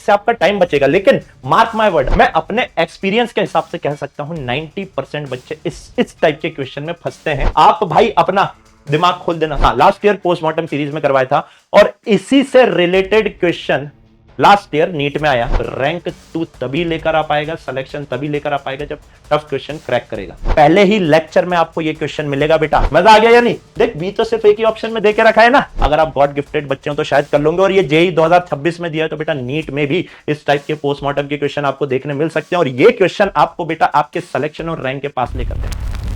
इससे आपका टाइम बचेगा। लेकिन मार्क माय वर्ड, मैं अपने एक्सपीरियंस के हिसाब से कह सकता हूं 90% बच्चे इस टाइप के क्वेश्चन में फंसते हैं। आप भाई अपना दिमाग खोल देना। हाँ, लास्ट ईयर पोस्टमार्टम सीरीज में करवाया था और इसी से related question last year NEET में आया। रैंक 2 तभी लेकर आ पाएगा, सिलेक्शन तभी लेकर आ पाएगा जब टफ क्वेश्चन क्रैक करेगा। पहले ही लेक्चर में आपको ये क्वेश्चन मिलेगा बेटा। मजा आ गया या नहीं? देख, बी तो सिर्फ एक ही ऑप्शन में देके रखा है ना। अगर आप गॉड गिफ्टेड बच्चे हो तो शायद कर लोगे। और ये जेई 2026 में दिया है तो बेटा नीट में भी इस टाइप के पोस्टमार्टम के क्वेश्चन आपको देखने मिल सकते हैं और ये क्वेश्चन आपको बेटा आपके सिलेक्शन और रैंक के पास लेकर दें।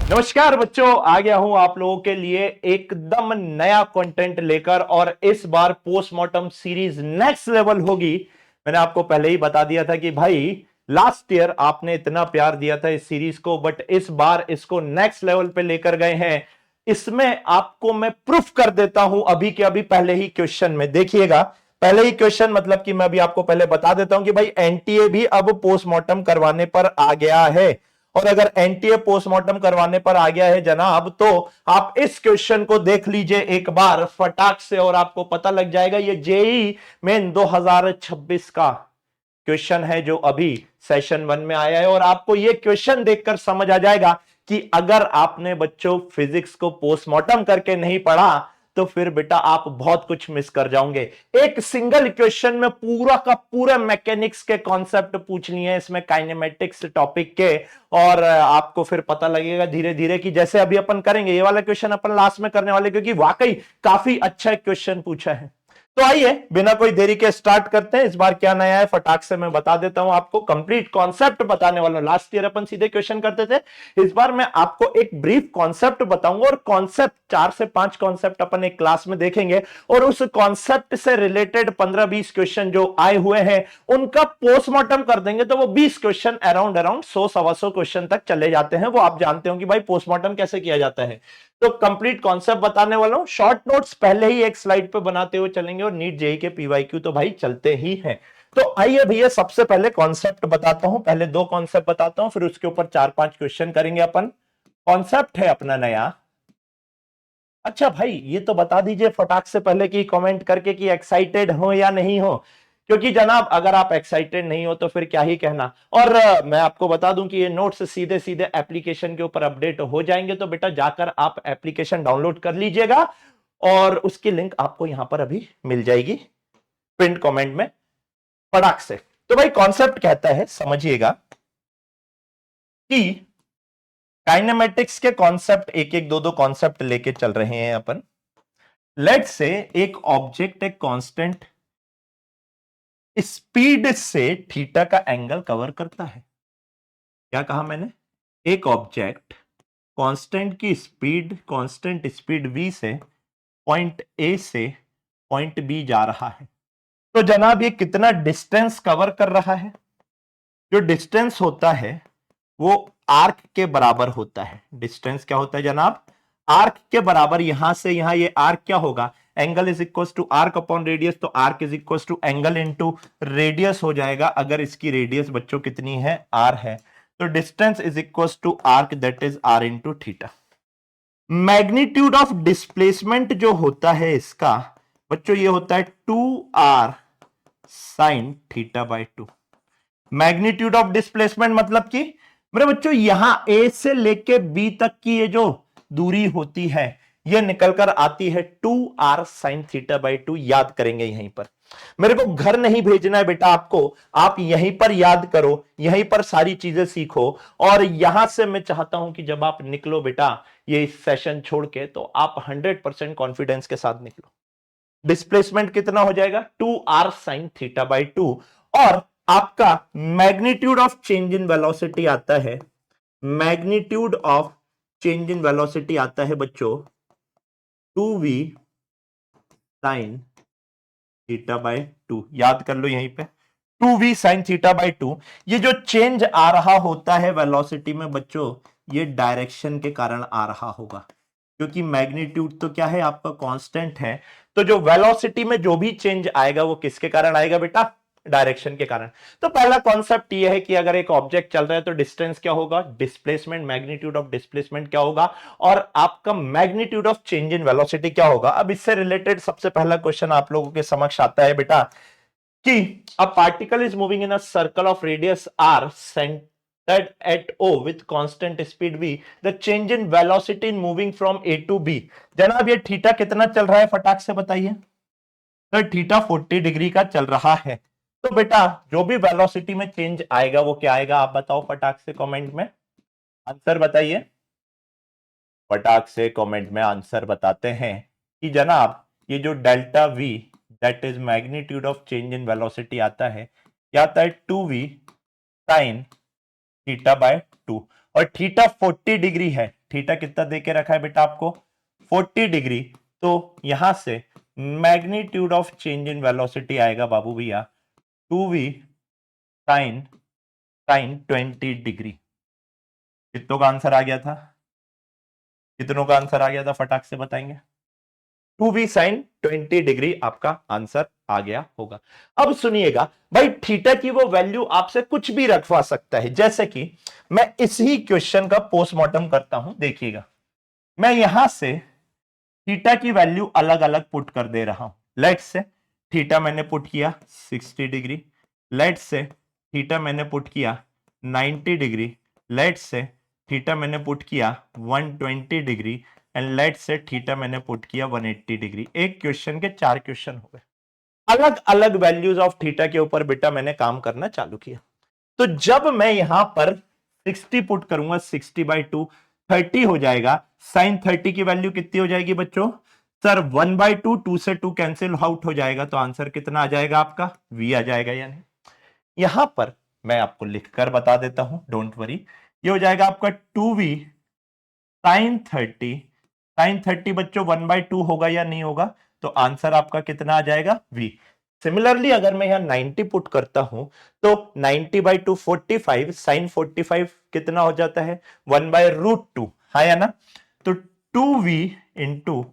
नमस्कार बच्चों, आ गया हूं आप लोगों के लिए एकदम नया कंटेंट लेकर और इस बार पोस्टमार्टम सीरीज नेक्स्ट लेवल होगी। मैंने आपको पहले ही बता दिया था कि भाई लास्ट ईयर आपने इतना प्यार दिया था इस सीरीज को, बट इस बार इसको नेक्स्ट लेवल पे लेकर गए हैं। इसमें आपको मैं प्रूफ कर देता हूं अभी के अभी पहले ही क्वेश्चन में। देखिएगा, पहले ही क्वेश्चन मतलब कि मैं अभी आपको पहले बता देता हूं कि भाई एनटीए भी अब पोस्टमार्टम करवाने पर आ गया है। और अगर एनटीए पोस्टमार्टम करवाने पर आ गया है जनाब, तो आप इस क्वेश्चन को देख लीजिए एक बार फटाक से और आपको पता लग जाएगा। ये जेई मेन 2026 का क्वेश्चन है जो अभी सेशन 1 में आया है और आपको ये क्वेश्चन देखकर समझ आ जाएगा कि अगर आपने बच्चों फिजिक्स को पोस्टमार्टम करके नहीं पढ़ा तो फिर बेटा आप बहुत कुछ मिस कर जाओगे। एक सिंगल क्वेश्चन में पूरा का पूरा मैकेनिक्स के कॉन्सेप्ट पूछ लिए हैं इसमें, काइनेमेटिक्स टॉपिक के। और आपको फिर पता लगेगा धीरे धीरे कि जैसे अभी अपन करेंगे, ये वाला क्वेश्चन अपन लास्ट में करने वाले क्योंकि वाकई काफी अच्छा क्वेश्चन पूछा है। तो आइए बिना कोई देरी के स्टार्ट करते हैं। इस बार क्या नया है फटाक से मैं बता देता हूं आपको, कंप्लीट कॉन्सेप्ट बताने वाला हूं। लास्ट ईयर अपन सीधे क्वेश्चन करते थे, इस बार मैं आपको एक ब्रीफ कॉन्सेप्ट बताऊंगा और कॉन्सेप्ट 4 से 5 कॉन्सेप्ट अपन एक क्लास में देखेंगे और उस कॉन्सेप्ट से रिलेटेड 15-20 क्वेश्चन जो आए हुए हैं उनका पोस्टमार्टम कर देंगे। तो वो 20 क्वेश्चन अराउंड 100-125 क्वेश्चन तक चले जाते हैं। वो आप जानते हो कि भाई पोस्टमार्टम कैसे किया जाता है। तो कंप्लीट कॉन्सेप्ट बताने वाला हूं। शॉर्ट नोट्स पहले ही एक स्लाइड पे बनाते हुए चलेंगे और नीट जेई के पीवाईक्यू तो भाई चलते ही हैं। तो आइए भैया, सबसे पहले कॉन्सेप्ट बताता हूं। पहले 2 कॉन्सेप्ट बताता हूं, फिर उसके ऊपर 4-5 क्वेश्चन करेंगे अपन। कॉन्सेप्ट है अपना नया। अच्छा भाई, ये तो बता दीजिए फटाक से पहले कि कमेंट करके कि एक्साइटेड हो या नहीं हो, क्योंकि जनाब अगर आप एक्साइटेड नहीं हो तो फिर क्या ही कहना। और मैं आपको बता दूं कि ये नोट्स सीधे सीधे एप्लीकेशन के ऊपर अपडेट हो जाएंगे, तो बेटा जाकर आप एप्लीकेशन डाउनलोड कर लीजिएगा और उसकी लिंक आपको यहां पर अभी मिल जाएगी पिन कमेंट में फटाक से। तो भाई कॉन्सेप्ट कहता है, समझिएगा कि काइनेमेटिक्स के कॉन्सेप्ट एक एक 2-2 कॉन्सेप्ट लेके चल रहे हैं अपन। लेट से एक ऑब्जेक्ट एक कांस्टेंट स्पीड से थीटा का एंगल कवर करता है। क्या कहा मैंने? एक ऑब्जेक्ट कांस्टेंट की स्पीड, कांस्टेंट स्पीड v से पॉइंट ए से पॉइंट बी जा रहा है। तो जनाब ये कितना डिस्टेंस कवर कर रहा है? जो डिस्टेंस होता है वो आर्क के बराबर होता है। डिस्टेंस क्या होता है जनाब? आर्क के बराबर। यहां से यहां ये आर्क क्या होगा? Angle is equal to arc upon radius. तो arc is equal to angle into radius हो जाएगा, अगर इसकी रेडियस बच्चों कितनी है? आर है। तो distance is equal to arc, that is R into theta. Magnitude of displacement जो होता है इसका बच्चों, ये होता है 2r sine theta by 2। Magnitude of displacement मतलब कि मेरे बच्चों यहां ए से लेके बी तक की ये जो दूरी होती है ये निकलकर आती है 2r साइन थीटा बाई 2। याद करेंगे यहीं पर। मेरे को घर नहीं भेजना है बेटा आपको, आप यहीं पर याद करो, यहीं पर सारी चीजें सीखो। और यहां से मैं चाहता हूं कि जब आप निकलो बेटा ये सेशन छोड़ के, तो आप 100% कॉन्फिडेंस के साथ निकलो। डिस्प्लेसमेंट कितना हो जाएगा? 2r sine theta by 2। और आपका magnitude of change in velocity आता है, magnitude of change in velocity आता है बच्चों 2v साइन थीटा बाई 2। याद कर लो यहीं पे 2v साइन थीटा बाई 2। ये जो चेंज आ रहा होता है वेलोसिटी में बच्चों, ये डायरेक्शन के कारण आ रहा होगा, क्योंकि मैग्नीट्यूड तो क्या है आपका कांस्टेंट है। तो जो वेलोसिटी में जो भी चेंज आएगा वो किसके कारण आएगा बेटा? डायरेक्शन के कारण। तो पहला कॉन्सेप्ट ये है कि अगर एक ऑब्जेक्ट चल रहा है तो डिस्टेंस क्या होगा? डिस्प्लेसमेंट, मैग्नीट्यूड ऑफ डिस्प्लेसमेंट क्या होगा? और आपका magnitude of change in velocity क्या होगा? अब इससे रिलेटेड सबसे पहला क्वेश्चन आप लोगों के समक्ष आता है बेटा, कि a particle is moving in a circle of radius r centered at O with constant speed v, the change in velocity in moving from A to B। जनाब ये थीटा कितना चल रहा है फटाक से बताइए। तो थीटा 40 डिग्री का चल रहा है। तो बेटा जो भी वेलोसिटी में चेंज आएगा वो क्या आएगा आप बताओ फटाक से कमेंट में आंसर बताइए। फटाक से कमेंट में आंसर बताते हैं कि जनाब ये जो delta we that is magnitude of change in velocity आता है क्या आता है 2v साइन थीटा बाय 2। और थीटा 40 डिग्री है। थीटा कितना दे के रखा है बेटा आपको 40 डिग्री। तो यहां से magnitude of change in velocity आएगा बाबू भैया 2v साइन साइन 20 डिग्री। कितनों का आंसर आ गया था कितनों का आंसर आ गया था फटाक से बताएंगे। 2v साइन 20 डिग्री आपका आंसर आ गया होगा। अब सुनिएगा भाई थीटा की वो वैल्यू आपसे कुछ भी रखवा सकता है। जैसे कि मैं इसी क्वेश्चन का पोस्टमार्टम करता हूं देखिएगा। मैं यहां से थीटा की वैल्यू अलग अलग पुट कर दे रहा हूं। लेट से थीटा मैंने पुट किया 60 डिग्री। लेट से थीटा मैंने पुट किया 90 डिग्री। लेट से थीटा मैंने पुट किया 120 डिग्री एंड लेट से थीटा मैंने पुट किया 180 डिग्री। एक क्वेश्चन के 4 क्वेश्चन हो गए। अलग अलग वैल्यूज ऑफ थीटा के ऊपर बेटा मैंने काम करना चालू किया। तो जब मैं यहां पर 60 पुट करूंगा 60/2 30 हो जाएगा। साइन 30 की वैल्यू कितनी हो जाएगी बच्चों सर 1/2 2 से 2 कैंसिल आउट हो जाएगा। तो आंसर कितना आ जाएगा आपका v आ जाएगा। यानी यहां पर मैं आपको लिखकर बता देता हूं डोंट वरी। ये हो जाएगा आपका 2v साइन 30। साइन 30 बच्चों 1/2 होगा या नहीं होगा। तो आंसर आपका कितना आ जाएगा v। सिमिलरली अगर मैं यहां 90 पुट करता हूं तो 90/2 45 साइन 45 कितना हो जाता है 1/√2 है या ना। तो 2v इंटू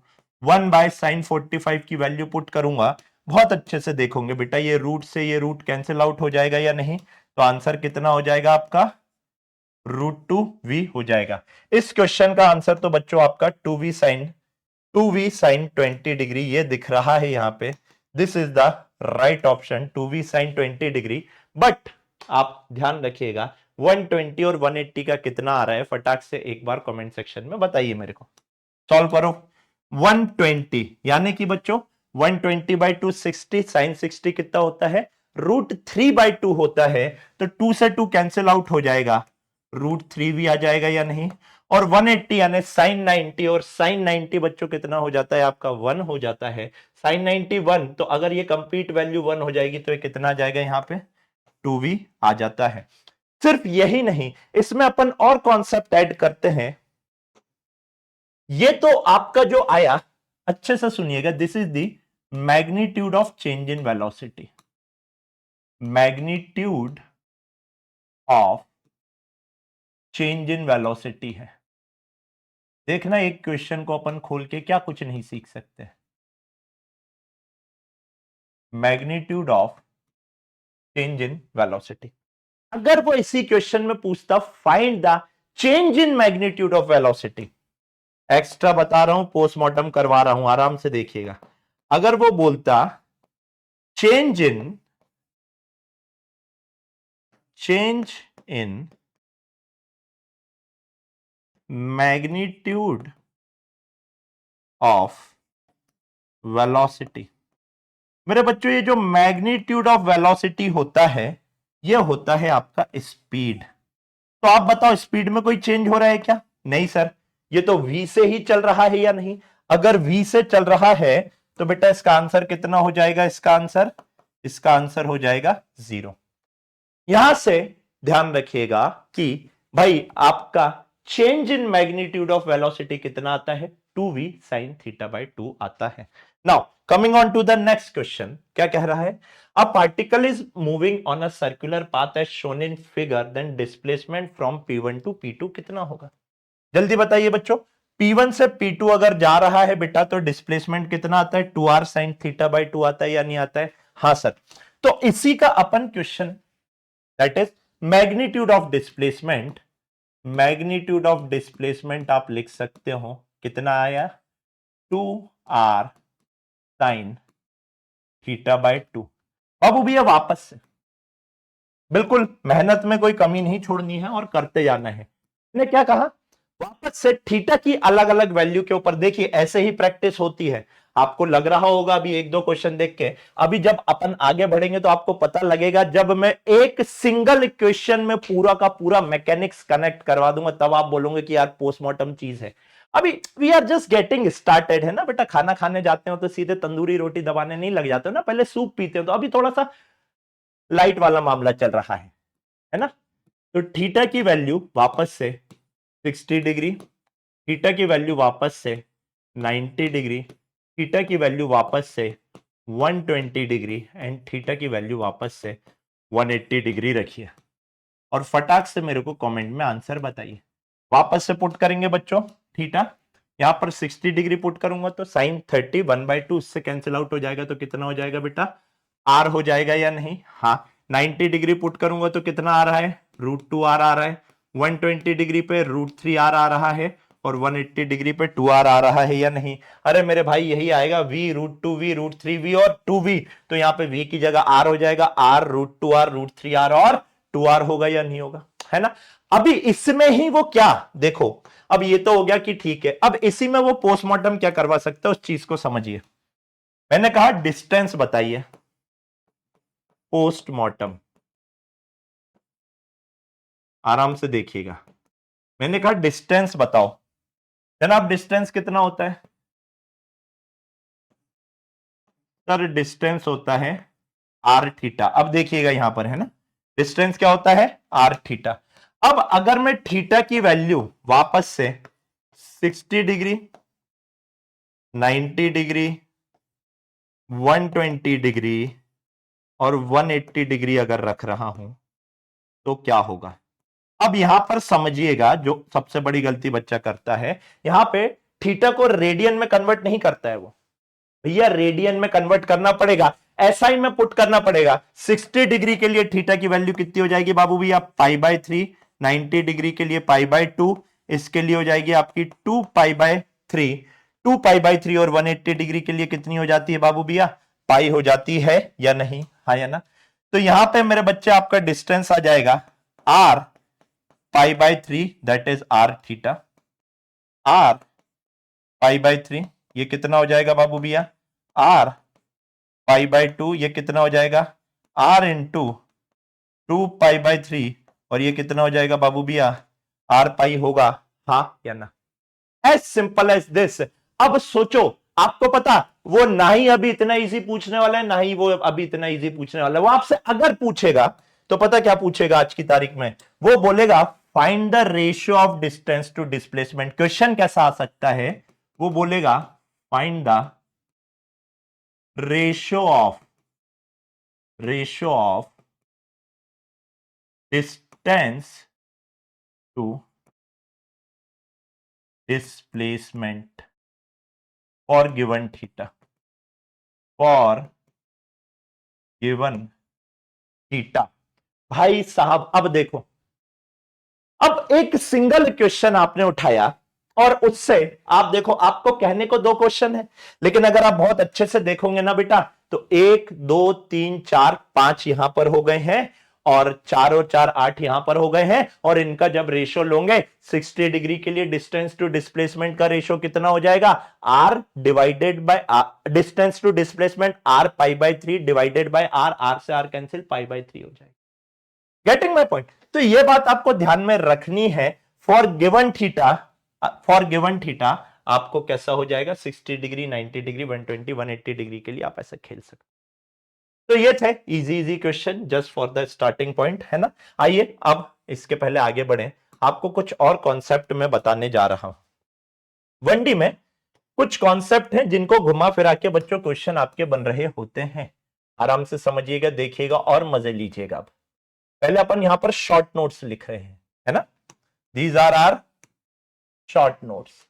1/sin 45 की वैल्यू पुट करूंगा। बहुत अच्छे से देखोगे बेटा ये रूट से ये रूट कैंसिल आउट हो जाएगा या नहीं। तो आंसर कितना हो जाएगा आपका √2v हो जाएगा। इस क्वेश्चन का आंसर तो बच्चों आपका 2v साइन 20 डिग्री ये दिख रहा है यहां पे। This is the right option 2v sine 20 degree. But आप ध्यान रखिएगा 120 और 180 का कितना आ रहा है फटाक से एक बार कमेंट सेक्शन में बताइए मेरे को। सॉल्व करो 120 यानी कि बच्चों 120/2 60 साइन 60 कितना होता है √3/2 होता है। तो 2 से 2 कैंसिल आउट हो जाएगा √3 भी आ जाएगा या नहीं। और 180 यानी साइन 90 और साइन 90 बच्चों कितना हो जाता है आपका 1 हो जाता है। साइन 90 1 तो अगर ये कंप्लीट वैल्यू 1 हो जाएगी तो ये कितना आ जाएगा यहां पे 2v आ जाता है। सिर्फ यही नहीं इसमें अपन और कॉन्सेप्ट ऐड करते हैं। ये तो आपका जो आया अच्छे से सुनिएगा this is the magnitude of change in velocity. Magnitude of change in velocity है। देखना एक क्वेश्चन को अपन खोल के क्या कुछ नहीं सीख सकते। Magnitude of change in velocity अगर वो इसी क्वेश्चन में पूछता find the change in magnitude of velocity. Extra बता रहा हूं पोस्टमार्टम करवा रहा हूं आराम से देखिएगा। अगर वो बोलता change in magnitude of velocity. मेरे बच्चों ये जो मैग्नीट्यूड ऑफ वेलोसिटी होता है ये होता है आपका स्पीड। तो आप बताओ स्पीड में कोई चेंज हो रहा है क्या नहीं सर। ये तो v से ही चल रहा है या नहीं। अगर v से चल रहा है तो बेटा इसका आंसर कितना हो जाएगा। इसका आंसर हो जाएगा 0। यहां से ध्यान रखिएगा कि भाई आपका change in magnitude of velocity कितना आता है 2v sin θ/2 आता है। Now coming on to the next question क्या कह रहा है a particle is moving on a circular path as shown in figure then displacement from p1 to p2 कितना होगा। जल्दी बताइए बच्चों p1 से p2 अगर जा रहा है बेटा तो डिस्प्लेसमेंट कितना आता है 2r sin θ/2 आता है या नहीं आता है। हाँ सर। तो इसी का अपन question that is magnitude of displacement. Magnitude of displacement आप लिख सकते हो कितना आया 2r sin θ/2। अब वो भी है वापस से, बिल्कुल मेहनत में कोई कमी नहीं छोड़नी है और करते जाना है। ने क्या कहा, वापस से थीटा की अलग अलग वैल्यू के ऊपर, देखिए ऐसे ही प्रैक्टिस होती है। आपको लग रहा होगा अभी एक दो क्वेश्चन देख के, अभी जब अपन आगे बढ़ेंगे तो आपको पता लगेगा, जब मैं एक सिंगल इक्वेशन में पूरा का पूरा मैकेनिक्स कनेक्ट करवा दूंगा तब आप बोलोगे कि यार पोस्टमार्टम चीज है। अभी we are just getting started है ना बेटा, खाना खाने जाते हो तो सीधे तंदूरी रोटी दबाने नहीं लग जाते हो ना, पहले सूप पीते हो, तो अभी थोड़ा सा लाइट वाला मामला चल रहा है ना। तो थीटा की वैल्यू वापस से 60 डिग्री, थीटा की वैल्यू वापस से 90 डिग्री, थीटा की वैल्यू वापस से 120 डिग्री एंड थीटा की वैल्यू वापस से 180 डिग्री रखिए, और फटाक से मेरे को कमेंट में आंसर बताइए। वापस से पुट करेंगे बच्चों थीटा, यहां पर 60 डिग्री पुट करूंगा तो साइन 30 1/2 उससे कैंसिल आउट हो जाएगा, तो कितना हो जाएगा बेटा, आर हो जाएगा या नहीं। हाँ, 90 डिग्री पुट करूंगा तो कितना आ रहा है, √2r आ रहा है। 120 डिग्री पे √3r आ रहा है, और 180 डिग्री पे 2r आ रहा है या नहीं। अरे मेरे भाई यही आएगा, v√2v√3v और 2v, तो यहाँ पे v की जगह r हो जाएगा, r √2r √3r और 2r होगा या नहीं होगा, है ना। अभी इसमें ही वो क्या, देखो अब ये तो हो गया कि ठीक है, अब इसी में वो पोस्टमार्टम क्या करवा सकते हैं उस चीज को समझिए। मैंने कहा डिस्टेंस बताइए, पोस्टमार्टम, आराम से देखिएगा। मैंने कहा डिस्टेंस बताओ, जनाब डिस्टेंस कितना होता है सर, डिस्टेंस होता है आर थीटा। अब देखिएगा यहां पर है ना, डिस्टेंस क्या होता है, आर थीटा। अब अगर मैं थीटा की वैल्यू वापस से 60 डिग्री, 90 डिग्री, 120 डिग्री और 180 डिग्री अगर रख रहा हूं तो क्या होगा। अब यहां पर समझिएगा, जो सबसे बड़ी गलती बच्चा करता है, यहां पे थीटा को रेडियन में कन्वर्ट नहीं करता है वो। भैया रेडियन में कन्वर्ट करना पड़ेगा, एसआई में पुट करना पड़ेगा। 60 डिग्री के लिए थीटा की वैल्यू कितनी हो जाएगी बाबू भैया, π/3। 90 डिग्री के लिए π/2, इसके लिए हो जाएगी आपकी 2π/3। 2π/3 और 180 डिग्री के लिए कितनी हो जाती है बाबू भैया, पाई हो जाती है या नहीं, हाँ या ना। तो यहां पे मेरे बच्चे आपका डिस्टेंस आ जाएगा r π/3, that is r theta, r π/3 ये कितना हो जाएगा बाबू भैया, r π/2 ये कितना हो जाएगा, r इंटू 2π/3, और ये कितना हो जाएगा बाबू भैया, r पाई होगा, हाँ या ना। As simple as this. अब सोचो, आपको पता वो ना ही अभी इतना इजी पूछने वाला है, ना ही वो अभी इतना इजी पूछने वाला है। वो आपसे अगर पूछेगा तो पता क्या पूछेगा आज की तारीख में, वो बोलेगा find the ratio of distance to displacement. Question कैसा आ सकता है, वो बोलेगा find the ratio of distance to displacement for given theta, for given theta. भाई साहब अब देखो, अब एक सिंगल क्वेश्चन आपने उठाया और उससे आप देखो, आपको कहने को दो क्वेश्चन है, लेकिन अगर आप बहुत अच्छे से देखोगे ना बेटा, तो 1 2 3 4 5 यहां पर हो गए हैं, और 4 और 4 8 यहां पर हो गए हैं, और इनका जब रेशियो लोगे 60 डिग्री के लिए डिस्टेंस टू डिस्प्लेसमेंट का रेशियो कितना हो जाएगा, r divided by distance to displacement r π/3 divided by r, r से आर कैंसिल, π/3 हो जाएगा। Getting my point. तो ये बात आपको ध्यान में रखनी है, for given theta, for given theta आपको कैसा हो जाएगा, 60 डिग्री, 90 डिग्री, 120, 180 डिग्री के लिए आप ऐसा खेल सकते। तो ये थे easy easy question just for the starting point, है ना। आइए अब इसके पहले आगे बढ़े, आपको कुछ और कॉन्सेप्ट में बताने जा रहा हूं। 1D में कुछ कॉन्सेप्ट हैं जिनको घुमा फिरा के बच्चों क्वेश्चन आपके बन रहे होते हैं। आराम से समझिएगा, देखिएगा और मजे लीजिएगा। पहले अपन यहां पर शॉर्ट नोट्स लिख रहे हैं, है ना, these are our short notes,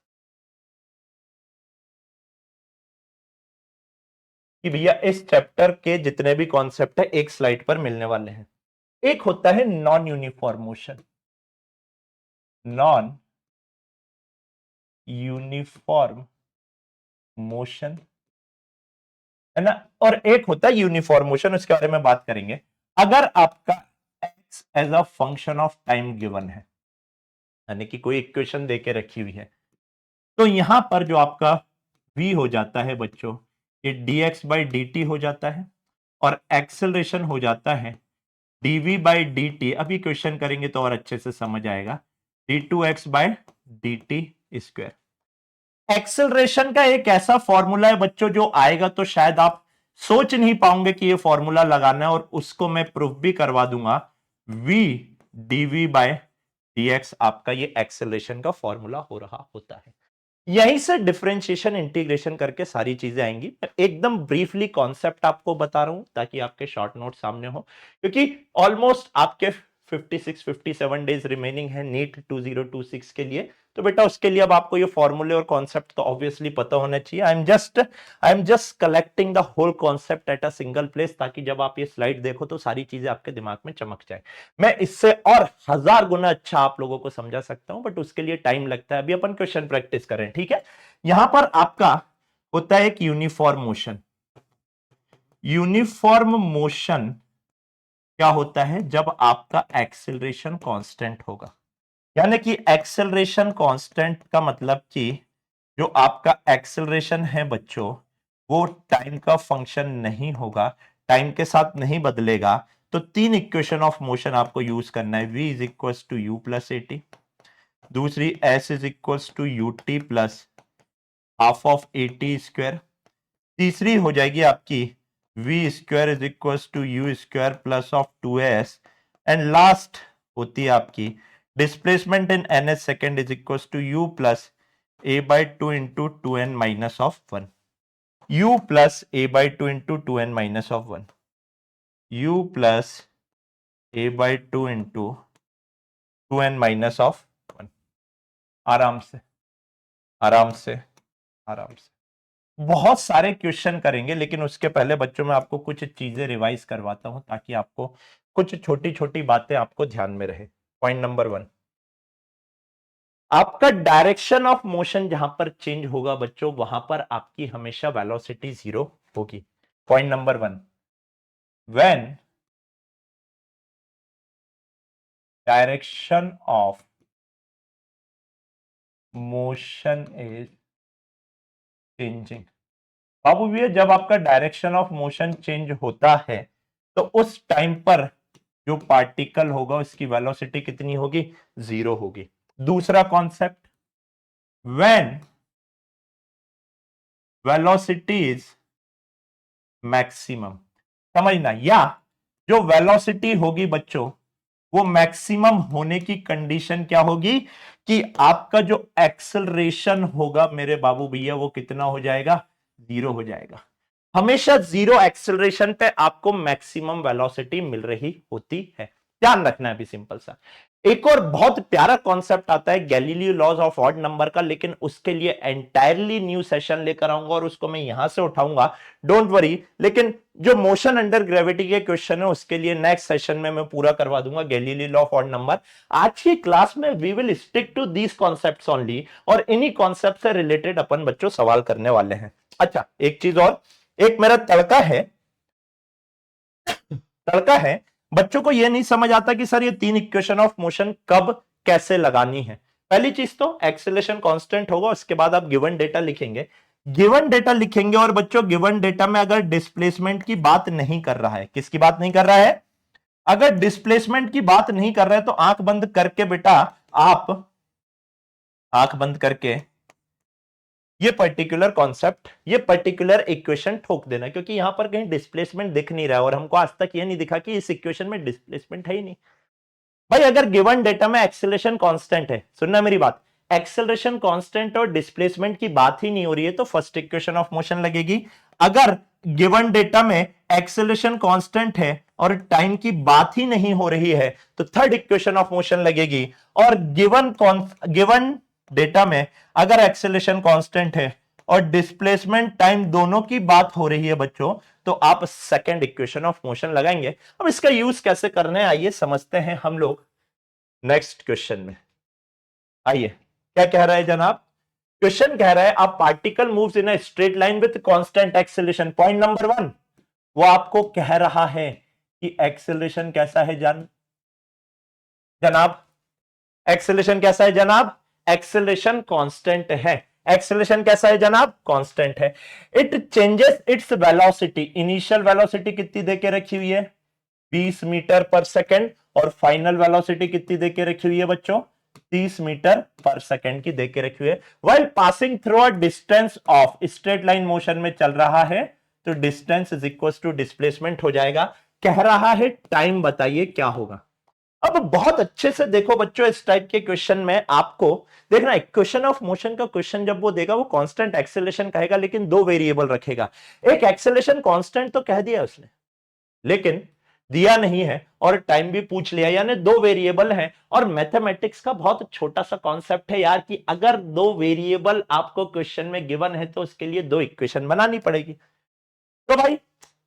कि भैया इस चैप्टर के जितने भी कॉन्सेप्ट है एक स्लाइड पर मिलने वाले हैं। एक होता है non uniform motion, non uniform motion, है ना। और एक होता है यूनिफॉर्म मोशन, उसके बारे में बात करेंगे। अगर आपका x as a function of time given है, यानी कि कोई इक्वेशन देके रखी हुई है, तो यहां पर जो आपका v हो जाता है बच्चों, ये dx बाई dt हो जाता है, और एक्सेलरेशन हो जाता है dv बाई dt। अभी क्वेश्चन करेंगे तो और अच्छे से समझ आएगा, d2x bye dt square. Acceleration का एक ऐसा फॉर्मूला है बच्चों जो आएगा तो शायद आप सोच नहीं पाओगे कि ये फॉर्मूला लगाना है, और उसको मैं प्रूफ भी करवा दूंगा। v dv बाय dx आपका ये एक्सेलरेशन का फॉर्मूला हो रहा होता है। यहीं से डिफरेंशिएशन इंटीग्रेशन करके सारी चीजें आएंगी। एकदम ब्रीफली कॉन्सेप्ट आपको बता रहा हूं ताकि आपके शॉर्ट नोट सामने हो, क्योंकि ऑलमोस्ट आपके 56-57 डेज रिमेनिंग है नीट 2026 के लिए। तो बेटा उसके लिए अब आपको ये फॉर्मूले और कॉन्सेप्ट तो ऑब्वियसली पता होना चाहिए। I am just collecting the whole concept at a single place, ताकि जब आप ये स्लाइड देखो तो सारी चीजें आपके दिमाग में चमक जाए। मैं इससे और 1000 गुना अच्छा आप लोगों को समझा सकता हूं, बट उसके लिए टाइम लगता है। अभी अपन क्वेश्चन प्रैक्टिस करें, ठीक है। यहां पर आपका होता है एक यूनिफॉर्म मोशन। यूनिफॉर्म मोशन क्या होता है? जब आपका एक्सेलरेशन कांस्टेंट होगा, यानी कि एक्सेलरेशन कांस्टेंट का मतलब कि जो आपका एक्सेलरेशन है बच्चों, वो टाइम का फंक्शन नहीं होगा, टाइम के साथ नहीं बदलेगा। तो तीन इक्वेशन ऑफ मोशन आपको यूज करना है। v is equal to u plus a t, दूसरी s is equal to u t plus half of a t square, तीसरी हो जाएगी आपकी v square is equal to u square plus of 2s, and last होती है आपकी displacement in n s second is equal to u plus a by two into two n minus of one. U plus a by two into two n minus of one, u plus a by two into two n minus of one. आराम से आराम से आराम से बहुत सारे question करेंगे, लेकिन उसके पहले बच्चों में आपको कुछ चीजें रिवाइज करवाता हूं ताकि आपको कुछ छोटी छोटी बातें आपको ध्यान में रहे। पॉइंट नंबर 1, आपका डायरेक्शन ऑफ मोशन जहां पर चेंज होगा बच्चों, वहां पर आपकी हमेशा वेलोसिटी 0 होगी। Point number 1, when direction of motion is changing. बाबू भैया जब आपका डायरेक्शन ऑफ मोशन चेंज होता है तो उस टाइम पर जो पार्टिकल होगा उसकी वेलोसिटी कितनी होगी? 0 होगी। दूसरा concept, when velocity is maximum. समझना, या जो वेलोसिटी होगी बच्चों वो मैक्सिमम होने की कंडीशन क्या होगी? कि आपका जो एक्सेलरेशन होगा मेरे बाबू भैया वो कितना हो जाएगा? 0 हो जाएगा। हमेशा 0 एक्सेलरेशन पे आपको मैक्सिमम वेलोसिटी मिल रही होती है। ध्यान रखना है अभी सिंपल सा। एक और बहुत प्यारा कॉन्सेप्ट आता है Galileo laws of odd number का, लेकिन उसके लिए एंटायरली न्यू सेशन लेकर आऊंगा और उसको मैं यहां से उठाऊंगा, डोंट वरी। लेकिन जो मोशन अंडर ग्रेविटी के क्वेश्चन है उसके लिए नेक्स्ट सेशन में मैं पूरा करवा दूंगा Galileo law of odd number. आज की क्लास में we will stick to these concepts only, और इन्हीं कॉन्सेप्ट से रिलेटेड अपन बच्चों सवाल करने वाले हैं। अच्छा, एक चीज और, एक मेरा तड़का है बच्चों को यह नहीं समझ आता कि सर ये तीन इक्वेशन ऑफ मोशन कब कैसे लगानी है। पहली चीज तो एक्सेलरेशन कांस्टेंट होगा, उसके बाद आप गिवन डेटा लिखेंगे। गिवन डेटा लिखेंगे और बच्चों गिवन डेटा में अगर डिस्प्लेसमेंट की बात नहीं कर रहा है, किसकी बात नहीं कर रहा है? अगर डिस्प्लेसमेंट की बात नहीं कर रहा है तो आंख बंद करके बेटा आप आंख बंद करके ये पर्टिकुलर कॉन्सेप्ट, ये पर्टिकुलर इक्वेशन ठोक देना, क्योंकि यहां पर कहीं डिस्प्लेसमेंट दिख नहीं रहा है और हमको आज तक ये नहीं दिखा कि इस इक्वेशन में डिस्प्लेसमेंट है ही नहीं। भाई अगर गिवन डेटा में एक्सेलरेशन कांस्टेंट है, सुनना मेरी बात, एक्सेलरेशन कांस्टेंट और डिस्प्लेसमेंट की बात ही नहीं हो रही है तो फर्स्ट इक्वेशन ऑफ मोशन लगेगी। अगर गिवन डेटा में एक्सेलरेशन कांस्टेंट है और टाइम की बात ही नहीं हो रही है तो थर्ड इक्वेशन ऑफ मोशन लगेगी। और गिवन डेटा में अगर एक्सेलरेशन कांस्टेंट है और डिस्प्लेसमेंट टाइम दोनों की बात हो रही है बच्चों, तो आप सेकंड इक्वेशन ऑफ मोशन लगाएंगे। अब इसका यूज कैसे करना है आइए समझते हैं हम लोग नेक्स्ट क्वेश्चन में। आइए, क्या कह रहा है जनाब? क्वेश्चन कह रहा है a particle moves in a straight line with constant acceleration. Point number 1 वो आपको कह रहा है कि एक्सेलरेशन कैसा है जनाब, एक्सेलरेशन कैसा है जनाब, एक्सेलरेशन कांस्टेंट है। एक्सेलरेशन कैसा है जनाब, कांस्टेंट है। It changes its velocity, initial velocity कितनी देके रखी हुई है 20 मीटर पर सेकंड, और फाइनल वेलोसिटी कितनी देके रखी हुई है बच्चों 30 मीटर पर सेकंड की देके रखी हुई है। While passing through a distance of, straight line motion में चल रहा है तो distance is equal to displacement हो जाएगा। कह रहा है टाइम बताइए क्या होगा। अब बहुत अच्छे से देखो बच्चों, इस टाइप के क्वेश्चन में आपको देखना, इक्वेशन ऑफ मोशन का क्वेश्चन जब वो देगा वो कांस्टेंट एक्सेलरेशन कहेगा लेकिन दो वेरिएबल रखेगा। एक एक्सेलरेशन कांस्टेंट तो कह दिया उसने लेकिन दिया नहीं है, और टाइम भी पूछ लिया, यानी दो वेरिएबल हैं। और मैथमेटिक्स का बहुत छोटा सा कॉन्सेप्ट है यार कि अगर दो वेरिएबल आपको क्वेश्चन में गिवन है तो उसके लिए दो इक्वेशन बनानी पड़ेगी। तो भाई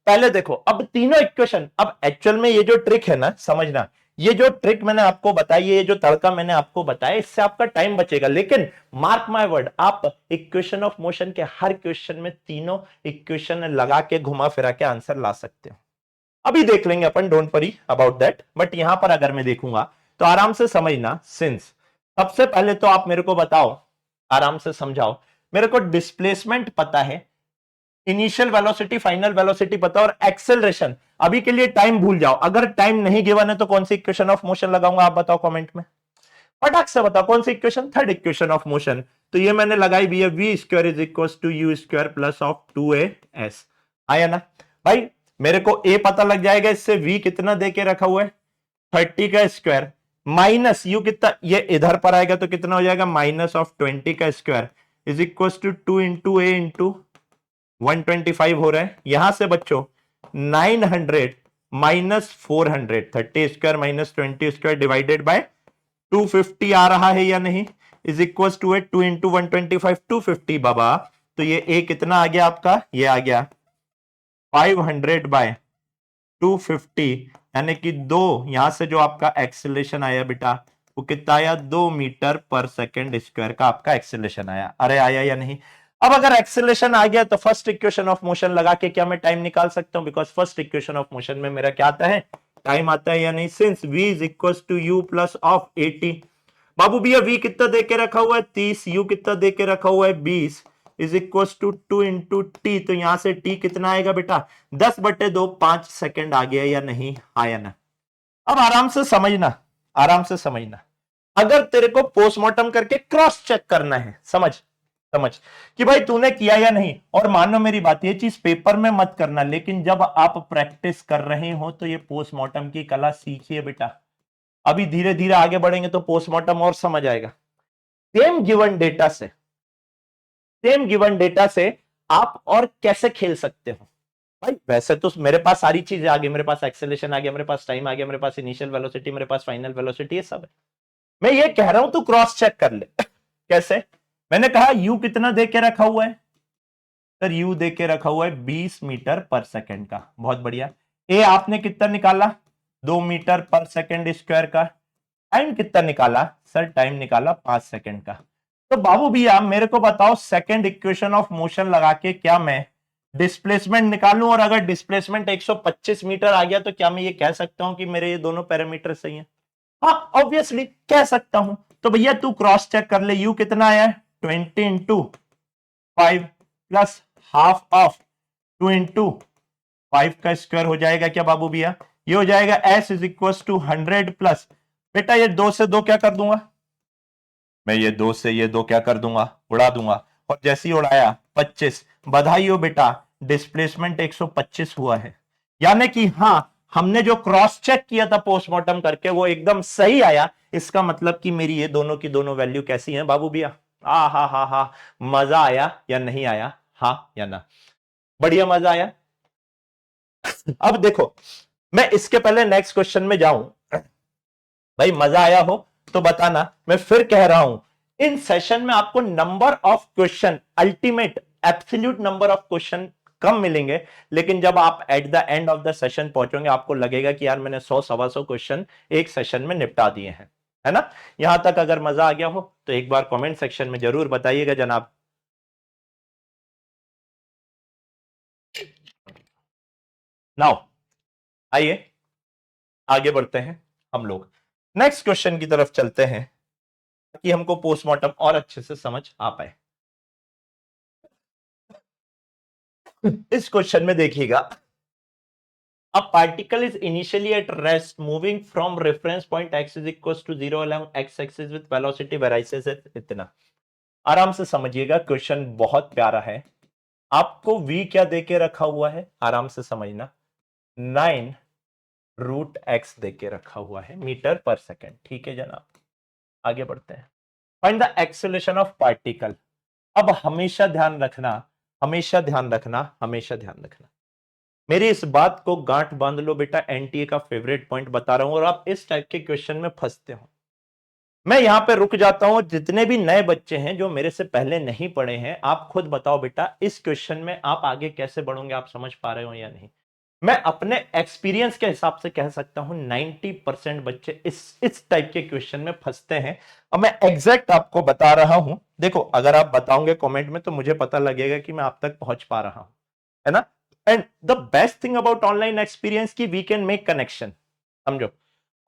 पहले देखो, अब तीनों इक्वेशन, अब एक्चुअल में ये जो ट्रिक है ना समझना, ये जो ट्रिक मैंने आपको बताई है, ये जो तड़का मैंने आपको बताया, इससे आपका टाइम बचेगा। लेकिन मार्क माय वर्ड, आप इक्वेशन ऑफ मोशन के हर क्वेश्चन में तीनों इक्वेशन लगा के घुमा फिरा के आंसर ला सकते हो। अभी देख लेंगे अपन, don't worry about that. But यहां पर अगर मैं देखूंगा तो आराम से समझना। सिंस सबसे पहले तो आप मेरे को बताओ, आराम से समझाओ मेरे को, डिस्प्लेसमेंट पता है, इनिशियल वेलोसिटी फाइनल वेलोसिटी पता और एक्सेलरेशन। अभी के लिए टाइम भूल जाओ, अगर टाइम नहीं गिवन है तो कौन सी इक्वेशन ऑफ मोशन लगाऊंगा आप बताओ कमेंट में, फटाक से बताओ कौन सी equation, third equation of motion. तो ये मैंने लगाई भी है, v square is equal to u square plus of 2as। आया ना भाई, मेरे को ए पता लग जाएगा इससे, वी कितना दे के रखा हुआ है 30 का स्क्वायर माइनस यू कितना, ये इधर पर आएगा तो कितना हो जाएगा माइनस ऑफ 20 का square is equal to 2 into a into 125 हो रहा है। यहां से बच्चों 900 minus 400, 30 square minus 20 square divided by 250 आ रहा है या नहीं, इज इक्वल टू 2 इंटू 125 250 बाबा। तो ये ए कितना आ गया आपका, ये आ गया 500 बाय 250, यानी कि दो, यहां से जो आपका एक्सेलरेशन आया बेटा वो कितना आया 2 मीटर पर सेकेंड स्क्वायर का आपका एक्सेलरेशन आया। अरे आया या नहीं। अब अगर एक्सेलरेशन आ गया तो फर्स्ट इक्वेशन ऑफ मोशन लगा के क्या मैं टाइम निकाल सकता हूं, because first equation of motion में मेरा क्या आता है टाइम आता है या नहीं। Since v is equal to u plus of 80, बाबू भैया v कितना दे के रखा हुआ है 30, u कितना दे के रखा हुआ है 20 is equal to 2 into t. तो यहां से t कितना आएगा बेटा 10/2, 5 सेकेंड आ गया या नहीं, आया ना। अब आराम से समझना, आराम से समझना, अगर तेरे को पोस्टमार्टम करके क्रॉस चेक करना है, समझ समझ कि भाई तूने किया या नहीं। और मानो मेरी बात, ये चीज पेपर में मत करना, लेकिन जब आप प्रैक्टिस कर रहे हो तो ये पोस्टमार्टम की कला सीखिए बेटा। अभी धीरे धीरे आगे बढ़ेंगे तो पोस्टमार्टम और समझ आएगा। सेम गिवन डेटा से, सेम गिवन डेटा से आप और कैसे खेल सकते हो भाई। वैसे तो मेरे पास सारी चीजें आ गई, मेरे पास एक्सेलरेशन आ गया, मेरे पास टाइम आ गया, मेरे पास इनिशियल वेलोसिटी, मेरे पास फाइनल वेलोसिटी, ये सब है। मैं ये कह रहा हूं तू क्रॉस चेक कर ले। कैसे, मैंने कहा यू कितना दे के रखा हुआ है सर, यू दे के रखा हुआ है 20 मीटर पर सेकंड का, बहुत बढ़िया। ए आपने कितना निकाला 2 मीटर पर सेकंड स्क्वायर का। टाइम कितना निकाला सर, टाइम निकाला 5 सेकंड का। तो बाबू भैया मेरे को बताओ सेकंड इक्वेशन ऑफ मोशन लगा के क्या मैं डिस्प्लेसमेंट निकालूं, और अगर डिस्प्लेसमेंट 125 मीटर आ गया तो क्या मैं ये कह सकता हूं कि मेरे ये दोनों पैरामीटर सही हैं? हाँ ऑब्वियसली कह सकता हूं। तो भैया तू क्रॉस चेक कर ले, यू कितना आया है 20 into 5 plus half of 2 into 5 का स्क्वायर हो जाएगा क्या बाबू भैया, ये हो जाएगा s is equal to 100 plus, बेटा ये 2 से 2 क्या कर दूंगा मैं, ये 2 से ये 2 क्या कर दूंगा उड़ा दूंगा, और जैसे ही उड़ाया 25, बधाई हो बेटा डिस्प्लेसमेंट 125 हुआ है। यानी कि हाँ, हमने जो क्रॉस चेक किया था पोस्टमार्टम करके वो एकदम सही आया। इसका मतलब कि मेरी ये दोनों की दोनों वैल्यू कैसी हैं बाबू भैया, हा, मजा आया या नहीं आया, हाँ या ना, बढ़िया मजा आया। अब देखो, मैं इसके पहले नेक्स्ट क्वेश्चन में जाऊं, भाई मजा आया हो तो बताना। मैं फिर कह रहा हूं, इन सेशन में आपको number of question, ultimate absolute number of question कम मिलेंगे, लेकिन जब आप at the end of the session पहुंचोगे आपको लगेगा कि यार मैंने 100 सवा 100 क्वेश्चन एक सेशन में निपटा दिए हैं। है ना? यहां तक अगर मजा आ गया हो तो एक बार कमेंट सेक्शन में जरूर बताइएगा जनाब। नाउ आइए आगे बढ़ते हैं हम लोग, नेक्स्ट क्वेश्चन की तरफ चलते हैं कि हमको पोस्टमार्टम और अच्छे से समझ आ पाए। इस क्वेश्चन में देखिएगा, a particle is initially at rest moving from reference point x is equals to 0 along x axis with velocity varies at इतना। आराम से समझिएगा, क्वेश्चन बहुत प्यारा है। आपको v क्या देके रखा हुआ है, आराम से समझना, 9 रूट एक्स देके रखा हुआ है मीटर पर सेकेंड। ठीक है जनाब, आगे बढ़ते हैं। Find the acceleration of particle. अब हमेशा ध्यान रखना, हमेशा ध्यान रखना, हमेशा ध्यान रखना, मेरी इस बात को गांठ बांध लो बेटा, एनटीए का फेवरेट पॉइंट बता रहा हूं और आप इस टाइप के क्वेश्चन में फंसते हो। मैं यहां पे रुक जाता हूं, जितने भी नए बच्चे हैं जो मेरे से पहले नहीं पढ़े हैं, आप खुद बताओ बेटा इस क्वेश्चन में आप आगे कैसे बढ़ोगे, आप समझ पा रहे हो या नहीं? मैं अपने एक्सपीरियंस के हिसाब से कह सकता हूं 90% बच्चे इस टाइप के क्वेश्चन में फंसते हैं। और मैं एग्जैक्ट आपको बता रहा हूं, देखो अगर आप बताओगे कमेंट में तो मुझे पता लगेगा कि मैं आप तक पहुंच पा रहा हूं, है ना? And the best thing about online experience की वी कैन मेक कनेक्शन। समझो,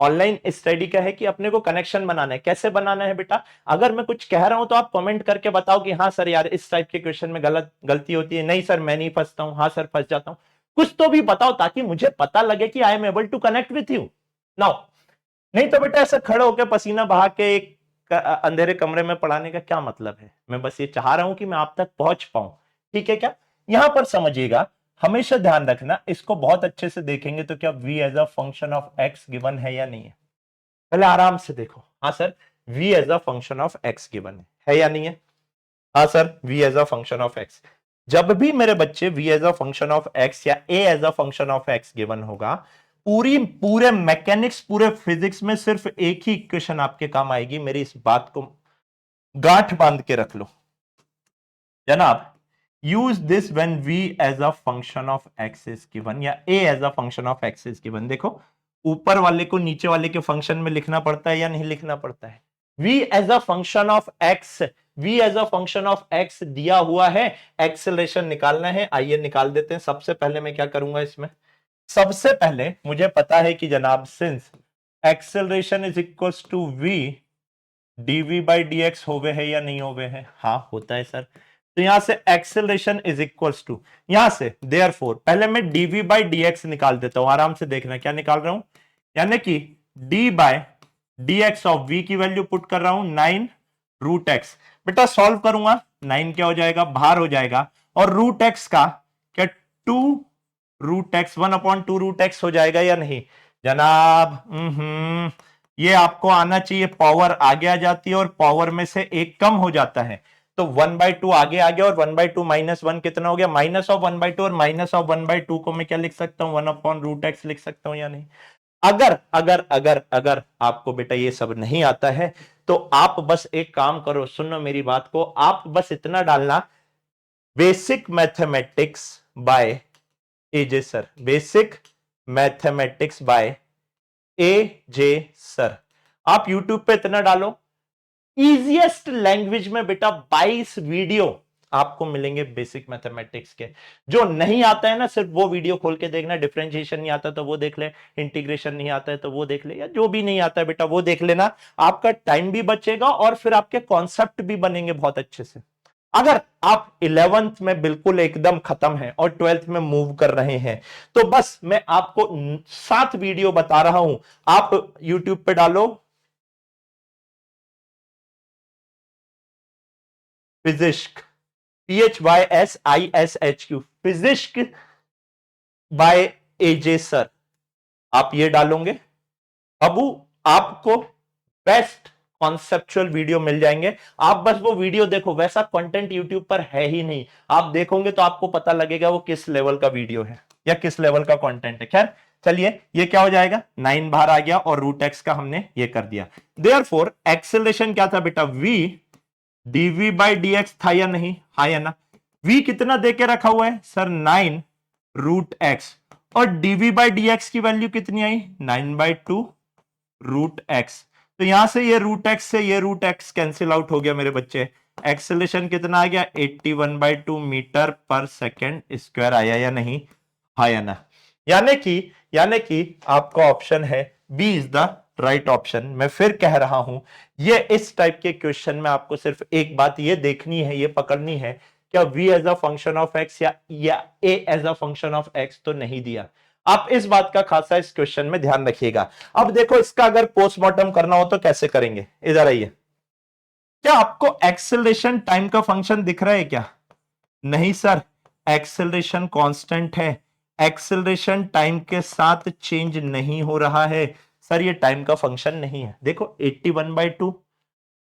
ऑनलाइन स्टडी का है कि अपने को कनेक्शन बनाना है। कैसे बनाना है बेटा? अगर मैं कुछ कह रहा हूं तो आप कमेंट करके बताओ कि हाँ सर यार इस टाइप के क्वेश्चन में गलती होती है, नहीं सर मैं नहीं फंसता हूं, हाँ सर फंस जाता हूं। कुछ तो भी बताओ ताकि मुझे पता लगे कि I am able to connect with you now. नहीं तो बेटा ऐसे खड़े होकर पसीना बहा के एक अंधेरे कमरे में पढ़ाने का क्या मतलब है? मैं बस ये चाह रहा हूं कि मैं आप तक पहुंच पाऊं। ठीक है क्या? यहां पर समझिएगा, हमेशा ध्यान रखना, इसको बहुत अच्छे से देखेंगे तो क्या v as a function of x given है या नहीं है? पहले आराम से देखो, हाँ sir v as a function of x given है या नहीं है? हाँ sir v as a function of x। जब भी मेरे बच्चे v as a function of x या a as a function of x given होगा, पूरे मैकेनिक्स पूरे फिजिक्स में सिर्फ एक ही इक्वेशन आपके काम आएगी। मेरी इस बात को गांठ बांध के रख लो जनाब, use this when v as a function of x is given या a as a function of x is given. देखो ऊपर वाले को नीचे वाले के फंक्शन में लिखना पड़ता है या नहीं लिखना पड़ता है? v as a function of x, v as a function of x दिया हुआ है, एक्सेलरेशन निकालना है। आइए निकाल देते हैं। सबसे पहले मैं क्या करूंगा इसमें, सबसे पहले मुझे पता है कि जनाब since acceleration is equals to v dv by dx होवे है या नहीं होवे है? हाँ होता है सर। तो यहां से एक्सेलरेशन इज इक्वल्स टू, यहां से देयरफॉर पहले मैं dv बाई dx निकाल देता हूं। आराम से देखना क्या निकाल रहा हूं, यानी कि d by dx of v की वैल्यू पुट कर रहा हूं 9 रूट एक्स। बेटा सॉल्व करूंगा, 9 क्या हो जाएगा, बाहर हो जाएगा, और रूट एक्स का क्या 2 रूट एक्स, 1/2 रूट एक्स हो जाएगा या नहीं जनाब? ये आपको आना चाहिए, पावर आगे आ जाती है और पावर में से एक कम हो जाता है, तो 1/2 आगे आ गया और 1/2 -1 कितना हो गया, माइनस ऑफ 1/2, और माइनस ऑफ 1/2 को मैं क्या लिख सकता हूं, 1/√x लिख सकता हूं या नहीं? अगर अगर अगर अगर आपको बेटा ये सब नहीं आता है तो आप बस एक काम करो, सुनो मेरी बात को, आप बस इतना डालना, basic mathematics by AJ sir, basic mathematics by AJ sir. आप यूट्यूब पे इतना डालो, इजीएस्ट लैंग्वेज में बेटा 22 वीडियो आपको मिलेंगे बेसिक मैथमेटिक्स के। जो नहीं आता है ना सिर्फ वो वीडियो खोल के देखना, डिफरेंशिएशन नहीं आता तो वो देख ले, इंटीग्रेशन नहीं आता है तो वो देख ले, या जो भी नहीं आता है बेटा वो देख लेना। आपका टाइम भी बचेगा और फिर आपके कॉन्सेप्ट भी बनेंगे बहुत अच्छे से। अगर आप 11th में बिल्कुल एकदम खत्म है और 12th में मूव कर रहे हैं तो बस मैं आपको 7 वीडियो बता रहा हूं, आप यूट्यूब पे डालो physics, PHYSISHQ, physics bye AJ sir, आप ये डालोगे अबू आपको बेस्ट कॉन्सेप्चुअल वीडियो मिल जाएंगे। आप बस वो वीडियो देखो, वैसा कंटेंट यूट्यूब पर है ही नहीं, आप देखोगे तो आपको पता लगेगा वो किस लेवल का वीडियो है या किस लेवल का कंटेंट है। खैर चलिए, ये क्या हो जाएगा, 9 बाहर आ गया और रूट एक्स का हमने ये कर दिया। देयरफॉर एक्सेलरेशन क्या था बेटा, v dv बाई dx था या नहीं? हाँ या ना? v कितना देके रखा हुआ है सर, 9 रूट एक्स, और dv बाई dx की वैल्यू कितनी आई, 9/2 रूट एक्स। तो यहां से ये रूट एक्स से ये रूट एक्स कैंसिल आउट हो गया मेरे बच्चे। एक्सेलरेशन कितना आ गया 81/2 मीटर पर सेकेंड स्क्वायर आया या नहीं? आया ना। यानी कि आपका ऑप्शन है B is the right option. मैं फिर कह रहा हूं, ये इस टाइप के क्वेश्चन में आपको सिर्फ एक बात ये देखनी है, ये पकड़नी है, क्या v as a function of x या a as a function of x तो नहीं दिया। आप इस बात का खासा इस क्वेश्चन में ध्यान रखिएगा। अब देखो इसका अगर पोस्टमार्टम करना हो तो कैसे करेंगे, इधर आइए। क्या आपको एक्सेलरेशन टाइम का फंक्शन दिख रहा है क्या? नहीं सर, एक्सेलरेशन कांस्टेंट है, एक्सेलरेशन टाइम के साथ चेंज नहीं हो रहा है। सर ये टाइम का फंक्शन नहीं है। देखो 81/2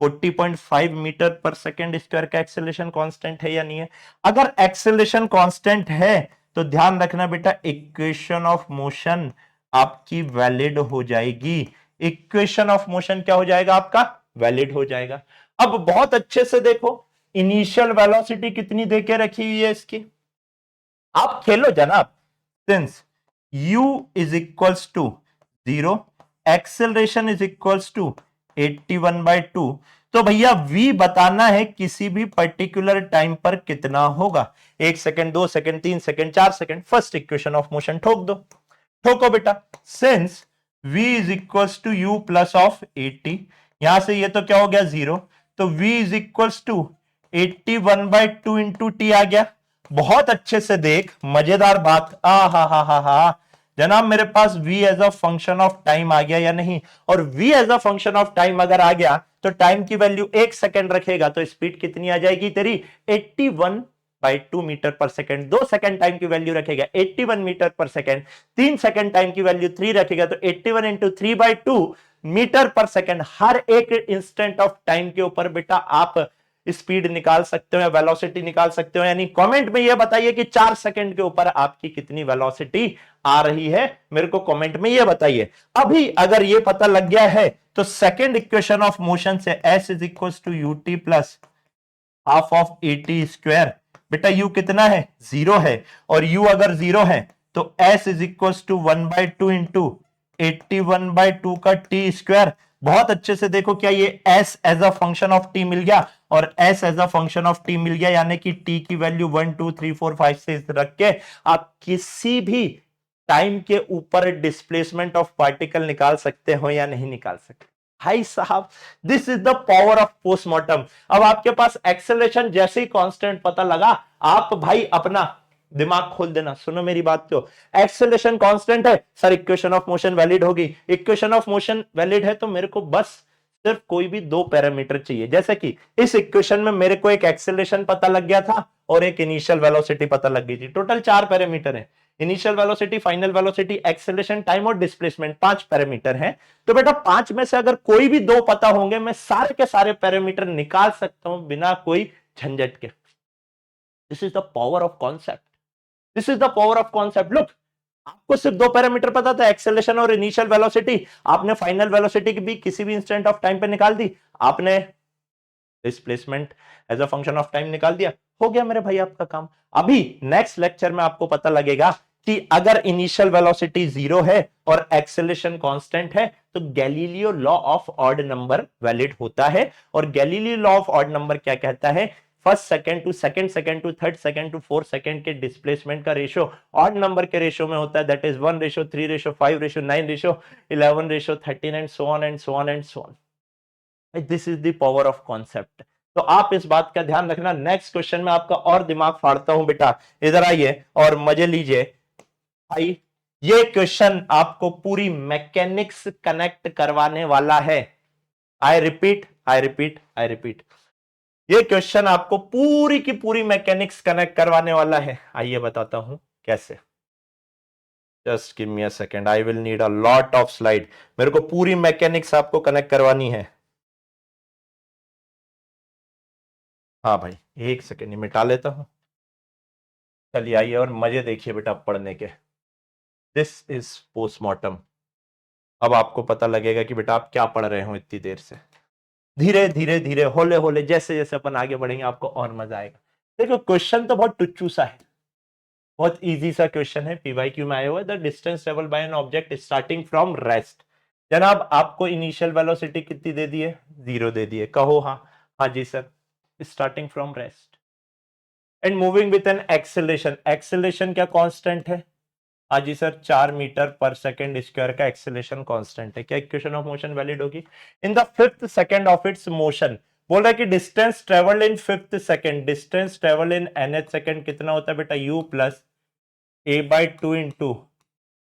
40.5 मीटर पर सेकेंड स्क्वायर का एक्सेलरेशन कांस्टेंट है या नहीं है? अगर एक्सेलरेशन कांस्टेंट है तो ध्यान रखना बेटा, इक्वेशन ऑफ मोशन आपकी वैलिड हो जाएगी। इक्वेशन ऑफ मोशन क्या हो जाएगा आपका? वैलिड हो जाएगा। अब बहुत अच्छे से देखो, इनिशियल वेलोसिटी कितनी देके रखी हुई है इसकी, आप खेलो जनाब। Since u is equals to 0, acceleration is equals to 81/2, तो भैया v बताना है किसी भी पर्टिकुलर टाइम पर कितना होगा। 1 second, 2 second, 3 second, 4 second. First equation of motion ठोक दो, ठोको बेटा। Since v is equals to u plus of 80, यहां से ये तो क्या हो गया 0, तो v is equals to 81/2 into t आ गया। बहुत अच्छे से देख, मजेदार बात, हा जनाब, मेरे पास v as a function of time आ गया या नहीं? और v as a function of time अगर आ गया तो टाइम की वैल्यू 1 सेकंड रखेगा तो स्पीड कितनी आ जाएगी तेरी? 81/2 मीटर पर सेकंड। 2 सेकंड टाइम की वैल्यू रखेगा 81 मीटर पर सेकंड। 3 सेकंड टाइम की वैल्यू 3 रखेगा तो 81 इंटू 3/2 मीटर पर सेकंड। हर एक इंस्टेंट ऑफ टाइम के ऊपर बेटा आप स्पीड निकाल सकते हो या वेलोसिटी निकाल सकते हो। यानी कमेंट में ये बताइए कि 4 सेकंड के ऊपर आपकी कितनी वेलोसिटी आ रही है, मेरे को कमेंट में ये बताइए। अभी अगर ये पता लग गया है तो सेकंड इक्वेशन ऑफ मोशन से s is equal to u t plus half of a t square. बेटा u कितना है? 0 है, और u अगर 0 है तो s is equal to 1/2 into 81/2 का टी स्क्वायर। बहुत अच्छे से देखो, क्या ये s as a function of t मिल गया, और s as a function of t मिल गया, यानी कि t की वैल्यू 1 2 3 4 5 6 रख के आप किसी भी टाइम के ऊपर डिस्प्लेसमेंट ऑफ पार्टिकल निकाल सकते हो या नहीं निकाल सकते? भाई साहब, this is the power of postmortem. अब आपके पास एक्सेलरेशन जैसे ही कांस्टेंट पता लगा, आप भाई अपना दिमाग खोल देना। सुनो मेरी बात, तो एक्सेलरेशन कांस्टेंट है sir, equation of motion valid होगी। इक्वेशन ऑफ मोशन वैलिड है तो मेरे को बस सिर्फ कोई भी 2 पैरामीटर चाहिए। जैसे कि इस इक्वेशन में मेरे को एक एक्सेलरेशन पता लग गया था और एक इनिशियल वेलोसिटी पता लग गई थी। टोटल 4 पैरामीटर है, initial velocity, final velocity, acceleration, time और डिस्प्लेसमेंट। 5 पैरामीटर हैं। तो बेटा 5 में से अगर कोई भी 2 पता होंगे, मैं सारे के सारे पैरामीटर निकाल सकता हूं बिना कोई झंझट के। This is the power of concept, this is the power of concept. Look, आपको सिर्फ 2 पैरामीटर पता था, एक्सेलरेशन और इनिशियल वेलोसिटी। आपने फाइनल वेलोसिटी की भी किसी भी इंस्टेंट ऑफ टाइम पे निकाल दी, आपने displacement as a function of time निकाल दिया, हो गया मेरे भाई आपका काम। अभी नेक्स्ट लेक्चर में आपको पता लगेगा कि अगर इनिशियल वेलोसिटी 0 है और एक्सेलरेशन कांस्टेंट है तो Galileo law of odd number valid होता है। और Galileo law of odd number क्या कहता है? First second to second second to third second to fourth second के डिस्प्लेसमेंट का रेशियो ऑड नंबर के रेशियो में होता है। That is 1:3:5:9:11:13 and so on and so on and so on. This is the power of concept. तो आप इस बात का ध्यान रखना। नेक्स्ट क्वेश्चन में आपका और दिमाग फाड़ता हूं बेटा, इधर आइए और मजे लीजिए भाई। ये क्वेश्चन आपको पूरी मैकेनिक्स कनेक्ट करवाने वाला है। I repeat, I repeat, I repeat, ये क्वेश्चन आपको पूरी की पूरी मैकेनिक्स कनेक्ट करवाने वाला है। आइए बताता हूं कैसे। Just give me a second, I will need a lot of slide. मेरे को पूरी मैकेनिक्स आपको कनेक्ट करवानी है। हाँ भाई, एक सेकेंड ही मिटा लेता हूं। चलिए आइए और मजे देखिए बेटा पढ़ने के। This is postmortem. अब आपको पता लगेगा कि बेटा आप क्या पढ़ रहे हो इतनी देर से। धीरे धीरे धीरे, होले होले, जैसे जैसे अपन आगे बढ़ेंगे आपको और मजा आएगा। देखो क्वेश्चन तो बहुत टुच्चू सा है, बहुत इजी सा क्वेश्चन है। पीवाईक्यू में आया हुआ है, the distance travel by an object starting from rest जनाब आपको इनिशियल वेलोसिटी कितनी दे दी है? 0 दे दी है। कहो हाँ। हाँ जी sir. Starting from rest and moving with an acceleration. Acceleration क्या कांस्टेंट है? हाँ जी सर, 4 मीटर पर सेकेंड स्क्वायर का एक्सेलरेशन कांस्टेंट है। क्या इक्वेशन ऑफ मोशन वैलिड होगी? In the fifth second of its motion, बोल रहा है कि distance travel in fifth second, distance travel in nth second कितना होता है बेटा? u plus a by two into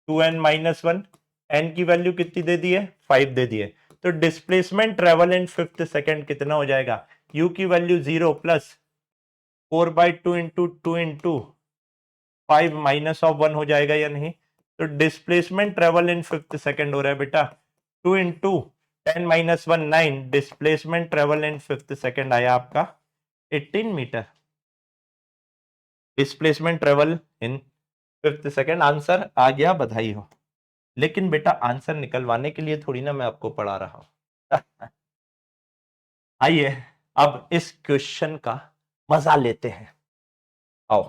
2n-1। n की वैल्यू कितनी दे दी है? 5 दे दी है। तो displacement travel in fifth second कितना हो जाएगा? u की वैल्यू 0 प्लस 4/2 इंटू 5 - 1 हो जाएगा या नहीं? तो displacement travel in fifth second हो रहा है बेटा 2 into 10 - 1 9। Displacement travel in fifth second आया आपका 18 meter. Displacement travel in fifth second answer आ गया, बधाई हो। लेकिन बेटा आंसर निकलवाने के लिए थोड़ी ना मैं आपको पढ़ा रहा हूं। आइए अब इस क्वेश्चन का मजा लेते हैं। आओ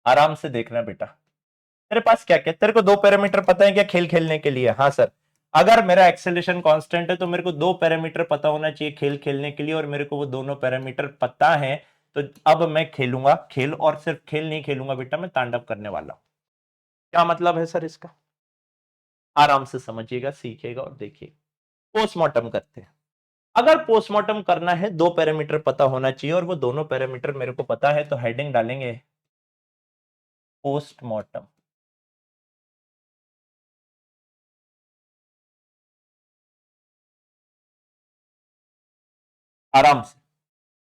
आराम से देखना बेटा। तेरे पास क्या क्या, तेरे को दो पैरामीटर पता है क्या खेल खेलने के लिए? हाँ सर। अगर मेरा एक्सेलरेशन कांस्टेंट है तो मेरे को दो पैरामीटर पता होना चाहिए खेल खेलने के लिए, और मेरे को वो दोनों पैरामीटर पता है। तो अब मैं खेलूंगा खेल, और सिर्फ खेल नहीं खेलूंगा बेटा, मैं तांडव करने वाला हूं। क्या मतलब है सर इसका? आराम से समझिएगा, सीखिएगा और देखिए। पोस्टमार्टम करते हैं। अगर पोस्टमार्टम करना है दो पैरामीटर पता होना चाहिए, और वो दोनों पैरामीटर मेरे को पता है, तो हेडिंग डालेंगे पोस्टमार्टम। आराम से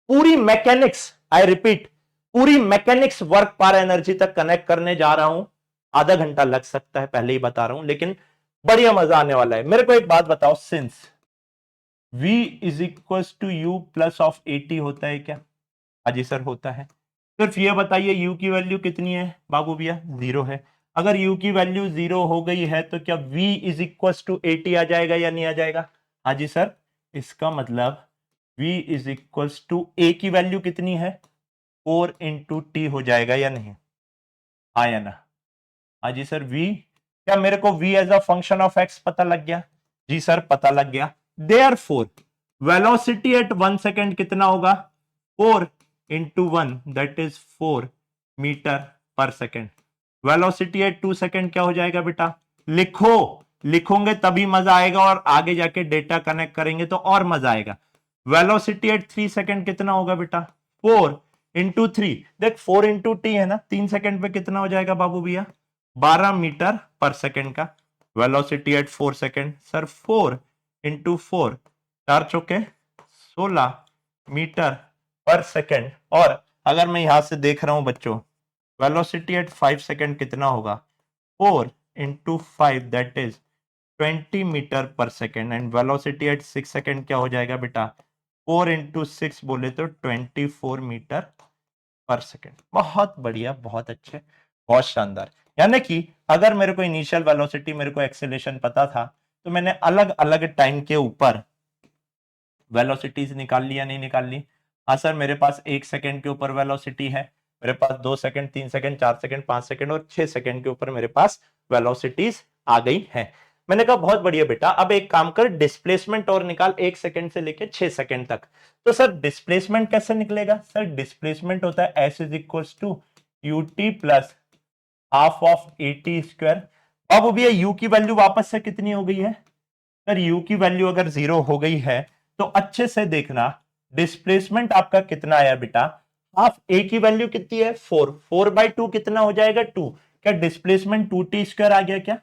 पूरी मैकेनिक्स, आई रिपीट, पूरी मैकेनिक्स वर्क पावर एनर्जी तक कनेक्ट करने जा रहा हूं। आधा घंटा लग सकता है, पहले ही बता रहा हूं, लेकिन बढ़िया मजा आने वाला है। मेरे को एक बात बताओ, since v is equal to u plus of 80 होता है क्या? हाजी सर होता है। सिर्फ ये बताइए u की वैल्यू कितनी है बाबू भैया? 0 है। अगर u की वैल्यू 0 हो गई है तो क्या v इज इक्वल टू 80 आ जाएगा या नहीं आ जाएगा? हाजी सर, इसका मतलब v is equal to a की वैल्यू कितनी है? 4 इंटू टी हो जाएगा या नहीं? हाँ या ना? हाँ जी सर। v, क्या मेरे को v as a function of x पता लग गया? जी सर पता लग गया। देयरफॉर वेलोसिटी एट 1 सेकेंड कितना होगा? 4 इंटू 1 दैट इज 4 मीटर पर सेकेंड। वेलोसिटी एट 2 सेकेंड क्या हो जाएगा बेटा? लिखो, लिखोगे तभी मजा आएगा, और आगे जाके डेटा कनेक्ट करेंगे तो और मजा आएगा। वेलोसिटी एट 3 सेकेंड कितना होगा बेटा? 4 इंटू 3, देख 4 इंटू टी है ना, 3 सेकेंड पे कितना हो जाएगा बाबू भैया? 12 मीटर पर सेकेंड का velocity at 4 second. Sir 4 into 4, 4 चौके 16 मीटर पर सेकेंड। और अगर मैं यहां से देख रहा हूं बच्चों, वेलोसिटी एट 5 सेकेंड कितना होगा? 4 इंटू 5 दैट इज 20 मीटर पर second. And velocity at 6 second क्या हो जाएगा बेटा? 4 इंटू 6 बोले तो 24 मीटर पर सेकेंड। बहुत बढ़िया, बहुत अच्छे, बहुत शानदार। यानी कि अगर मेरे को इनिशियल वेलोसिटी, मेरे को एक्सेलरेशन पता था, तो मैंने अलग अलग टाइम के ऊपर वेलोसिटीज निकाल ली या नहीं निकाल ली? हाँ सर, मेरे पास 1 सेकेंड के ऊपर वेलोसिटी है, मेरे पास 2 सेकेंड, 3 सेकेंड, 4 सेकेंड, 5 सेकेंड और 6 सेकेंड के ऊपर मेरे पास वेलोसिटीज आ गई है। मैंने कहा बहुत बढ़िया बेटा, अब एक काम कर, डिस्प्लेसमेंट और निकाल 1 सेकेंड से लेकर 6 सेकेंड तक। तो सर डिस्प्लेसमेंट कैसे निकलेगा? सर डिस्प्लेसमेंट होता है s is equal to u t plus half of a t square. अब भैया यू की वैल्यू वापस से कितनी हो गई है? सर यू की वैल्यू अगर 0 हो गई है तो अच्छे से देखना, डिस्प्लेसमेंट आपका कितना आया बेटा? हाफ ए की वैल्यू कितनी है? 4, 4/2 कितना हो जाएगा? 2। क्या डिस्प्लेसमेंट 2t² आ गया क्या?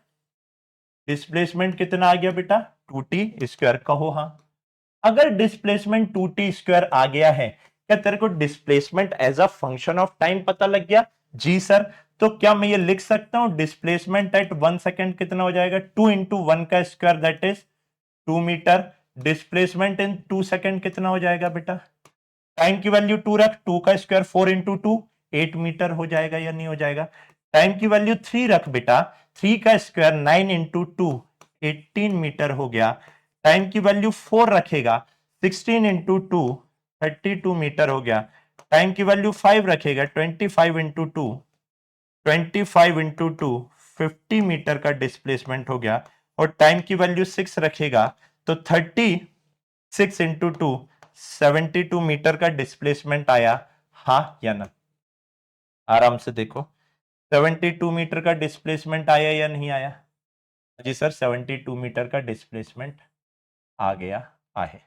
डिस्प्लेसमेंट कितना आ गया बेटा? 2t²। कहो हाँ। अगर डिस्प्लेसमेंट 2t² आ गया है, क्या तेरे को displacement as a function of time पता लग गया? जी सर। तो क्या मैं ये लिख सकता हूं, डिस्प्लेसमेंट एट 1 सेकेंड कितना हो जाएगा? 2 इंटू 1 का square that is 2 metre. Displacement in 2 second कितना हो जाएगा बेटा? टाइम की वैल्यू 2 रख, 2 का स्क्वायर 4 इंटू 2, 8 मीटर हो जाएगा या नहीं हो जाएगा? टाइम की वैल्यू 3 रख बेटा, 3 का स्क्वायर 9 इंटू 2, 18 मीटर हो गया। टाइम की वैल्यू 4 रखेगा, 16 इंटू 2, 32 मीटर हो गया। टाइम की वैल्यू 5 रखेगा, 25 इंटू 2, 25 इंटू 2, 50 मीटर का डिस्प्लेसमेंट हो गया और टाइम की वैल्यू 6 रखेगा तो 36 इंटू 2 72 मीटर का डिस्प्लेसमेंट आया, हाँ या ना? आराम से देखो, 72 मीटर का डिस्प्लेसमेंट आया या नहीं आया? जी सर, 72 मीटर का डिस्प्लेसमेंट आ गया है।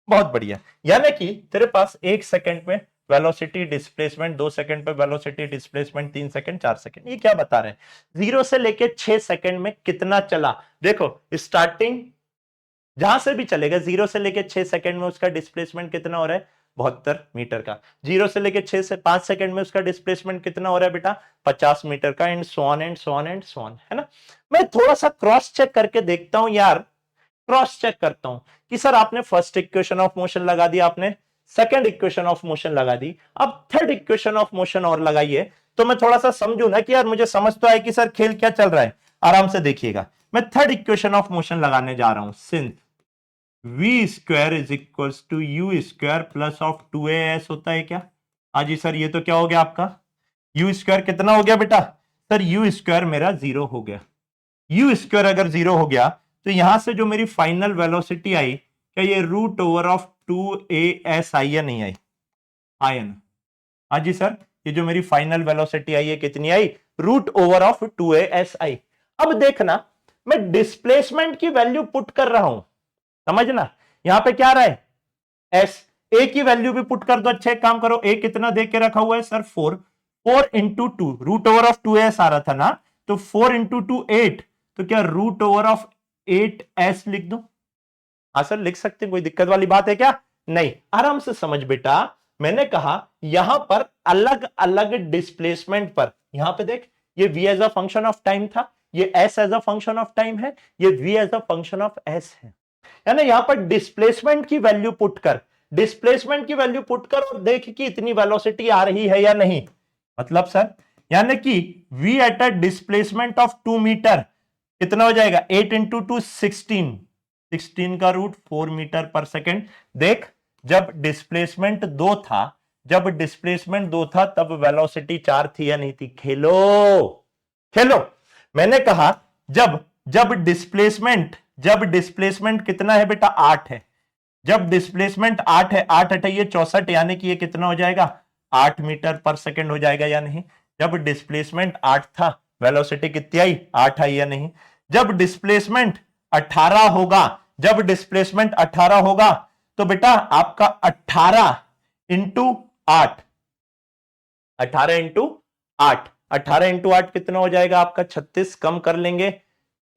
बहुत बढ़िया। यानी कि तेरे पास 1 सेकंड में वेलोसिटी डिस्प्लेसमेंट, 2 सेकंड पे वेलोसिटी डिस्प्लेसमेंट, 3 सेकंड, 4 सेकंड। ये क्या बता रहे हैं? 0 से लेके 6 सेकंड में कितना चला। देखो स्टार्टिंग जहां से भी चलेगा 0 से लेके 6 सेकंड में उसका डिस्प्लेसमेंट कितना हो रहा है? 72 मीटर का। 0 से लेके 6 से 5 सेकंड में उसका डिस्प्लेसमेंट कितना हो रहा है बेटा? 50 मीटर का, and so on and so on and so on, है ना? मैं थोड़ा सा क्रॉस चेक करके देखता हूं यार, क्रॉस चेक करता हूं कि सर आपने फर्स्ट इक्वेशन ऑफ मोशन लगा दी, आपने सेकंड इक्वेशन ऑफ मोशन लगा दी, अब थर्ड इक्वेशन ऑफ मोशन और लगाइए, तो मैं थोड़ा सा समझू ना कि यार मुझे समझ तो आए कि सर खेल क्या चल रहा है। आराम से देखिएगा, मैं थर्ड इक्वेशन ऑफ मोशन लगाने जा रहा हूं। Since v square is equal to u square plus of 2as होता है क्या? हाँ जी सर, ये तो क्या हो गया आपका? यू स्क्वायर कितना हो गया बेटा? सर यू स्क्वायर मेरा 0 हो गया। यू स्क्वायर अगर 0 हो गया तो यहां से जो मेरी फाइनल वेलोसिटी आई, क्या ये रूट ओवर ऑफ 2as आई या नहीं आई? आया ना? हाँ जी सर, ये जो मेरी फाइनल वेलोसिटी आई है कितनी आई? रूट ओवर ऑफ 2as आई। अब देखना, मैं डिस्प्लेसमेंट की वैल्यू पुट कर रहा हूं, समझना यहां पे क्या आ रहा है? एस। ए की वैल्यू भी पुट कर दो। अच्छा एक काम करो, ए कितना देख के रखा हुआ है sir? 4। 4 into 2, root over of 2s आ रहा था ना, तो 4 इंटू 2 8, तो क्या रूट ओवर ऑफ 8s लिख दो? हाँ सर लिख सकते, कोई दिक्कत वाली बात है क्या? नहीं। आराम से समझ बेटा, मैंने कहा यहां पर अलग अलग डिस्प्लेसमेंट पर, यहां पे देख, ये v as a function of time था, ये s as a function of time है, ये v as a function of s है। यानी यहां पर डिस्प्लेसमेंट की वैल्यू पुट कर, डिस्प्लेसमेंट की वैल्यू पुट कर और देख कि इतनी वेलोसिटी आ रही है या नहीं। मतलब सर यानी कि v at a displacement of 2 metre कितना हो जाएगा? 8 इंटू 2 16, 16 का रूट 4 मीटर पर सेकेंड। देख, जब डिस्प्लेसमेंट 2 था, जब डिस्प्लेसमेंट 2 था तब वेलोसिटी 4 थी या नहीं थी? खेलो खेलो। मैंने कहा जब जब डिस्प्लेसमेंट कितना है बेटा? 8 है। जब डिस्प्लेसमेंट 8 है, 8 8 64, यानी कि ये कितना हो जाएगा? 8 मीटर पर सेकेंड हो जाएगा या नहीं? जब डिस्प्लेसमेंट 8 था, वेलोसिटी कितनी आई? 8 आई या नहीं? जब डिस्प्लेसमेंट 18 होगा, जब डिस्प्लेसमेंट 18 होगा तो बेटा आपका 18 इंटू 8, 18 इंटू 8, 18 इंटू 8 कितना हो जाएगा आपका? 36, कम कर लेंगे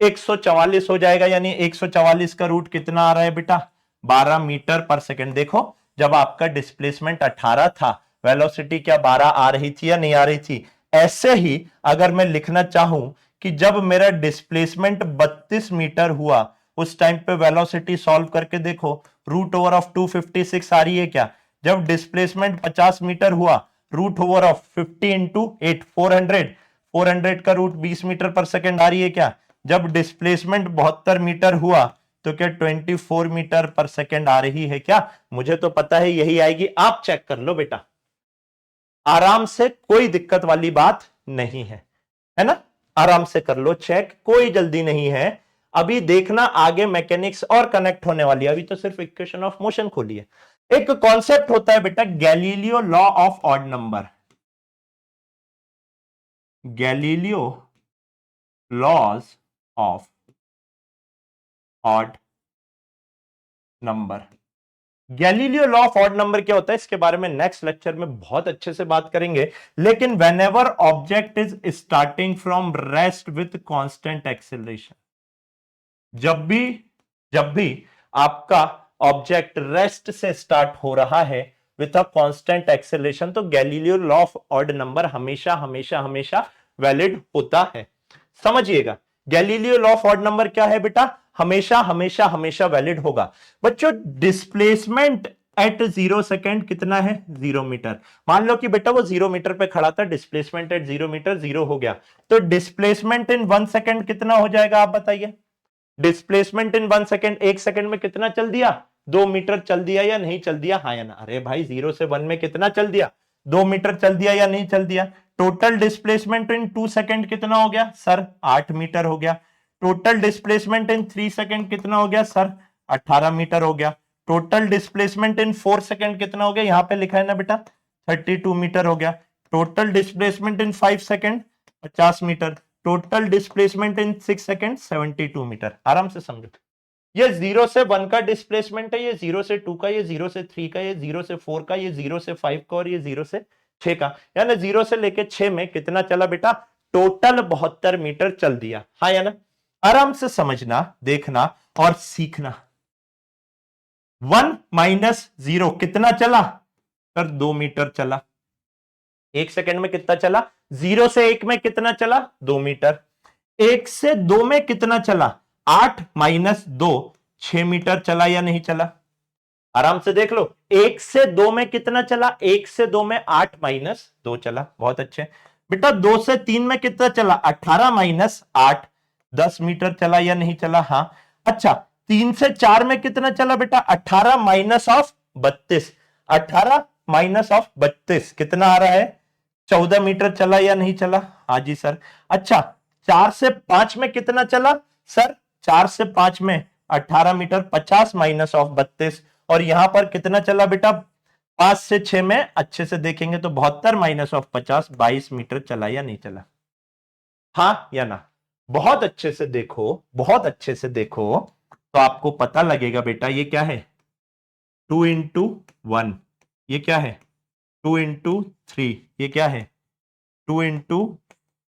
144 हो जाएगा। यानी 144 का रूट कितना आ रहा है बेटा? 12 मीटर पर सेकेंड। देखो, जब आपका डिस्प्लेसमेंट 18 था, वेलोसिटी क्या 12 आ रही थी या नहीं आ रही थी? ऐसे ही अगर मैं लिखना चाहूं कि जब मेरा डिस्प्लेसमेंट 32 मीटर हुआ, उस टाइम पे वेलोसिटी सॉल्व करके देखो, रूट ओवर ऑफ 256 आ रही है क्या? जब डिस्प्लेसमेंट 50 मीटर हुआ, रूट ओवर ऑफ 50 इंटू 8 400, 400 का रूट 20 मीटर पर सेकेंड आ रही है क्या? जब डिस्प्लेसमेंट 72 मीटर हुआ तो क्या 24 मीटर पर सेकेंड आ रही है क्या? मुझे तो पता है यही आएगी, आप चेक कर लो बेटा, आराम से, कोई दिक्कत वाली बात नहीं है ना? आराम से कर लो चेक, कोई जल्दी नहीं है। अभी देखना आगे मैकेनिक्स और कनेक्ट होने वाली है, अभी तो सिर्फ इक्वेशन ऑफ मोशन खोली है। एक कॉन्सेप्ट होता है बेटा Galileo law of odd number, Galileo laws of odd number. Galileo law of odd number क्या होता है, इसके बारे में नेक्स्ट लेक्चर में बहुत अच्छे से बात करेंगे। लेकिन whenever object is starting from rest with constant acceleration, जब भी आपका ऑब्जेक्ट रेस्ट से स्टार्ट हो रहा है विथ अ कांस्टेंट एक्सेलरेशन, तो Galileo law of odd number हमेशा हमेशा हमेशा वैलिड होता है। समझिएगा, Galileo law of odd number क्या है बेटा? हमेशा हमेशा हमेशा वैलिड होगा। बच्चों डिस्प्लेसमेंट एट 0 सेकेंड कितना है? 0 मीटर। मान लो कि बेटा वो 0 मीटर पे खड़ा था, डिस्प्लेसमेंट एट 0 मीटर 0 हो गया, तो डिस्प्लेसमेंट इन 1 सेकेंड कितना हो जाएगा आप बताइए? डिस्प्लेसमेंट इन 1 सेकेंड, 1 सेकेंड में कितना चल दिया? 2 मीटर चल दिया या नहीं चल दिया? हाँ या ना? अरे भाई 0 से 1 में कितना चल दिया? 2 मीटर चल दिया या नहीं चल दिया? टोटल डिस्प्लेसमेंट इन 2 सेकंड कितना हो गया सर? 8 मीटर हो गया। टोटल डिस्प्लेसमेंट इन 3 सेकंड कितना हो गया सर? 18 मीटर हो गया। टोटल डिस्प्लेसमेंट इन 4 सेकंड कितना हो गया? यहां पे लिखा है ना बेटा, 32 मीटर हो गया। Total displacement in 5 second 50 metre. Total displacement in 6 second 72 metre. आराम से समझो, ये 0 से 1 का डिस्प्लेसमेंट है, ये 0 से 2 का, ये 0 से 3 का, ये 0 से 4 का, ये 0 से 5 का और ये 0 से 6 का। यानी 0 से लेके 6 में कितना चला बेटा? टोटल 72 मीटर चल दिया। हाँ या ना? आराम से समझना, देखना और सीखना। 1 माइनस 0 कितना चला सर? 2 मीटर चला। 1 सेकंड में कितना चला? 0 से 1 में कितना चला? 2 मीटर। 1 से 2 में कितना चला? 8 माइनस 2 6 मीटर चला या नहीं चला? आराम से देख लो, 1 से 2 में कितना चला? 1 से 2 में 8 माइनस 2 चला। बहुत अच्छे बेटा। 2 से 3 में कितना चला? 18 माइनस 8 10 मीटर चला या नहीं चला? हाँ। अच्छा, 3 से 4 में कितना चला बेटा? 18 माइनस ऑफ 32। 18 माइनस ऑफ 32 कितना आ रहा है? 14 मीटर चला या नहीं चला? हाँ जी सर। अच्छा, 4 से 5 में कितना चला सर? 4 से 5 में 18 मीटर 50 माइनस ऑफ 32। और यहां पर कितना चला बेटा? 5 से 6 में अच्छे से देखेंगे तो 72 माइनस ऑफ 50 22 मीटर चला या नहीं चला? हाँ या ना? बहुत अच्छे से देखो, बहुत अच्छे से देखो तो आपको पता लगेगा बेटा ये क्या है? 2 इंटू 1 ये क्या है? 2 इंटू 3 ये क्या है? 2 इंटू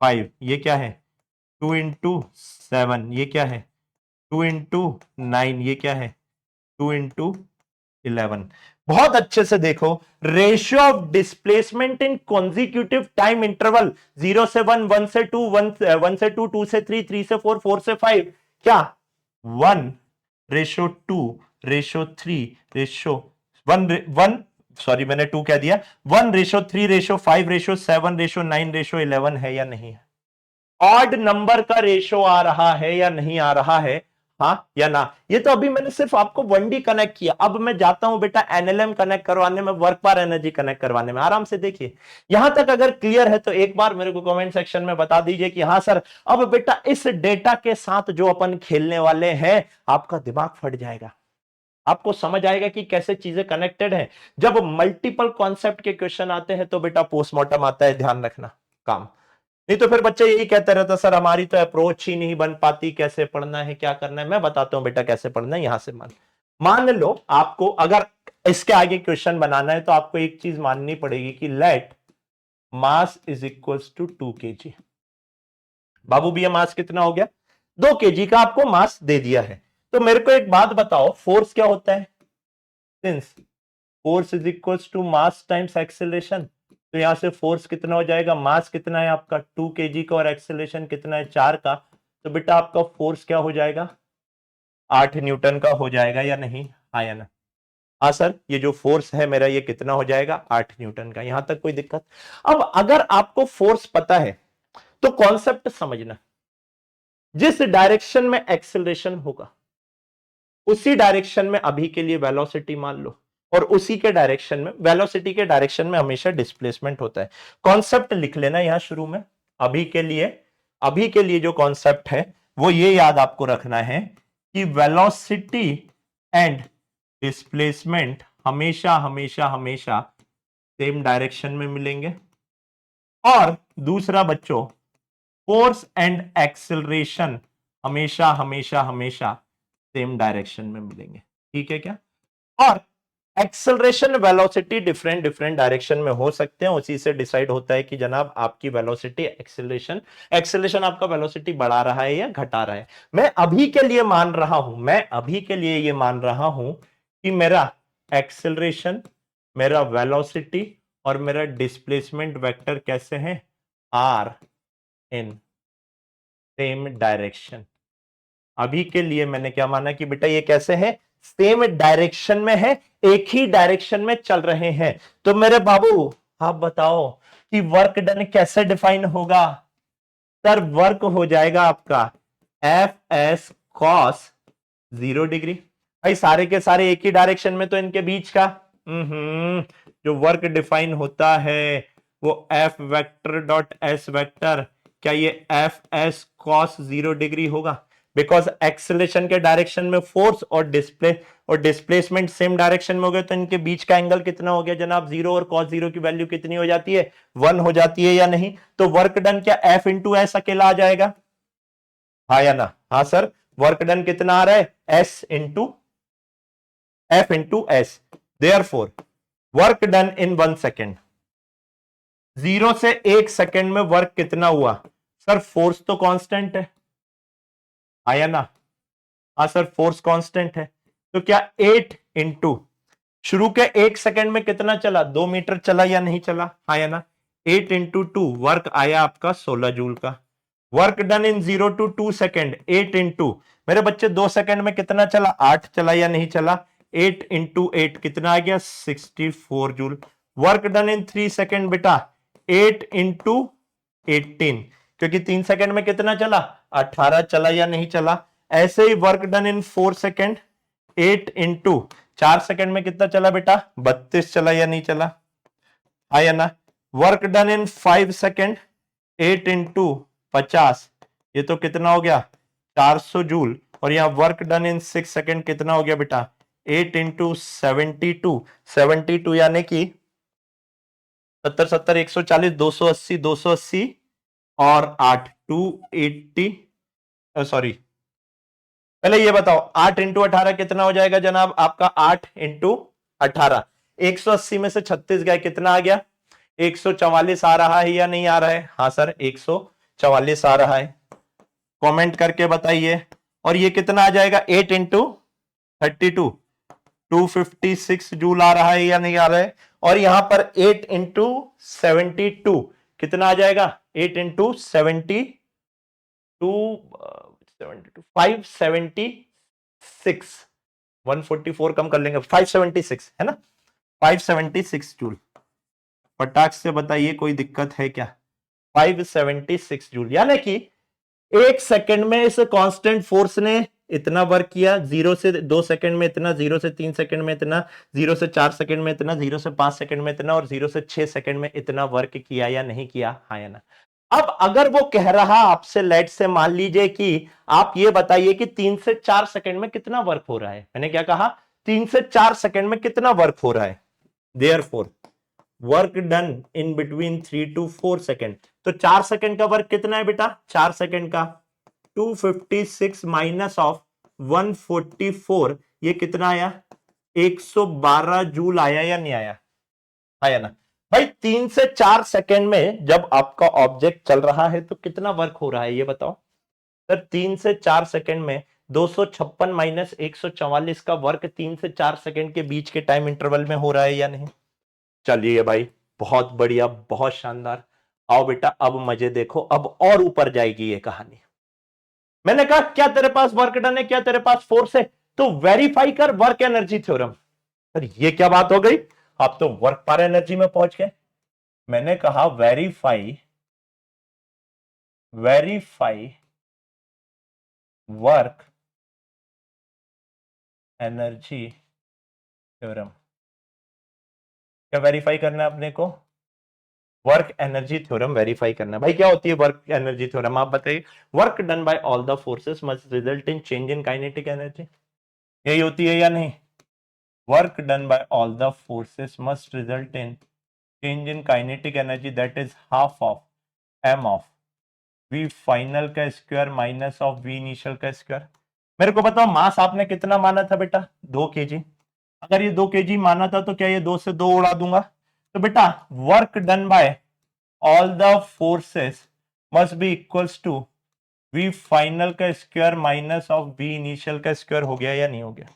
5 ये क्या है? 2 इंटू 7 ये क्या है? 2 इंटू 9 ये क्या है? 2 इंटू 11। बहुत अच्छे से देखो, ratio of displacement in consecutive time interval 0 से 1, 1 से 2, 1 से 2, 2 से 3, 3 से 4, 4 से 5 क्या? 1 रेशियो 2 रेशियो 3 रेशियो 1 सॉरी मैंने 2 कह दिया। 1 ratio 3 ratio 5 ratio 7 ratio 9 ratio 11 है या नहीं है? ऑड नंबर का रेशियो आ रहा है या नहीं आ रहा है? हाँ या ना? ये तो अभी मैंने सिर्फ आपको 1D कनेक्ट किया। अब मैं जाता हूं बेटा एनएलएम कनेक्ट करवाने में, वर्क बार एनर्जी कनेक्ट करवाने में। आराम से देखिए, यहां तक अगर क्लियर है तो एक बार मेरे को कमेंट सेक्शन में बता दीजिए कि हाँ सर। अब बेटा इस डेटा के साथ जो अपन खेलने वाले हैं, आपका दिमाग फट जाएगा। आपको समझ आएगा कि कैसे चीजें कनेक्टेड हैं। जब मल्टीपल कॉन्सेप्ट के क्वेश्चन आते हैं तो बेटा पोस्टमार्टम आता है, ध्यान रखना काम। नहीं तो फिर बच्चे यही कहते रहता सर हमारी तो अप्रोच ही नहीं बन पाती, कैसे पढ़ना है, क्या करना है। मैं बताता हूं बेटा कैसे पढ़ना है। यहां से मान लो आपको अगर इसके आगे क्वेश्चन बनाना है तो आपको एक चीज माननी पड़ेगी कि let mass is equals to 2 kg। बाबू भैया मास कितना हो गया? 2 kg का आपको मास दे दिया है। तो मेरे को एक बात बताओ, फोर्स क्या होता है? Since force is equals to mass times acceleration, तो यहां से फोर्स कितना हो जाएगा? मास कितना है आपका? 2 kg का, और एक्सेलरेशन कितना है? 4 का। तो बेटा आपका फोर्स क्या हो जाएगा? 8 न्यूटन का हो जाएगा या नहीं? हाँ या ना? हाँ सर, ये जो फोर्स है मेरा ये कितना हो जाएगा? 8 न्यूटन का। यहां तक कोई दिक्कत? अब अगर आपको फोर्स पता है तो कॉन्सेप्ट समझना, जिस डायरेक्शन में एक्सेलरेशन होगा उसी डायरेक्शन में अभी के लिए वेलोसिटी मान लो, और उसी के डायरेक्शन में, वेलोसिटी के डायरेक्शन में हमेशा डिस्प्लेसमेंट होता है। कॉन्सेप्ट लिख लेना यहां शुरू में। अभी के लिए जो कॉन्सेप्ट है वो ये याद आपको रखना है कि वेलोसिटी एंड डिस्प्लेसमेंट हमेशा हमेशा हमेशा सेम डायरेक्शन में मिलेंगे। और दूसरा बच्चों, फोर्स एंड एक्सेलरेशन हमेशा हमेशा हमेशा सेम डायरेक्शन में मिलेंगे। ठीक है क्या? और acceleration velocity different different direction में हो सकते हैं, उसी से डिसाइड होता है कि जनाब आपकी वेलोसिटी एक्सेलरेशन आपका वेलोसिटी बढ़ा रहा है या घटा रहा है। मैं अभी के लिए ये मान रहा हूं कि मेरा एक्सेलरेशन, मेरा वेलोसिटी और मेरा डिस्प्लेसमेंट वेक्टर कैसे हैं? Are in same direction. अभी के लिए मैंने क्या माना कि बेटा ये कैसे है? सेम डायरेक्शन में है, एक ही डायरेक्शन में चल रहे हैं। तो मेरे बाबू आप बताओ कि वर्क डन कैसे डिफाइन होगा? सर वर्क हो जाएगा आपका एफ एस कॉस 0 डिग्री। भाई सारे के सारे एक ही डायरेक्शन में, तो इनके बीच का जो वर्क डिफाइन होता है वो F vector dot S vector, क्या ये एफ एस कॉस 0 डिग्री होगा? बिकॉज एक्सेलेरेशन के डायरेक्शन में फोर्स और डिस्प्लेसमेंट सेम डायरेक्शन में हो गए, तो इनके बीच का एंगल कितना हो गया जनाब? 0। और कॉस 0 की वैल्यू कितनी हो जाती है? 1 हो जाती है या नहीं? तो वर्क डन क्या एफ इंटू एस अकेला आ जाएगा? हाँ या ना? हाँ सर, वर्क डन कितना आ रहा है? S into F into S. Therefore work done इन 1 सेकेंड, 0 से 1 सेकेंड में वर्क कितना हुआ? सर फोर्स तो कांस्टेंट है, आया ना? हाँ सर, फोर्स कांस्टेंट है, तो क्या 8 इंटू शुरू के 1 सेकेंड में कितना चला? 2 मीटर चला या नहीं चला? आया ना? 8 इंटू 2, वर्क आया आपका 16 जूल का। Work done in 0 to 2 second, 8 into, मेरे बच्चे 2 सेकेंड में कितना चला? 8 चला या नहीं चला? 8 इंटू 8 कितना आ गया? 64 जूल। वर्क डन इन 3 सेकेंड बेटा, 8 इंटू 18, क्योंकि 3 सेकेंड में कितना चला? 18 चला या नहीं चला? ऐसे ही work done in 4 second, 8 into 4 second में कितना चला बेटा? 32 चला या नहीं चला? आया ना? वर्क डन इन 5 सेकेंड, 8 इंटू 50, ये तो कितना हो गया? 400 जूल। और यहां वर्क डन इन 6 सेकेंड कितना हो गया बेटा? 8 इंटू 72, 72 यानी कि 70 70 140, 280 280 और 8 280। सॉरी, पहले ये बताओ 8 इंटू 18 कितना हो जाएगा जनाब आपका? 8 इंटू 18, 180 में से 36 गए, कितना आ गया? 144 आ रहा है या नहीं आ रहा है? हाँ सर, 144 आ रहा है। कमेंट करके बताइए। और ये कितना आ जाएगा? 8 इंटू 32, 256 जूल आ रहा है या नहीं आ रहा है? और यहां पर 8 इंटू 72 कितना आ जाएगा? 8 इंटू 72, 576, 144 कम कर लेंगे, 576 है ना? 576 जूल। फटाक से बताइए, कोई दिक्कत है क्या? 576 जूल, यानी कि 1 सेकेंड में इस कांस्टेंट फोर्स ने इतना वर्क किया। 0 से 2 सेकेंड में इतना, 0 से 3 सेकेंड में इतना, 0 से 4 सेकेंड में इतना, 0 से 5 सेकेंड में इतना, और 0 से 6 सेकेंड में इतना वर्क किया या नहीं किया? हाँ या ना? अब अगर वो कह रहा आपसे, लेट से मान लीजिए कि आप ये बताइए कि 3 से 4 सेकेंड में कितना वर्क हो रहा है। मैंने क्या कहा? 3 से 4 सेकेंड में कितना वर्क हो रहा है? Therefore work done in between 3 to 4 second, तो 4 सेकेंड का वर्क कितना है बेटा? 4 सेकेंड का 256 माइनस ऑफ 144, ये कितना आया? 112 जूल आया या नहीं आया? आया ना? भाई 3 से 4 सेकेंड में जब आपका ऑब्जेक्ट चल रहा है तो कितना वर्क हो रहा है ये बताओ? सर 3 से 4 सेकेंड में 256 माइनस 144 का वर्क 3 से 4 सेकेंड के बीच के टाइम इंटरवल में हो रहा है या नहीं? चलिए भाई, बहुत बढ़िया, बहुत शानदार। आओ बेटा, अब मजे देखो, अब और ऊपर जाएगी ये कहानी। मैंने कहा क्या तेरे पास वर्क डन है, क्या तेरे पास फोर्स है, तो वेरीफाई कर वर्क एनर्जी थ्योरम। सर ये क्या बात हो गई? आप तो वर्क पर एनर्जी में पहुंच गए। मैंने कहा verify, verify work energy theorem. क्या वेरीफाई करना है अपने को? वर्क एनर्जी थ्योरम वेरीफाई करना है। भाई क्या होती है वर्क एनर्जी थ्योरम, आप बताइए। Work done by all the forces must result in change in kinetic energy, यही होती है या नहीं? Work done by all the forces must result in change in kinetic energy, that is half of m of v final का square minus of v initial का square. मेरे को बताओ मास आपने कितना माना था बेटा? 2 kg। अगर ये 2 kg माना था तो क्या ये 2 से 2 उड़ा दूंगा? तो बेटा work done by all the forces must be equals to v final का square minus of v initial का स्क्वायर। हो गया या नहीं हो गया?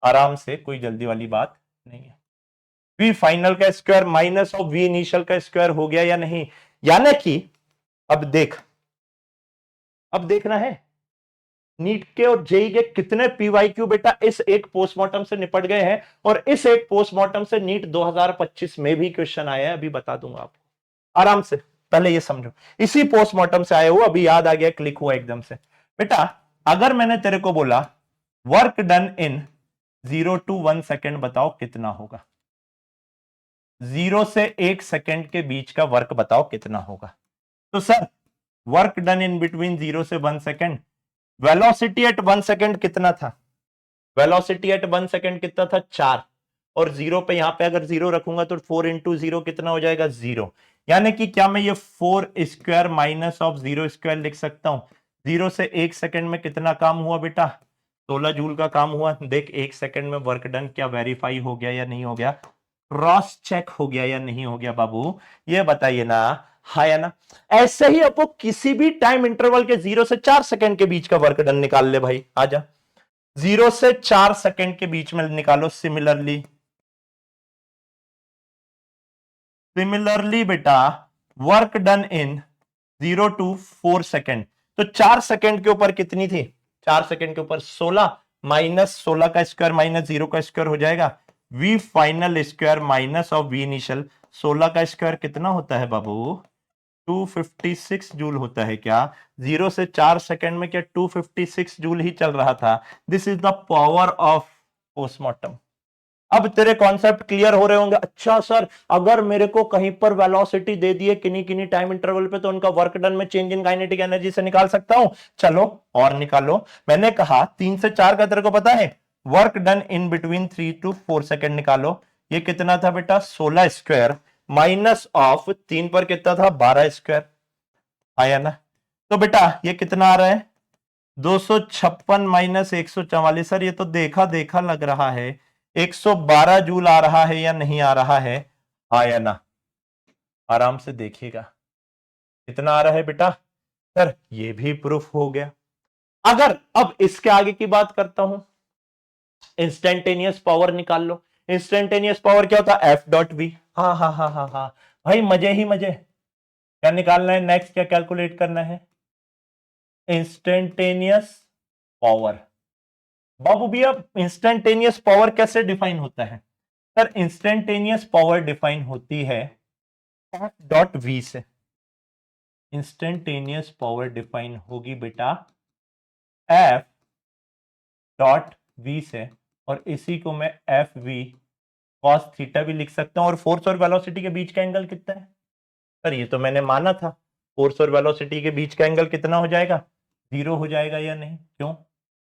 आराम से, कोई जल्दी वाली बात नहीं है। v फाइनल का square minus of v initial का स्क्वायर हो गया या नहीं? यानी कि अब देख, अब देखना है नीट के और जेई के कितने पीवाईक्यू बेटा इस एक पोस्टमार्टम से निपट गए हैं, और इस एक पोस्टमार्टम से नीट 2025 में भी क्वेश्चन आया है, अभी बता दूंगा आपको आराम से। पहले ये समझो, इसी पोस्टमार्टम से आए हो, अभी याद आ गया, क्लिक हुआ एकदम से। बेटा अगर मैंने तेरे को बोला work done in 0 to 1 second, बताओ कितना होगा? 0 से 1 सेकंड के बीच का वर्क बताओ कितना होगा। तो sir work done in between 0 से 1 सेकंड, वेलोसिटी एट 1 सेकंड कितना था? वेलोसिटी एट 1 सेकंड कितना था? 4। और 0 पे यहां पे अगर 0 रखूंगा तो 4 इंटू 0 कितना हो जाएगा? 0। यानी कि क्या मैं ये 4 स्क्वायर माइनस ऑफ 0 स्क्वायर लिख सकता हूं? 0 से 1 सेकंड में कितना काम हुआ बेटा? 16 जूल का काम हुआ। देख 1 सेकंड में वर्क डन क्या वेरीफाई हो गया या नहीं हो गया? क्रॉस चेक हो गया या नहीं हो गया बाबू? ये बताइए ना। हाँ या ना? ऐसे ही आपको किसी भी टाइम इंटरवल के 0 से 4 सेकंड के बीच का वर्क डन निकाल ले भाई। आजा 0 से 4 सेकंड के बीच में निकालो। सिमिलरली बेटा work done in 0 to 4 second, तो 4 सेकंड के ऊपर कितनी थी? 4 सेकंड के ऊपर 16 माइनस 16 का स्क्वायर माइनस 0 का स्क्वायर हो जाएगा v final square minus of v initial. 16 का स्क्वायर कितना होता है बाबू? 256 जूल होता है क्या? 0 से 4 सेकंड में क्या 256 जूल ही चल रहा था? This is the power of postmortem. अब तेरे कॉन्सेप्ट क्लियर हो रहे होंगे। अच्छा सर अगर मेरे को कहीं पर वेलोसिटी दे दिए किन्हीं किन्हीं टाइम इंटरवल पे तो उनका वर्क डन में चेंज इन काइनेटिक एनर्जी से निकाल सकता हूं। चलो और निकालो। मैंने कहा 3 से 4 का तेरे को पता है, work done in between 3 to 4 second निकालो। ये कितना था बेटा? 16 स्क्वायर माइनस ऑफ 3 पर कितना था? 12 स्क्वायर। आया ना? तो बेटा ये कितना आ रहा है? 256 माइनस 144। सर ये तो देखा देखा लग रहा है। 112 जूल आ रहा है या नहीं आ रहा है? हाँ या ना? आराम से देखिएगा कितना आ रहा है बेटा। सर ये भी प्रूफ हो गया। अगर अब इसके आगे की बात करता हूं, इंस्टेंटेनियस पावर निकाल लो। इंस्टेंटेनियस पावर क्या होता है? F dot v. हाँ हाँ हाँ हाँ हाँ भाई मजे ही मजे। क्या निकालना है नेक्स्ट? क्या कैलकुलेट करना है? Instantaneous power. बाबू भैया इंस्टेंटेनियस पावर कैसे डिफाइन होता है? सर इंस्टेंटेनियस पावर डिफाइन होती है एफ डॉट वी से। इंस्टेंटेनियस पावर डिफाइन होगी बेटा एफ डॉट वी से, और इसी को मैं एफ वी कॉस थीटा भी लिख सकता हूं। और फोर्स और वेलोसिटी के बीच का एंगल कितना है? सर ये तो मैंने माना था, फोर्स और वेलोसिटी के बीच का एंगल कितना हो जाएगा? 0 हो जाएगा या नहीं? क्यों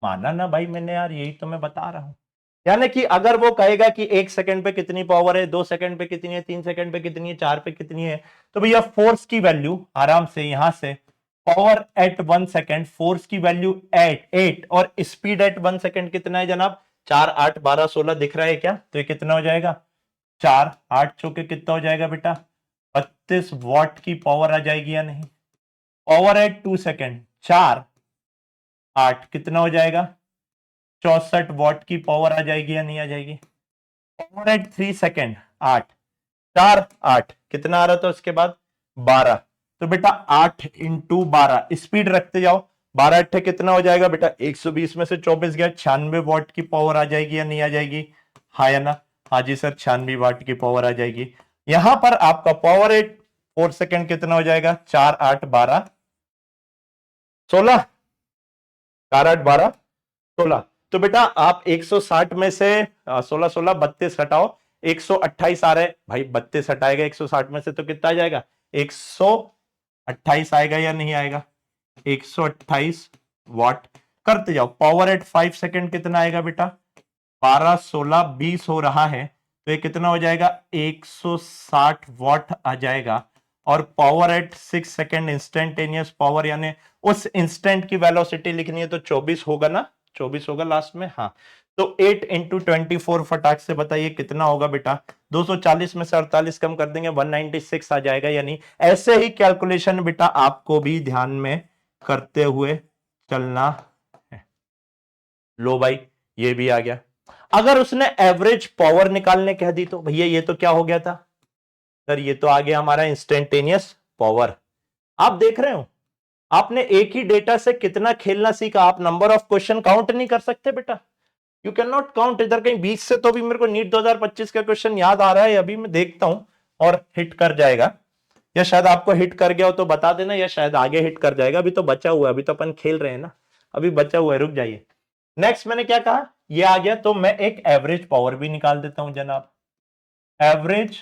माना ना भाई मैंने यार, यही तो मैं बता रहा हूं। यानी कि अगर वो कहेगा कि 1 सेकंड पे कितनी पावर है, 2 सेकंड पे कितनी है, 3 सेकंड पे कितनी है, 4 पे कितनी है, तो भैया फोर्स की वैल्यू आराम से यहां से पावर एट 1 सेकंड, फोर्स की वैल्यू 8 और स्पीड एट 1 सेकंड कितना है जनाब? 4 8 12 16 दिख रहा है क्या? तो ये कितना हो जाएगा? 4 8 चौके कितना हो जाएगा बेटा? 32 वॉट की पावर आ जाएगी या नहीं? पावर एट 2 सेकंड 4 8 कितना हो जाएगा? 64 वॉट की पावर आ जाएगी या नहीं आ जाएगी? पावर एट 3 सेकेंड 8 4 8 कितना आ रहा था उसके बाद? 12। तो बेटा 8 इंटू 12 स्पीड रखते जाओ। 12 अट्ठे कितना हो जाएगा बेटा? 120 में से 24 गया, 96 वॉट की पावर आ जाएगी या नहीं आ जाएगी? हाँ या ना? हाँ जी सर 96 वाट की पावर आ जाएगी। यहां पर आपका पावर एट 4 सेकेंड कितना हो जाएगा? 4 8 12 16, 4 8 12 16। तो बेटा आप 160 में से 16 16 32 हटाओ, 128 आ रहा है भाई। 32 हटाएगा 160 में से तो कितना आ जाएगा? 128 आएगा या नहीं आएगा? 128 वॉट। करते जाओ। पावर एट 5 सेकेंड कितना आएगा बेटा? 12 16 20 हो रहा है, तो ये कितना हो जाएगा? 160 वॉट आ जाएगा। और power at 6 second instantaneous power, यानी उस इंस्टेंट की वेलोसिटी लिखनी है तो 24 होगा ना? 24 होगा लास्ट में। हाँ तो 8 इंटू 24 फटाक से बताइए कितना होगा बेटा? 240 में से 48 कम कर देंगे 196 आ जाएगा या नहीं? ऐसे ही कैलकुलेशन बेटा आपको भी ध्यान में करते हुए चलना है। लो भाई ये भी आ गया। अगर उसने एवरेज पावर निकालने कह दी तो भैया ये तो क्या हो गया था? सर ये तो आ गया हमारा इंस्टेंटेनियस पावर। आप देख रहे हो आपने एक ही डेटा से कितना खेलना सीखा। आप नंबर ऑफ क्वेश्चन काउंट नहीं कर सकते बेटा, यू कैन नॉट काउंट। इधर कहीं 20 से तो भी मेरे को नीट 2025 का क्वेश्चन याद आ रहा है, अभी मैं देखता हूं और हिट कर जाएगा, या शायद आपको हिट कर गया हो तो बता देना, या शायद आगे हिट कर जाएगा। अभी तो बचा हुआ है, अभी तो अपन खेल रहे हैं ना, अभी बचा हुआ है, रुक जाइए। नेक्स्ट मैंने क्या कहा? ये आ गया, तो मैं एक एवरेज पावर भी निकाल देता हूं जनाब। एवरेज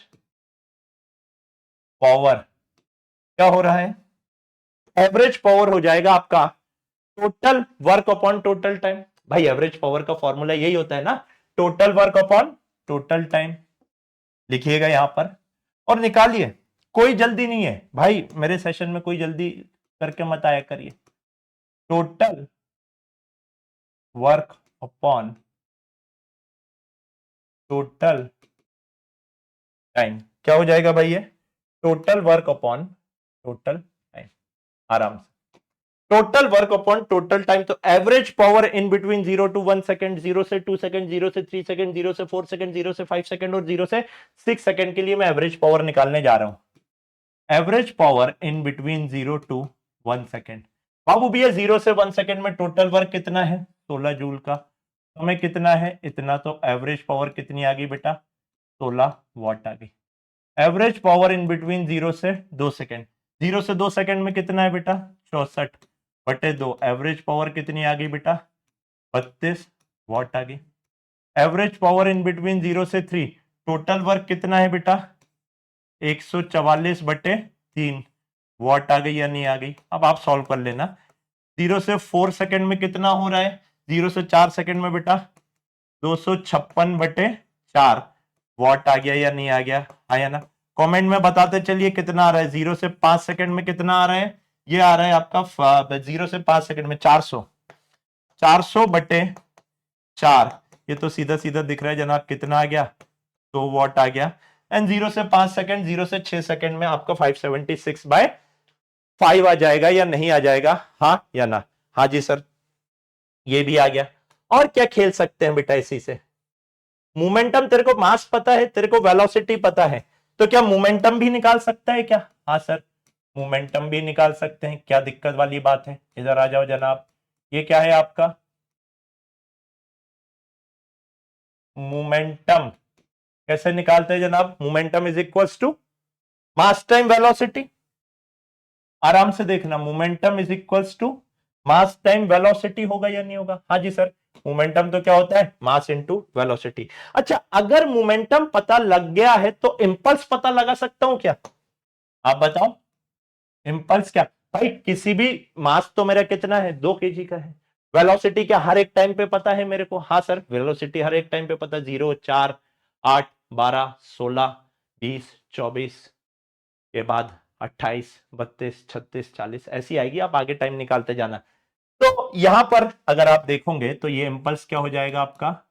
पावर क्या हो रहा है, एवरेज पावर हो जाएगा आपका total work upon total time. भाई एवरेज पावर का फॉर्मूला यही होता है ना, total work upon total time. लिखिएगा यहां पर और निकालिए, कोई जल्दी नहीं है भाई, मेरे सेशन में कोई जल्दी करके मत आया करिए। Total work upon total time क्या हो जाएगा भाई, ये total work upon total time, आराम से total work upon total time. तो average power in between 0 to 1 second, 0 से 2 सेकंड, 0 से 3 सेकंड, 0 से 4 सेकंड, 0 से 5 सेकंड और 0 से 6 सेकंड के लिए मैं एवरेज पावर निकालने जा रहा हूं। Average power in between 0 to 1 second. बाबू भैया 0 से 1 सेकंड में टोटल वर्क कितना है, 16 जूल का। समय कितना है, इतना। तो एवरेज पावर कितनी आ गई बेटा, 16 वाट आ गई। एवरेज पावर इन बिटवीन 0 से 2 सेकंड, 0 से 2 सेकंड में कितना है बेटा, 64/2। एवरेज पावर कितनी आ गई बेटा, 32 वाट आ गई। एवरेज पावर इन बिटवीन 0 से 3, टोटल वर्क कितना है बेटा, 144/3 वाट आ गई या नहीं आ गई। अब आप सॉल्व कर लेना। 0 से 4 सेकंड में कितना हो रहा है, 0 से 4 सेकंड में बेटा 256/4 वाट आ गया या नहीं आ गया, आया ना। कमेंट में बताते चलिए कितना आ रहा है। 0 से 5 सेकंड में कितना आ रहा है, ये आ रहा है आपका 0 से 5 सेकंड में 400, 400/4। ये तो सीधा सीधा दिख रहा है जनाब, कितना आ गया, 2 वाट आ गया। एंड 0 से 5 सेकंड, 0 से 6 सेकंड में आपका 576/5 आ जाएगा या नहीं आ जाएगा, हाँ या ना। हाँ जी सर, ये भी आ गया। और क्या खेल सकते हैं बेटा इसी से, मोमेंटम, तेरे को मास पता है, तेरे को वेलोसिटी पता है, तो क्या मोमेंटम भी निकाल सकता है क्या, हाँ सर मोमेंटम भी निकाल सकते हैं। क्या दिक्कत वाली बात है, इधर आ जाओ जनाब। ये क्या है आपका मोमेंटम, कैसे निकालते हैं जनाब, momentum is equals to mass time velocity. आराम से देखना, momentum is equals to mass time velocity होगा या नहीं होगा, हाँ जी सर। मोमेंटम तो क्या होता है, मास इनटू वेलोसिटी। अच्छा, अगर मोमेंटम पता लग गया है तो इंपल्स पता लगा सकता हूं क्या, आप बताओ। इंपल्स क्या भाई, किसी भी मास तो मेरा कितना है, 2 kg का है। वेलोसिटी क्या हर एक टाइम पे पता है मेरे को, हाँ सर वेलोसिटी हर एक टाइम पे पता है। 0, 4, 8, 12, 16, 20, 24 के बाद 28, 32, 36, 40 ऐसी आएगी, आप आगे टाइम निकालते जाना। तो यहां पर अगर आप देखोगे तो ये इंपल्स क्या हो जाएगा आपका,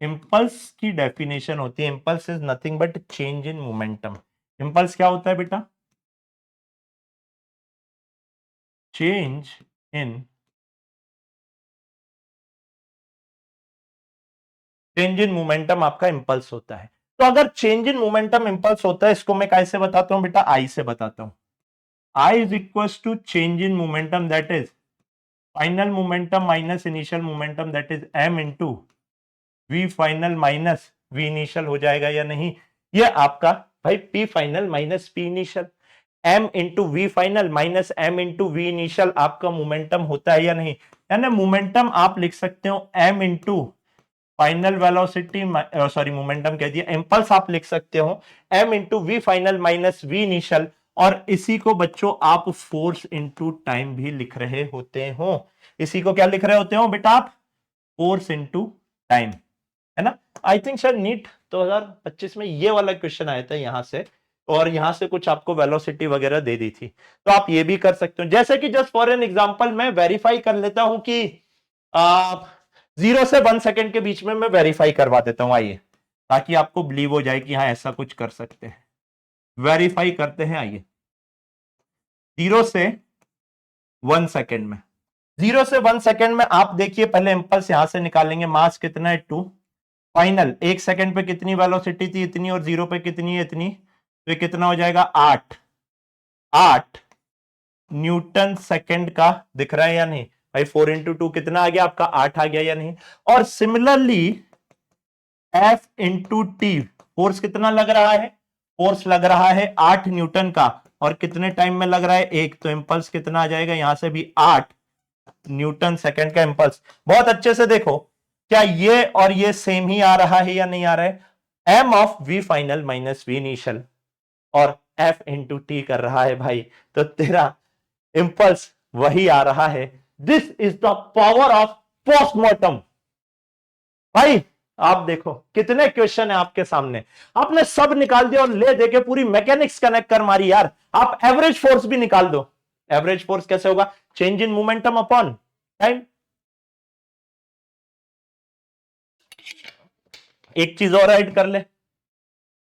इंपल्स की डेफिनेशन होती है, impulse is nothing but change in momentum. Impulse क्या होता है बेटा, चेंज इन मोमेंटम आपका इंपल्स होता है। तो अगर चेंज इन मोमेंटम इंपल्स होता है, इसको मैं कैसे बताता हूं बेटा, आई से बताता हूं। I is equal to change in momentum, that is final momentum minus initial momentum, that is m into v final minus v initial हो जाएगा या नहीं। ये आपका भाई p final minus p initial, m into v final minus m into v initial आपका momentum होता है या नहीं। यानी मोमेंटम आप लिख सकते हो m into final velocity, sorry momentum कह दिया, इंपल्स आप लिख सकते हो m into v final minus v initial. और इसी को बच्चों आप फोर्स इंटू टाइम भी लिख रहे होते हो। इसी को क्या लिख रहे होते हो बेटा आप, फोर्स इंटू टाइम, है ना। आई थिंक सर नीट 2025 में ये वाला क्वेश्चन आया था यहां से, और यहां से कुछ आपको वेलोसिटी वगैरह दे दी थी। तो आप ये भी कर सकते हो। जैसे कि जस्ट फॉर एन एग्जांपल मैं वेरीफाई कर लेता हूं कि आप 0 से 1 सेकंड के बीच में मैं वेरीफाई करवा देता हूं, आइए, ताकि आपको बिलीव हो जाए कि हाँ ऐसा कुछ कर सकते हैं। वेरीफाई करते हैं, आइए। 0 से 1 सेकंड में, 0 से 1 सेकंड में आप देखिए, पहले इंपल्स यहां से निकालेंगे, मास कितना है 2, फाइनल 1 सेकंड पे कितनी वेलोसिटी थी, इतनी, और 0 पे कितनी है, इतनी। तो ये कितना हो जाएगा, 8 न्यूटन सेकंड का दिख रहा है या नहीं भाई। 4 into 2 कितना आ गया आपका, 8 आ गया या नहीं। और similarly F into T, force कितना लग रहा है, फोर्स लग रहा है 8 न्यूटन का, और कितने टाइम में लग रहा है, 1। तो इंपल्स कितना आ जाएगा, यहां से भी 8 न्यूटन सेकंड का इंपल्स। बहुत अच्छे से देखो, क्या ये और ये सेम ही आ रहा है या नहीं आ रहा है। M of v final minus v initial, और एफ इंटू टी कर रहा है भाई, तो तेरा इंपल्स वही आ रहा है। This is the power of postmortem. भाई आप देखो कितने क्वेश्चन है आपके सामने, आपने सब निकाल दिया और ले देके पूरी मैकेनिक्स कनेक्ट कर मारी यार। आप एवरेज फोर्स भी निकाल दो। एवरेज फोर्स कैसे होगा? Change in momentum upon time. एक चीज और ऐड कर ले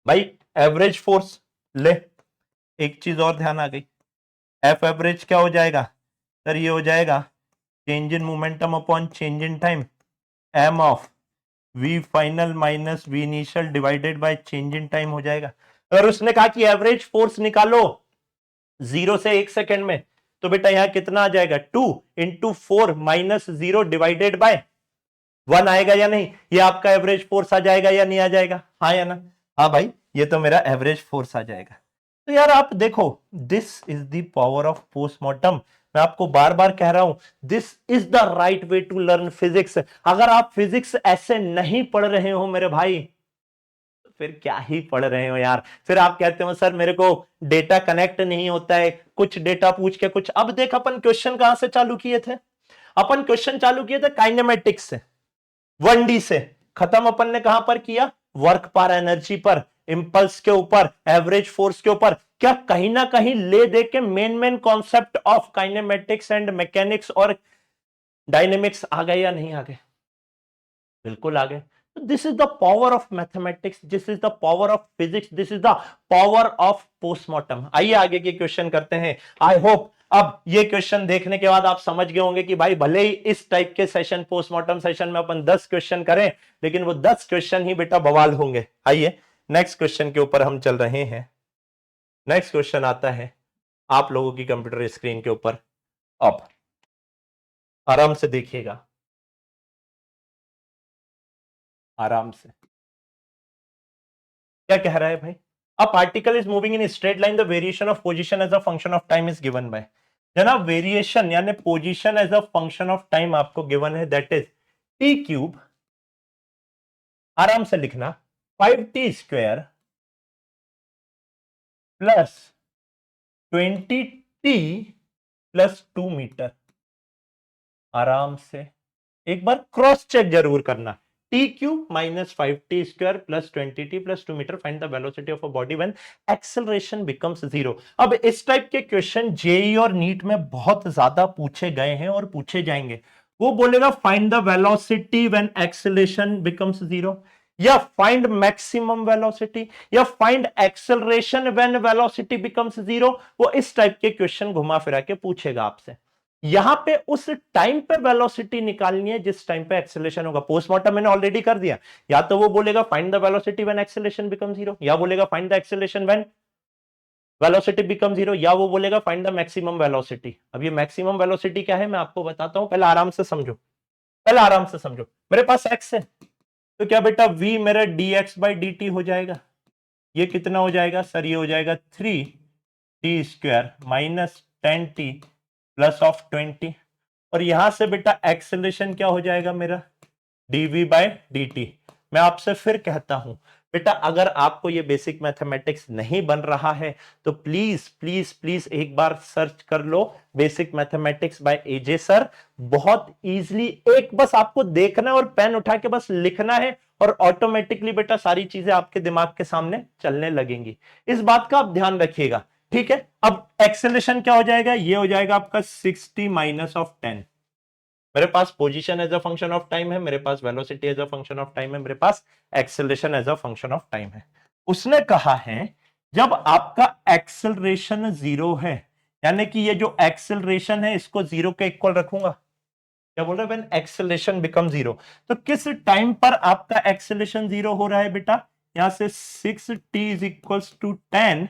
भाई, एवरेज फोर्स ले, एक चीज और ध्यान आ गई, एफ एवरेज क्या हो जाएगा सर? ये हो जाएगा change in momentum upon change in time, m of v final minus v initial divided by change in time हो जाएगा। अगर उसने कहा कि एवरेज फोर्स निकालो 0 से 1 सेकेंड में, तो बेटा यहां कितना आ जाएगा? 2 इंटू 4 माइनस 0 डिवाइडेड बाय 1 आएगा या नहीं? ये आपका एवरेज फोर्स आ जाएगा या नहीं आ जाएगा? हाँ या ना? हाँ भाई, ये तो मेरा एवरेज फोर्स आ जाएगा। तो यार आप देखो, this is the power of postmortem. मैं आपको बार बार कह रहा हूं, this is the right way to learn physics. अगर आप फिजिक्स ऐसे नहीं पढ़ रहे हो मेरे भाई, तो फिर क्या ही पढ़ रहे हो यार। फिर आप कहते हो सर मेरे को डेटा कनेक्ट नहीं होता है, कुछ डेटा पूछ के कुछ। अब देख अपन क्वेश्चन कहां से चालू किए थे? अपन क्वेश्चन चालू किए थे काइनेमेटिक्स से, 1D से। खत्म अपन ने कहां पर किया? वर्क पर एनर्जी पर, इंपल्स के ऊपर, एवरेज फोर्स के ऊपर। क्या कहीं ना कहीं ले दे के main concept of kinematics and mechanics और डायनेमिक्स आ गए या नहीं आ गए? बिल्कुल आ गए। This is the power of mathematics, this is the power of physics, this is the power of postmortem. आइए आगे के क्वेश्चन करते हैं। आई होप अब ये क्वेश्चन देखने के बाद आप समझ गए होंगे कि भाई भले ही इस टाइप के सेशन, पोस्टमार्टम सेशन में अपन 10 क्वेश्चन करें, लेकिन वो 10 क्वेश्चन ही बेटा बवाल होंगे। आइए नेक्स्ट क्वेश्चन के ऊपर हम चल रहे हैं। नेक्स्ट क्वेश्चन आता है आप लोगों की कंप्यूटर स्क्रीन के ऊपर। अब आराम से देखिएगा, आराम से। क्या कह रहा है भाई? A particle is moving in straight line, the variation of position as a function of time is given by. जनाब वेरिएशन यानी position as a function of time आपको गिवन है, दैट इज टी क्यूब, आराम से लिखना, 5t square plus 20t plus 2 metre. आराम से एक बार क्रॉस चेक जरूर करना। T cube minus 5t square plus 20t plus 2 metre, find the velocity of a body when acceleration becomes 0। अब इस टाइप के क्वेश्चन जेई और नीट में बहुत ज्यादा पूछे गए हैं और पूछे जाएंगे। वो बोलेगा find the velocity when acceleration becomes 0, या फाइंड मैक्सिमम वेलोसिटी, या find acceleration when velocity becomes 0। वो इस टाइप के क्वेश्चन घुमा फिरा के पूछेगा आपसे। यहां पे उस टाइम पे वेलोसिटी निकालनी है जिस टाइम पे एक्सेलरेशन होगा। पोस्टमार्टम मैंने ऑलरेडी कर दिया। या तो वो बोलेगा find the velocity when acceleration become 0, या बोलेगा find the acceleration when velocity become 0, या वो बोलेगा फाइंड द मैक्सिमम वेलोसिटी। अब ये मैक्सिमम वेलोसिटी क्या है मैं आपको बताता हूं, पहले आराम से समझो, पहले आराम से समझो। मेरे पास एक्स है, तो क्या बेटा v मेरा dx बाई dt हो जाएगा। ये कितना हो जाएगा सर? ये हो जाएगा 3t square minus 10t plus of 20। और यहां से बेटा एक्सेलरेशन क्या हो जाएगा मेरा? dv by dt। मैं आपसे फिर कहता हूं बेटा, अगर आपको ये बेसिक मैथमेटिक्स नहीं बन रहा है तो प्लीज प्लीज प्लीज एक बार सर्च कर लो basic mathematics by AJ sir. बहुत इजीली, एक बस आपको देखना है और पेन उठा के बस लिखना है और ऑटोमेटिकली बेटा सारी चीजें आपके दिमाग के सामने चलने लगेंगी। इस बात का आप ध्यान रखिएगा, ठीक है? अब एक्सेलरेशन क्या हो जाएगा? ये हो जाएगा आपका 60 माइनस ऑफ 10। मेरे पास position as a function of time है, मेरे पास velocity as a function of time है, मेरे पास acceleration as a function of time है। उसने कहा है जब आपका एक्सेलरेशन 0 है, यानी कि ये जो एक्सेलरेशन है इसको 0 के इक्वल रखूंगा। क्या बोल रहा है? व्हेन एक्सेलरेशन बिकम 0, तो किस टाइम पर आपका एक्सेलरेशन 0 हो रहा है बेटा? यहां से 6t इज इक्वल्स टू 10,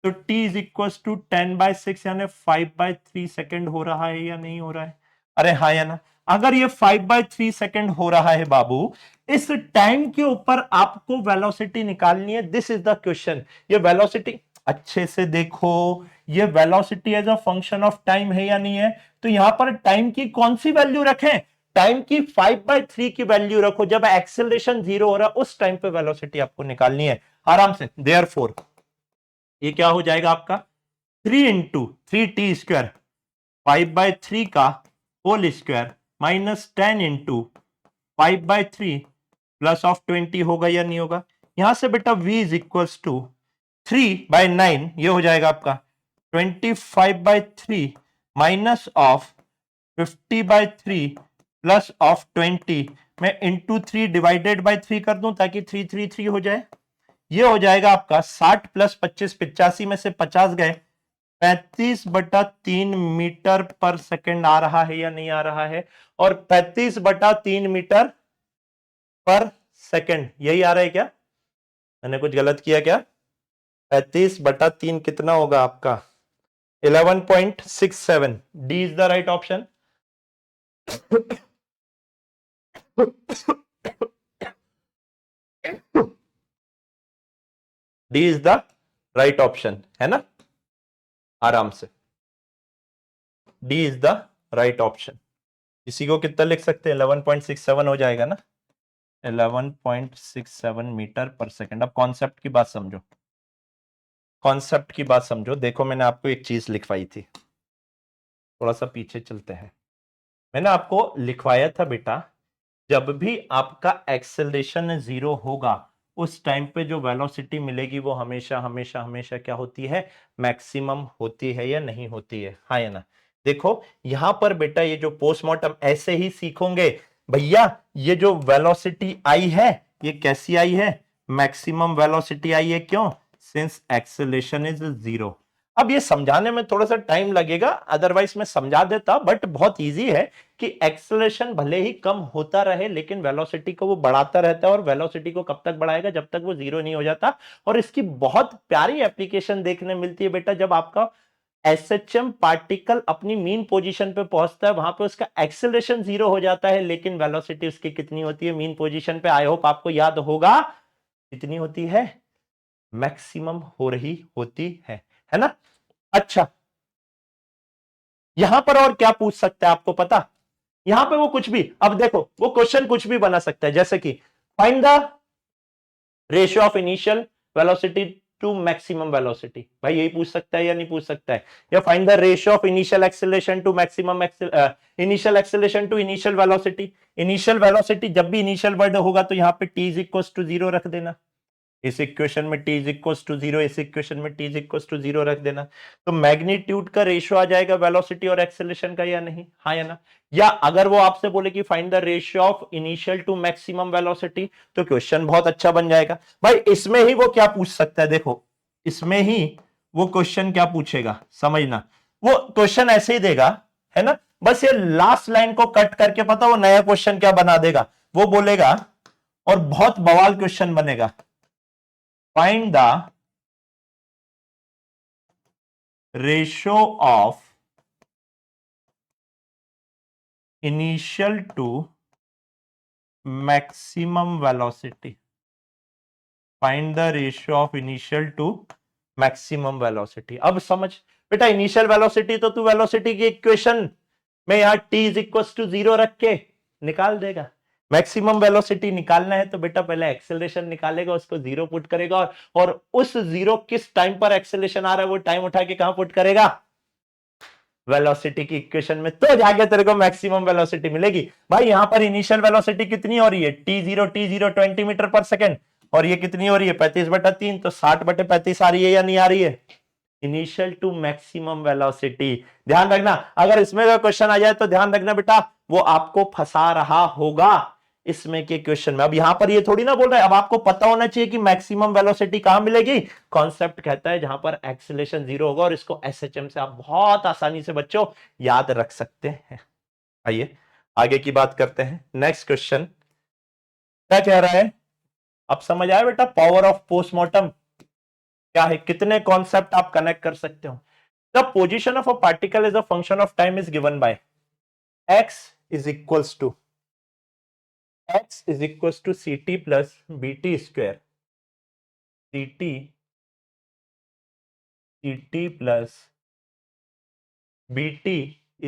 तो t इज इक्वल्स टू 10/6 यानी 5/3 सेकेंड हो रहा है या नहीं हो रहा है? अरे हाँ या ना? अगर ये 5/3 सेकेंड हो रहा है बाबू, इस टाइम के ऊपर आपको वेलोसिटी निकालनी है। This is the question. ये वेलोसिटी अच्छे से देखो, ये velocity as a function of time है या नहीं है? तो यहां पर टाइम की कौन सी वैल्यू रखें? टाइम की 5/3 की वैल्यू रखो। जब एक्सेलरेशन 0 हो रहा है उस टाइम पे वेलोसिटी आपको निकालनी है। आराम से, देयरफॉर ये क्या हो जाएगा आपका 3 × 3t² 5/3 का whole square minus 10 × 5/3 plus of 20 होगा या नहीं होगा। यहां से बेटा v इज इक्वल टू 3/9, ये हो जाएगा आपका 25/3 माइनस ऑफ 50/3 प्लस ऑफ 20, मैं इंटू 3 डिवाइडेड बाय 3 कर दूं ताकि 3 हो जाए। ये हो जाएगा आपका 60 + 25 85 में से 50 गए 35/3 मीटर पर सेकंड आ रहा है या नहीं आ रहा है। और 35/3 मीटर पर सेकंड यही आ रहा है क्या, मैंने कुछ गलत किया क्या? 35/3 कितना होगा आपका 11.67। D is the right option. D is the right option है ना, आराम से D is the right option. इसी को कितना लिख सकते हैं 11.67 हो जाएगा ना, 11.67 मीटर पर सेकंड। अब कॉन्सेप्ट की बात समझो, कॉन्सेप्ट की बात समझो। देखो मैंने आपको एक चीज लिखवाई थी, थोड़ा सा पीछे चलते हैं। मैंने आपको लिखवाया था बेटा, जब भी आपका एक्सेलरेशन 0 होगा उस टाइम पे जो वेलोसिटी मिलेगी वो हमेशा हमेशा हमेशा क्या होती है, मैक्सिमम होती है या नहीं होती है, हाँ या ना। देखो यहां पर बेटा ये जो पोस्टमार्टम ऐसे ही सीखोगे भैया, ये जो वेलोसिटी आई है ये कैसी आई है, मैक्सिमम वेलोसिटी आई है। क्यों? Since acceleration is 0। अब ये समझाने में थोड़ा सा टाइम लगेगा, अदरवाइज मैं समझा देता, बट बहुत इजी है कि एक्सेलरेशन भले ही कम होता रहे लेकिन वेलोसिटी को वो बढ़ाता रहता है। और वेलोसिटी को कब तक बढ़ाएगा, जब तक वो 0 नहीं हो जाता। और इसकी बहुत प्यारी एप्लीकेशन देखने मिलती है बेटा, जब आपका एसएचएम पार्टिकल अपनी मीन पोजीशन पे पहुंचता है, वहां पे उसका एक्सेलरेशन 0 हो जाता है लेकिन वेलोसिटी उसकी कितनी होती है मीन पोजीशन पे, आई होप आपको याद होगा कितनी होती है, मैक्सिमम हो रही होती है ना। अच्छा, यहां पर और क्या पूछ सकता है आपको पता, यहां पे वो कुछ भी, अब देखो वो क्वेश्चन कुछ भी बना सकता है, जैसे कि find the ratio of initial velocity to maximum velocity, भाई यही पूछ सकता है या नहीं पूछ सकता है। या find the ratio of initial acceleration to maximum initial acceleration to initial velocity. Initial velocity जब भी इनिशियल वर्ड होगा तो यहां पे t इज इक्वल टू 0 रख देना, इस इक्वेशन में t इज इक्वल टू 0, इस इक्वेशन में t इज इक्वल टू 0 रख देना। तो मैग्नीट्यूड का रेशियो आ जाएगा वेलोसिटी और एक्सेलरेशन का या नहीं, हाँ या ना। या अगर वो आपसे बोले कि find the ratio of initial to maximum velocity, तो क्वेश्चन बहुत अच्छा बन जाएगा। भाई इसमें ही वो क्या पूछ सकता है, देखो इसमें ही वो क्वेश्चन क्या पूछेगा समझना, वो क्वेश्चन ऐसे ही देगा है ना, बस ये लास्ट लाइन को कट करके पता वो नया क्वेश्चन क्या बना देगा, वो बोलेगा और बहुत बवाल क्वेश्चन बनेगा, find the ratio of initial to maximum velocity, find the ratio of initial to maximum velocity। अब समझ बेटा, इनिशियल वेलोसिटी तो तू वेलोसिटी की इक्वेशन में यहां t इज इक्वल टू 0 रख के निकाल देगा। मैक्सिमम वेलोसिटी निकालना है तो बेटा पहले एक्सेलरेशन निकालेगा, उसको 0 पुट करेगा, और उस 0 किस टाइम पर एक्सेलरेशन आ रहा है वो टाइम उठा के कहां पुट करेगा, वेलोसिटी की इक्वेशन में, तो जाके तेरे को मैक्सिमम वेलोसिटी मिलेगी। भाई यहां पर इनिशियल वेलोसिटी कितनी हो रही है, t0 20 मीटर पर सेकंड, और ये कितनी हो रही है 35/3, तो 60/35 आ रही है या नहीं आ रही है, इनिशियल टू मैक्सिमम वेलोसिटी। ध्यान रखना, अगर इसमें का क्वेश्चन आ जाए तो ध्यान रखना बेटा वो आपको फंसा रहा होगा इसमें के क्वेश्चन में। अब यहां पर ये थोड़ी ना बोल रहा है, अब आपको पता होना चाहिए कि मैक्सिमम वेलोसिटी कहां मिलेगी, कॉन्सेप्ट कहता है जहां पर एक्सेलरेशन 0 होगा, और इसको एसएचएम से आप बहुत आसानी से बच्चों याद रख सकते हैं। आइए आगे की बात करते हैं, नेक्स्ट क्वेश्चन क्या कह रहा है, अब समझ आया बेटा पावर ऑफ पोस्टमार्टम क्या है, कितने कॉन्सेप्ट आप कनेक्ट कर सकते हो। The position of a particle is a function of time is given by x is equals to ct plus bt square, ct plus bt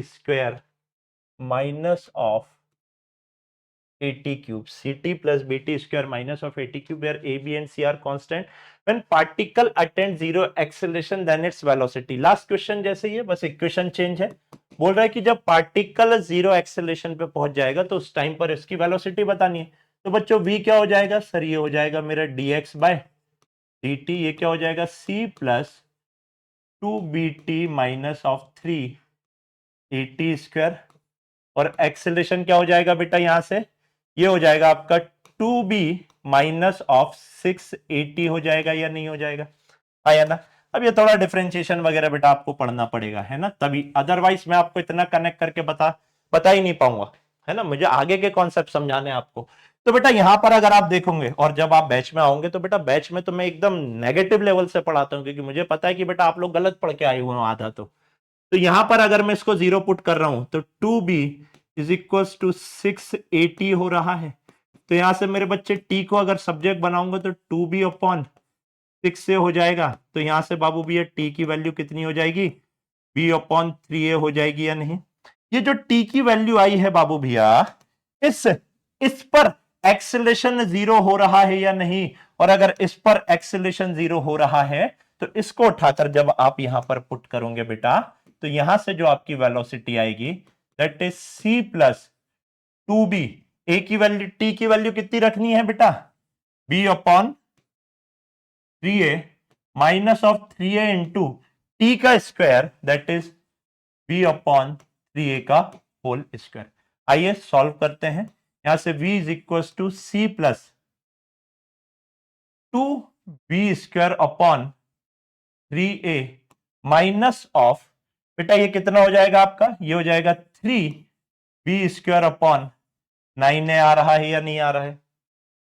square minus of AT cube, CT plus BT square minus of AT cube, where A, B and C are constant. When particle attain zero acceleration, then its velocity. Last question जैसे ही है, बस equation change है. बोल रहा है कि जब particle zero acceleration पे पहुंच जाएगा तो उस टाइम पर इसकी वेलोसिटी बतानी है. तो बच्चों v क्या हो जाएगा सर, ये हो जाएगा मेरा dx बाय dt. ये क्या हो जाएगा c plus 2bt minus of 3at square. और एक्सेलरेशन क्या हो जाएगा बेटा यहां से, ये हो जाएगा आपका 2b माइनस ऑफ 680 हो जाएगा या नहीं हो जाएगा, आया ना. अब ये थोड़ा डिफरेंशिएशन वगैरह बेटा आपको पढ़ना पड़ेगा, है ना, तभी. अदरवाइज मैं आपको इतना कनेक्ट करके बता ही नहीं पाऊंगा, है ना. मुझे आगे के कॉन्सेप्ट समझाने हैं आपको. तो बेटा यहां पर अगर आप देखोगे और जब आप बैच में आओगे तो बेटा बैच में तो मैं एकदम नेगेटिव लेवल से पढ़ाता हूं, क्योंकि मुझे पता है कि बेटा आप लोग गलत पढ़ के आए हुए हो आधा. तो यहां पर अगर मैं इसको जीरो पुट कर रहा हूं तो 2b इज इक्वल टू 680 हो रहा है. तो यहां से मेरे बच्चे t को अगर सब्जेक्ट बनाऊंगा तो 2b अपॉन 6 से हो जाएगा. तो यहां से बाबू भैया t की वैल्यू कितनी हो जाएगी, b अपॉन 3a हो जाएगी या नहीं. ये जो t की वैल्यू आई है बाबू भैया, इस पर एक्सेलरेशन जीरो हो रहा है या नहीं. और अगर इस पर एक्सेलरेशन जीरो हो रहा है तो इसको उठाकर जब आप यहां पर पुट करोगे बेटा, तो यहां से जो आपकी वेलोसिटी आएगी that is c plus 2b. a की वैल्यू, t की वैल्यू कितनी रखनी है बेटा, b upon 3a minus of 3a into t का square that is b upon 3a का होल स्क्वायर. आइए सॉल्व करते हैं. यहां से v is equal to c plus 2b square upon 3a minus of, बेटा ये कितना हो जाएगा आपका, ये हो जाएगा 3b स्क्वायर अपॉन 9a. आ रहा है या नहीं आ रहा है,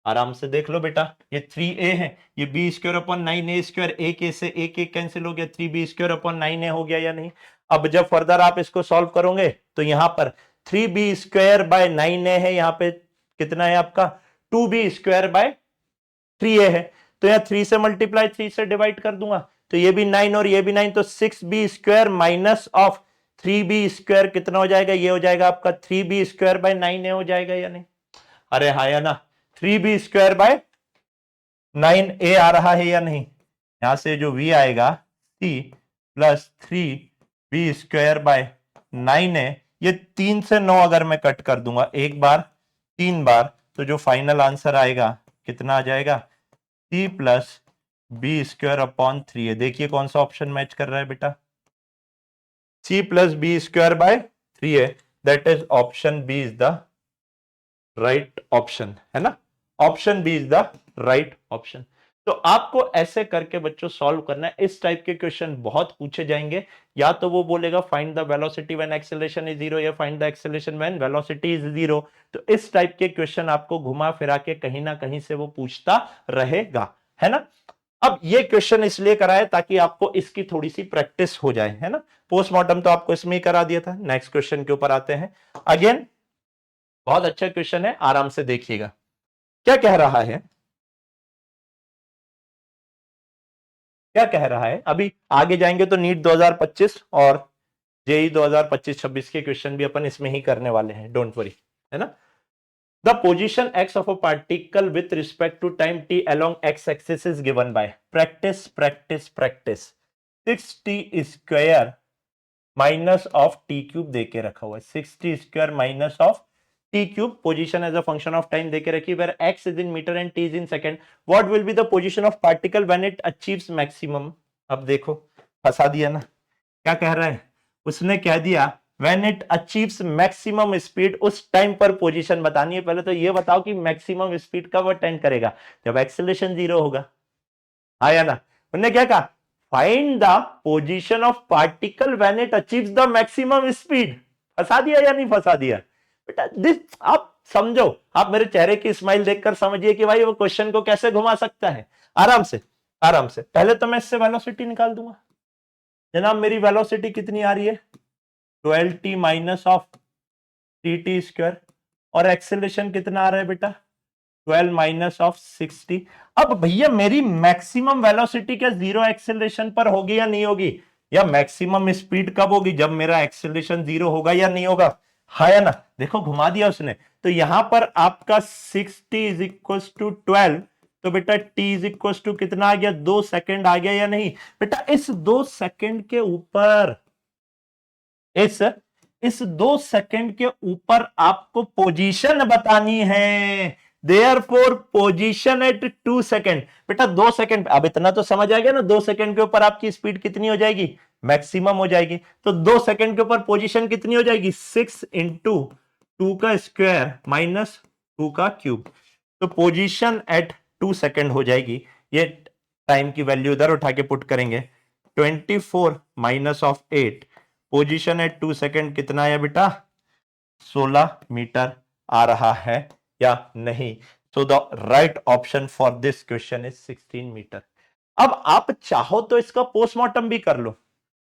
आराम से देख लो बेटा. ये 3a है, ये b square upon 9a square, एक a से एक कैंसिल हो गया, 3b स्क्वायर अपॉन 9a हो गया या नहीं. अब जब फर्दर आप इसको सॉल्व करोगे तो यहां पर 3b स्क्वायर बाय 9a है, यहां पे कितना है आपका 2b स्क्वायर बाय 3a है. तो यहां 3 से मल्टीप्लाई 3 से डिवाइड कर दूंगा तो ये भी 9 और ये भी 9, तो 6b square minus of 3b square कितना हो जाएगा, ये हो जाएगा आपका 3b स्क्वायर बाय 9a हो जाएगा या नहीं. अरे हाँ या ना, 3b स्क्वायर बाय 9a आ रहा है या नहीं. यहां से जो v आएगा c plus 3b square by 9a, ये 3 से 9 अगर मैं कट कर दूंगा एक बार 3 बार, तो जो फाइनल आंसर आएगा कितना आ जाएगा, c plus b square upon 3a. देखिए कौन सा ऑप्शन मैच कर रहा है बेटा, c plus b square by 3a. That is option b is the right option, है ना. Option b is the right option. तो आपको ऐसे करके बच्चों सॉल्व करना है. इस टाइप के क्वेश्चन बहुत पूछे जाएंगे. या तो वो बोलेगा find the velocity when acceleration is zero, या find the acceleration when velocity is zero. तो इस टाइप के क्वेश्चन आपको घुमा फिरा के कहीं ना कहीं से वो पूछता रहेगा, है ना. अब ये क्वेश्चन इसलिए कराया ताकि आपको इसकी थोड़ी सी प्रैक्टिस हो जाए, है ना. पोस्टमार्टम तो आपको इसमें ही करा दिया था. नेक्स्ट क्वेश्चन के ऊपर आते हैं. अगेन बहुत अच्छा क्वेश्चन है, आराम से देखिएगा क्या कह रहा है. क्या कह रहा है, अभी आगे जाएंगे तो नीट 2025 और जेई 2025-26 के क्वेश्चन भी अपन इसमें ही करने वाले हैं, डोंट वरी, है ना. The position x of a particle with respect to time t along x axis is given by, practice practice practice, 6t square minus of t cube देके रखा हुआ है. 6t square minus of t cube, position as a function of time देके रखी, where x is in meter and t is in second. What will be the position of particle when it achieves maximum. अब देखो फंसा दिया ना. क्या कह रहा है, उसने कह दिया When it achieves maximum speed, उस टाइम पर पोजीशन बतानी है. पहले तो ये बताओ कि मैक्सिमम स्पीड कब अटेंड करेगा, जब एक्सेलरेशन जीरो होगा, आया ना. उन्होंने क्या कहा, find the position of particle when it achieves the maximum speed. फंसा दिया या नहीं फंसा दिया बेटा. दिस आप समझो, आप मेरे चेहरे की स्माइल देखकर समझिए कि भाई वो क्वेश्चन को कैसे घुमा सकता है. आराम से आराम से. पहले तो मैं इससे वेलोसिटी निकाल दूंगा. जनाब मेरी वेलोसिटी कितनी आ रही है, 12t minus of 3t square, और एक्सेलरेशन कितना आ रहा है बेटा, 12 माइनस ऑफ 60. अब भैया मेरी मैक्सिमम वेलोसिटी क्या जीरो एक्सेलरेशन पर होगी या नहीं होगी, या मैक्सिमम स्पीड कब होगी, जब मेरा एक्सेलरेशन जीरो होगा या नहीं होगा. हाँ या ना, देखो घुमा दिया उसने। तो यहां पर आपका 60 इज इक्वल टू 12, तो बेटा t इज इक्वल टू कितना आ गया, 2 सेकंड आ गया या नहीं बेटा। इस 2 सेकंड के ऊपर, इस 2 सेकंड के ऊपर आपको पोजीशन बतानी है। देयरफॉर पोजीशन एट 2 सेकंड, बेटा 2 सेकंड, अब इतना तो समझ आ गया ना, 2 सेकंड के ऊपर आपकी स्पीड कितनी हो जाएगी, मैक्सिमम हो जाएगी। तो 2 सेकंड के ऊपर पोजीशन कितनी हो जाएगी, 6 इंटू 2 का स्क्वायर माइनस 2 का क्यूब। तो पोजीशन एट 2 सेकंड हो जाएगी। ये टाइम की वैल्यू इधर उठा के पुट करेंगे, 24 minus of 8, position at 2 second कितना है बेटा, 16 मीटर आ रहा है या नहीं। So the right option for this question is 16 metre. अब आप चाहो तो इसका पोस्टमार्टम भी कर लो,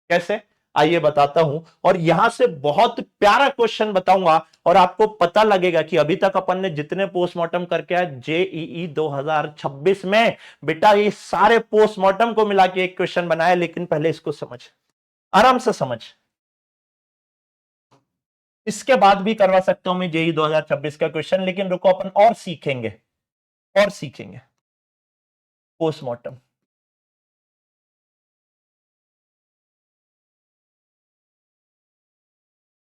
कैसे आइए बताता हूं। और यहां से बहुत प्यारा क्वेश्चन बताऊंगा और आपको पता लगेगा कि अभी तक अपन ने जितने पोस्टमार्टम करके आए जेईई 2026 में, बेटा ये सारे पोस्टमार्टम को मिला के एक क्वेश्चन बनाया। लेकिन पहले इसको समझ, आराम से समझ, इसके बाद भी करवा सकता हूं मैं जेई 2026 का क्वेश्चन, लेकिन रुको अपन और सीखेंगे, और सीखेंगे पोस्टमार्टम।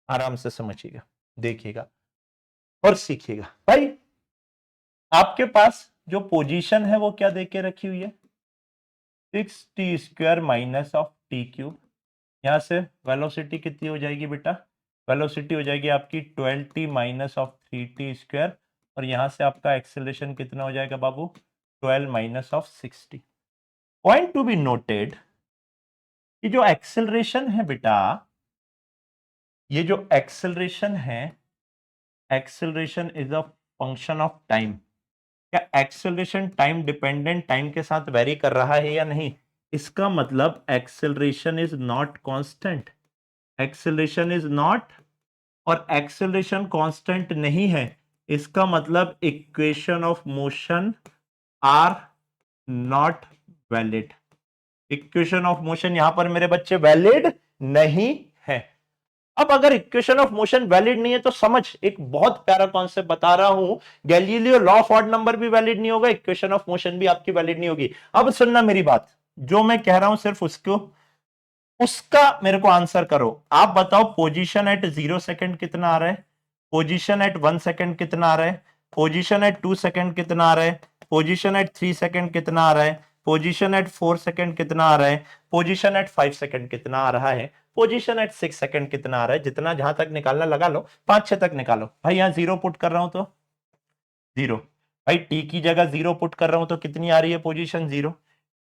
आराम से समझिएगा, देखिएगा और सीखिएगा। भाई आपके पास जो पोजीशन है वो क्या देके रखी हुई है, 6t² minus of T cube. यहां से वेलोसिटी कितनी हो जाएगी बेटा, वेलोसिटी हो जाएगी आपकी 12t माइनस ऑफ 3t²। और यहां से आपका एक्सेलरेशन कितना हो जाएगा बाबू, 12 minus of 60। Point to be noted कि जो एक्सेलरेशन है बेटा, ये जो एक्सेलरेशन है, acceleration is a function of time. क्या एक्सेलरेशन टाइम डिपेंडेंट टाइम के साथ वेरी कर रहा है या नहीं, इसका मतलब acceleration is not constant, acceleration is not, और एक्सेलरेशन कांस्टेंट नहीं है, इसका मतलब equation of motion are not valid. Equation of motion यहां पर मेरे बच्चे वैलिड नहीं है। अब अगर इक्वेशन ऑफ मोशन वैलिड नहीं है तो समझ, एक बहुत प्यारा कॉन्सेप्ट बता रहा हूं, Galileo law of odd number भी वैलिड नहीं होगा, इक्वेशन ऑफ मोशन भी आपकी वैलिड नहीं होगी। अब सुनना मेरी बात, जो मैं कह रहा हूं सिर्फ उसको, उसका मेरे को आंसर करो। आप बताओ पोजीशन एट 0 सेकंड कितना आ रहा है, पोजीशन एट 1 सेकंड कितना आ रहा है, पोजीशन एट 2 सेकंड कितना आ रहा है, पोजीशन एट 3 सेकंड कितना आ रहा है, पोजीशन एट 4 सेकंड कितना आ रहा है, पोजीशन एट 5 सेकंड कितना आ रहा है, पोजीशन एट 6 सेकंड कितना आ रहा है। जितना जहां तक निकालना लगा लो, 5-6 तक निकालो। भाई यहां 0 पुट कर रहा हूं तो 0, भाई टी की जगह 0 पुट कर रहा हूं तो कितनी आ रही है पोजीशन 0,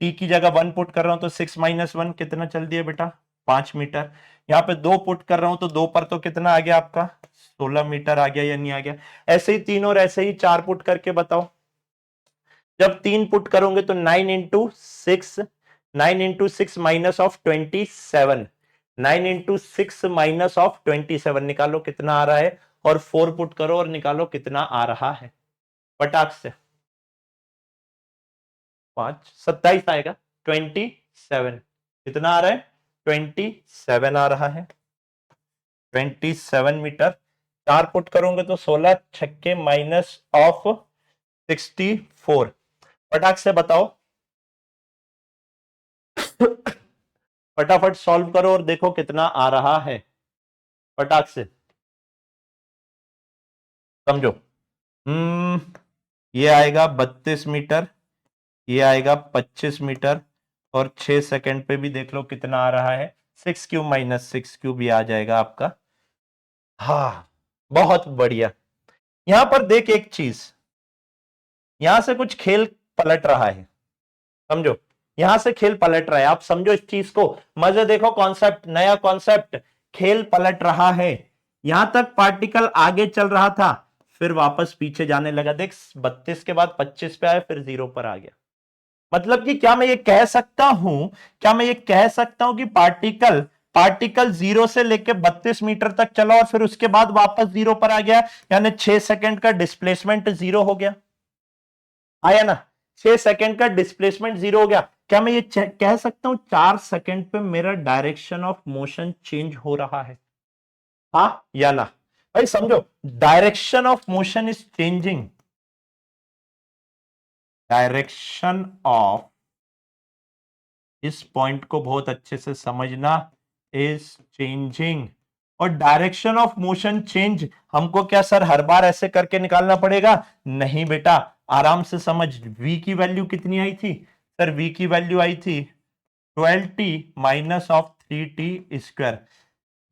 टी की जगह 1 पुट कर रहा हूं तो 6 माइनस 1 कितना चल दिया बेटा, 5 मीटर। यहाँ पे 2 पुट कर रहा हूं तो 2 पर तो कितना आ गया आपका, 16 मीटर आ गया या नहीं आ गया। ऐसे ही 3 और ऐसे ही 4 पुट करके बताओ। जब 3 पुट करोगे तो 9 into 6, 9 into 6 minus of 27, 9 into 6 minus of 27 निकालो कितना आ रहा है, और 4 पुट करो और निकालो कितना आ रहा है, पटाख से 5 27 आएगा, 27 कितना आ रहा है, 27 आ रहा है, 27 मीटर। 4 पुट करोगे तो 16 छक्के माइनस ऑफ 64, फटाक से बताओ। फटाफट सॉल्व करो और देखो कितना आ रहा है, फटाक से समझो। ये आएगा 32 मीटर, ये आएगा 25 मीटर, और 6 सेकंड पे भी देख लो कितना आ रहा है, 6 क्यूब माइनस 6 क्यूब भी आ जाएगा आपका। हाँ बहुत बढ़िया। यहां पर देख एक चीज, यहां से कुछ खेल पलट रहा है, समझो, यहां से खेल पलट रहा है, आप समझो इस चीज को, मजे देखो, कॉन्सेप्ट नया कॉन्सेप्ट, खेल पलट रहा है। यहां तक पार्टिकल आगे चल रहा था, फिर वापस पीछे जाने लगा, देख 32 के बाद 25 पे आया, फिर 0 पर आ गया। मतलब कि क्या मैं ये कह सकता हूं, क्या मैं ये कह सकता हूं कि पार्टिकल पार्टिकल 0 से लेकर 32 मीटर तक चला और फिर उसके बाद वापस 0 पर आ गया, यानी 6 सेकंड का डिस्प्लेसमेंट 0 हो गया, आया ना, 6 सेकंड का डिस्प्लेसमेंट 0 हो गया। क्या मैं ये कह सकता हूं 4 सेकंड पे मेरा डायरेक्शन ऑफ मोशन चेंज हो रहा है, हाँ या ना। भाई समझो, direction of motion is changing, direction of, इस पॉइंट को बहुत अच्छे से समझना, इज चेंजिंग। और डायरेक्शन ऑफ मोशन चेंज हमको क्या सर हर बार ऐसे करके निकालना पड़ेगा? नहीं बेटा, आराम से समझ। v की वैल्यू कितनी आई थी सर? v की वैल्यू आई थी 12t minus of 3t square.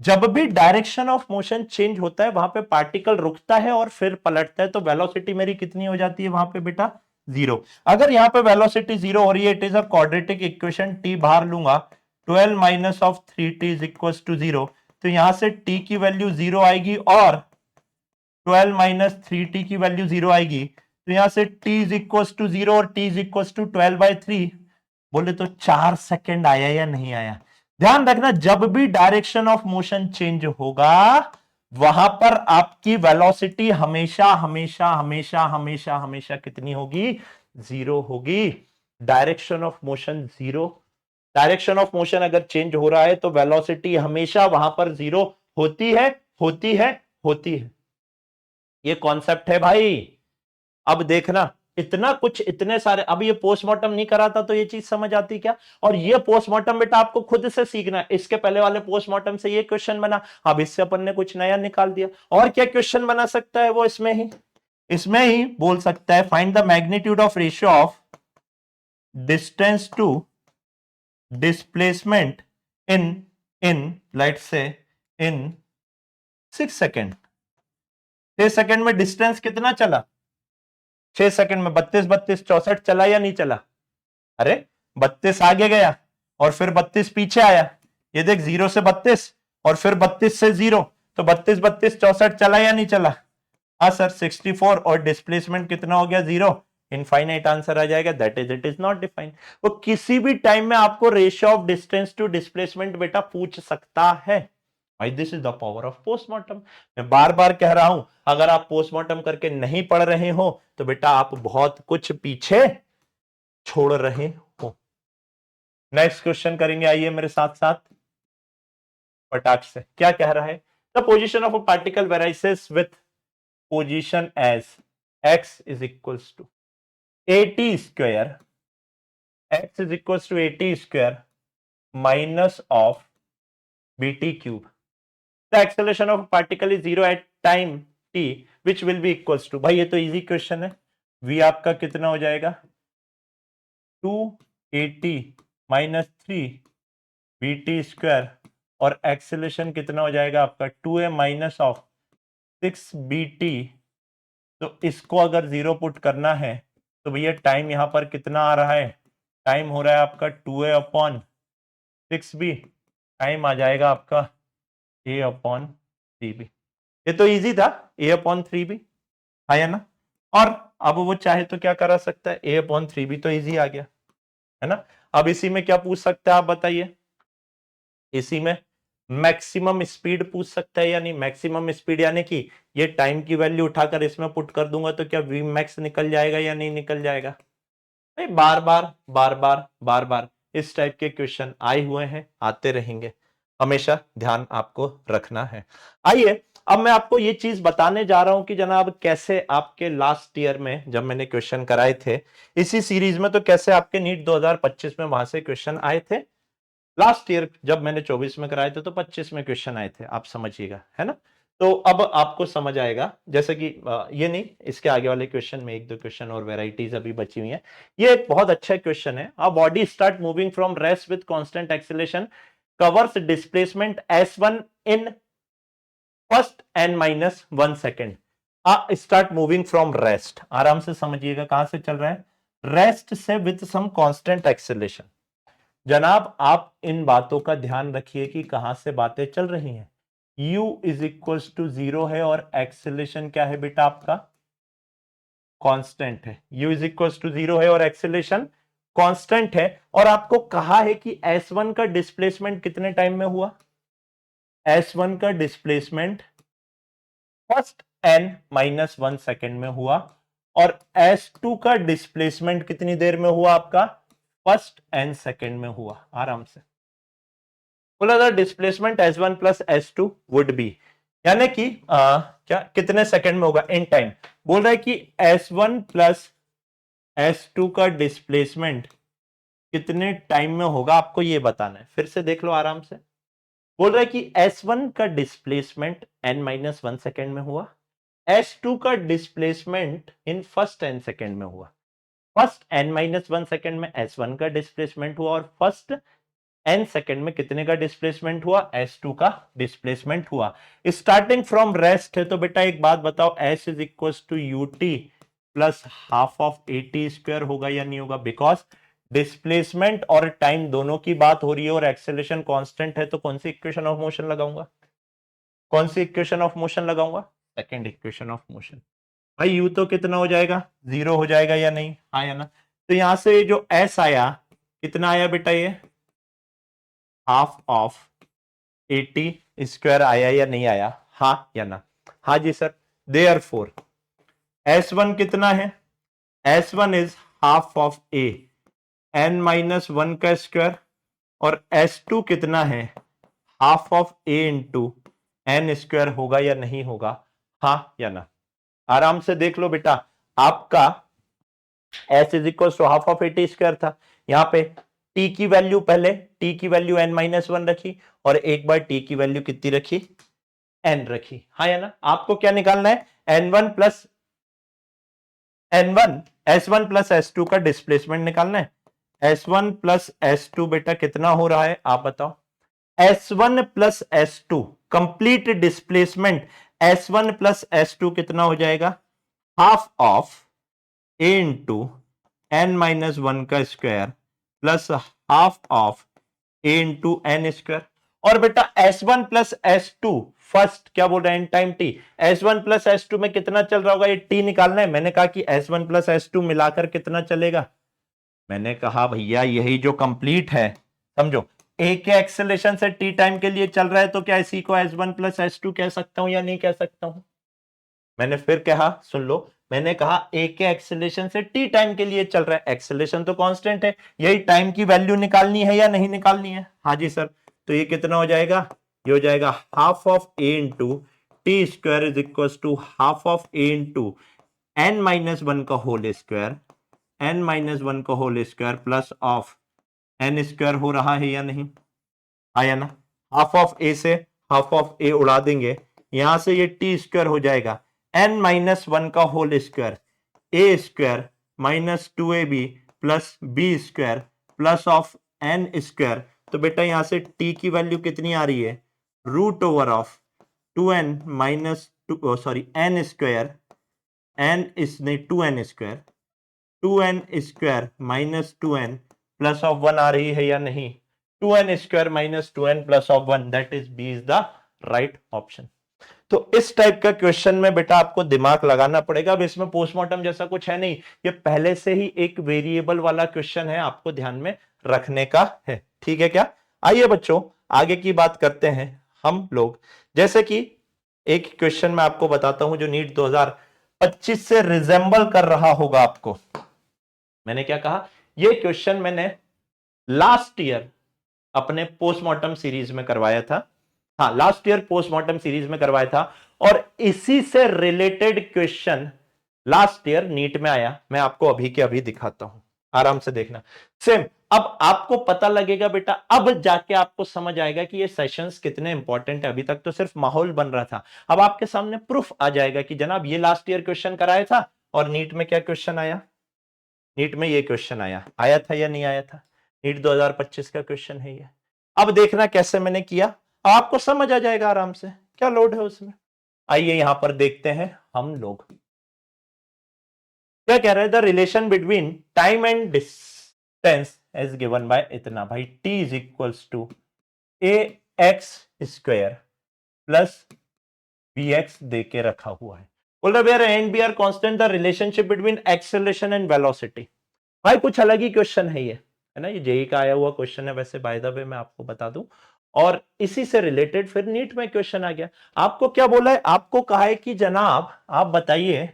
जब भी डायरेक्शन ऑफ मोशन चेंज होता है वहां पे पार्टिकल रुकता है और फिर पलटता है, तो वेलोसिटी मेरी कितनी हो जाती है वहां पे बेटा? जीरो। अगर यहाँ पे वेलोसिटी जीरो हो रही है, it is a quadratic equation, t बाहर लूंगा, 12 minus of 3t is equal to zero, तो यहां से t की वैल्यू जीरो आएगी और 12 माइनस 3t की वैल्यू जीरो आएगी, तो यहां से t is equal to zero और t इज इक्वल टू 12/3। बोले तो 4 सेकेंड आया या नहीं आया? ध्यान रखना, जब भी डायरेक्शन ऑफ मोशन चेंज होगा वहां पर आपकी वेलोसिटी हमेशा हमेशा हमेशा हमेशा हमेशा कितनी होगी? जीरो होगी। Direction of motion zero, direction of motion अगर चेंज हो रहा है तो वेलोसिटी हमेशा वहां पर जीरो होती है, होती है, होती है। ये कॉन्सेप्ट है भाई। अब देखना, इतना कुछ, इतने सारे, अब ये पोस्टमार्टम नहीं कराता तो ये चीज समझ आती क्या? और ये पोस्टमार्टम बेटा आपको खुद से सीखना है। इसके पहले वाले पोस्टमार्टम से ये क्वेश्चन बना, अब इससे अपन ने कुछ नया निकाल दिया। और क्या क्वेश्चन बना सकता है वो? इसमें ही बोल सकता है, find the magnitude of ratio of distance to displacement in let's say in 6 second. 6 second में डिस्टेंस कितना चला? 6 सेकंड में 32 32 64 चला या नहीं चला? अरे 32 आगे गया और फिर 32 पीछे आया, ये देख 0 से 32 और फिर 32 से 0, तो 32 32 64 चला या नहीं चला? हाँ सर 64, और डिस्प्लेसमेंट कितना हो गया? 0। इनफाइनाइट आंसर आ जाएगा, that is it is not defined. वो किसी भी टाइम में आपको ratio of distance to displacement बेटा पूछ सकता है भाई। This is the power of postmortem. मैं बार बार कह रहा हूं, अगर आप पोस्टमार्टम करके नहीं पढ़ रहे हो तो बेटा आप बहुत कुछ पीछे छोड़ रहे हो। नेक्स्ट क्वेश्चन करेंगे, आइए मेरे साथ साथ फटाक से। क्या कह रहा है? The position of a particle varies with position as x is equals to 80 square, x is equals to 80 square minus of bt cube. The acceleration of a particle is zero at time t, which will be equals to, भाई ये तो easy question है। v आपका कितना हो जाएगा? 280 minus 3 bt square, और acceleration कितना हो जाएगा आपका? 2a minus of 6bt। तो इसको अगर जीरो पुट करना है तो भैया टाइम यहां पर कितना आ रहा है? टाइम हो रहा है आपका 2a अपॉन 6b, टाइम आ जाएगा आपका a अपॉन 3b। ये तो इजी था, a अपॉन 3b आया ना। और अब वो चाहे तो क्या करा सकता है? a अपॉन 3b तो इजी आ गया है ना। अब इसी में क्या पूछ सकता है आप बताइए? इसी में मैक्सिमम स्पीड पूछ सकता है या नहीं? मैक्सिमम स्पीड यानी कि ये टाइम की वैल्यू उठाकर इसमें पुट कर दूंगा तो क्या वी मैक्स निकल जाएगा या नहीं निकल जाएगा? बार बार बार बार बार बार इस टाइप के क्वेश्चन आए हुए हैं, आते रहेंगे, हमेशा ध्यान आपको रखना है। आइए अब मैं आपको ये चीज बताने जा रहा हूं कि जनाब कैसे आपके लास्ट ईयर में जब मैंने क्वेश्चन कराए थे इसी सीरीज में, तो कैसे आपके नीट 2025 में वहां से क्वेश्चन आए थे। लास्ट ईयर जब मैंने 24 में कराए थे तो 25 में क्वेश्चन आए थे, आप समझिएगा, है ना। तो अब आपको समझ आएगा, जैसे कि ये नहीं, इसके आगे वाले क्वेश्चन में एक दो क्वेश्चन और वेराइटीज अभी बची हुई हैं। ये एक बहुत अच्छा क्वेश्चन है। A body start moving from rest with constant acceleration covers displacement s1 in first n minus 1 second. Start moving from rest, आराम से समझिएगा कहां से चल रहा है? रेस्ट से विद सम कांस्टेंट एक्सीलरेशन। जनाब आप इन बातों का ध्यान रखिए कि कहां से बातें चल रही हैं। u इज इक्वल टू 0 है और एक्सेलेरेशन क्या है बेटा आपका? कांस्टेंट है। u इज इक्वल टू 0 है और एक्सेलेरेशन कांस्टेंट है। और आपको कहा है कि s1 का डिस्प्लेसमेंट कितने टाइम में हुआ? s1 का displacement first n minus 1 second में हुआ, और s2 का डिस्प्लेसमेंट कितनी देर में हुआ आपका? फर्स्ट n सेकेंड में हुआ। आराम से बोला था displacement s1 plus s2 would be, यानी कि क्या कितने सेकंड में होगा इन टाइम। बोल रहा है कि S1 प्लस S2 का डिस्प्लेसमेंट कितने टाइम में होगा, आपको ये बताना है। फिर से देख लो आराम से। बोल रहा है कि S1 का डिस्प्लेसमेंट n-1 सेकेंड में हुआ, S2 का displacement in first n second में हुआ। फर्स्ट n-1 सेकेंड में S1 का डिस्प्लेसमेंट हुआ और फर्स्ट n सेकेंड में कितने का डिस्प्लेसमेंट हुआ, S2 का डिस्प्लेसमेंट हुआ। स्टार्टिंग फ्रॉम रेस्ट है तो बेटा एक बात बताओ, S is equal to u t plus half of a t square होगा या नहीं होगा? बिकॉज डिस्प्लेसमेंट और टाइम दोनों की बात हो रही है और एक्सेलरेशन कांस्टेंट है, तो कौन सी इक्वेशन ऑफ मोशन लगाऊंगा? कौन सी इक्वेशन ऑफ मोशन लगाऊंगा? Second equation of motion. भाई यू तो कितना हो जाएगा, जीरो हो जाएगा या नहीं, हाँ या ना? तो यहां से जो एस आया कितना आया बेटा, ये हाफ ऑफ 80 स्क्वायर आया या नहीं आया, हाँ या ना? हाँ जी सर। देयरफॉर S1 कितना है, S1 is half of A n-1 का स्क्वायर, और S2 कितना है, half of a into n square होगा या नहीं होगा, हाँ या ना? आराम से देख लो बेटा, आपका S is equal to half of 80 square था। यहां पे t की वैल्यू, पहले t की वैल्यू n-1 रखी और एक बार t की वैल्यू कितनी रखी, n रखी, हाँ या ना? आपको क्या निकालना है, n1 plus n1 S1 plus S2 का डिस्प्लेसमेंट निकालना है। S1 प्लस S2 बेटा कितना हो रहा है, आप बताओ। S1 plus S2 complete displacement, S1 plus S2 कितना हो जाएगा, half of a into n-1 का square plus half of a into n square. और बेटा S1 प्लस S2 फर्स्ट क्या बोल रहे हैं, in time t, S1 plus S2 में कितना चल रहा होगा, ये t निकालना है। मैंने कहा कि S1 प्लस S2 मिलाकर कितना चलेगा, मैंने कहा भैया यही जो कंप्लीट है, समझो ए के एक्सेलेरेशन से टी टाइम के लिए चल रहा है, तो क्या इसी को S1 प्लस S2 कह सकता हूं या नहीं कह सकता हूं? मैंने फिर कहा, सुन लो, मैंने कहा ए के एक्सेलेरेशन से टी टाइम के लिए चल रहा है, एक्सेलेरेशन तो कांस्टेंट है, यही टाइम की वैल्यू निकालनी है या नहीं निकालनी है, हाँ जी सर। तो ये कितना हो जाएगा, ये हो जाएगा half of a into t square is equal to half of a into n-1 का होल स्क्वायर, n-1 का whole square plus of n square हो रहा है या नहीं, आया ना? हाफ ऑफ ए से हाफ ऑफ ए उड़ा देंगे, यहां से ये टी स्क्वायर हो जाएगा n-1 का whole square, a square minus 2ab plus b square plus of n square. तो बेटा यहां से टी की वैल्यू कितनी आ रही है, root over of 2n minus two, sorry n square, n इसने 2n square, 2n square minus 2n plus of 1 आ रही है या नहीं, 2n square minus 2n plus of 1, that is b is the right option. तो इस type का question में बेटा आपको दिमाग लगाना पड़ेगा। अब इसमें पोस्टमार्टम जैसा कुछ है नहीं, ये पहले से ही एक वेरिएबल वाला क्वेश्चन है, आपको ध्यान में रखने का है, ठीक है क्या? आइए बच्चों आगे की बात करते हैं हम लोग। जैसे कि एक क्वेश्चन मैं आपको बताता हूं जो नीट 2025 से रिजेंबल कर रहा होगा आपको। मैंने क्या कहा, ये क्वेश्चन मैंने लास्ट ईयर अपने पोस्टमार्टम सीरीज में करवाया था, हाँ लास्ट ईयर पोस्टमार्टम सीरीज में करवाया था, और इसी से related question last year NEET में आया। मैं आपको अभी के अभी दिखाता हूं, आराम से देखना। सेम अब आपको पता लगेगा बेटा, अब जाके आपको समझ आएगा कि ये सेशंस कितने इंपॉर्टेंट है। अभी तक तो सिर्फ माहौल बन रहा था, अब आपके सामने प्रूफ आ जाएगा कि जनाब ये लास्ट ईयर क्वेश्चन कराया था और नीट में क्या क्वेश्चन आया, नीट में ये क्वेश्चन आया, आया था या नहीं आया था, नीट 2025 का क्वेश्चन है ये। अब देखना कैसे मैंने किया, अब आपको समझ आ जाएगा आराम से, क्या लोड है उसमें। आइए यहां पर देखते हैं हम लोग क्या कह रहे हैं, the relation between time and distance as given by इतना। भाई t is equals to a x square plus b x दे के रखा हुआ है। बोल रहे where and b are constant the relationship between acceleration and velocity. भाई कुछ अलग ही क्वेश्चन है ये, है ना, ये जेई का आया हुआ क्वेश्चन है वैसे, बाय द वे मैं आपको बता दूं, और इसी से रिलेटेड फिर नीट में क्वेश्चन आ गया। आपको क्या बोला है, आपको कहा है कि जनाब आप बताइए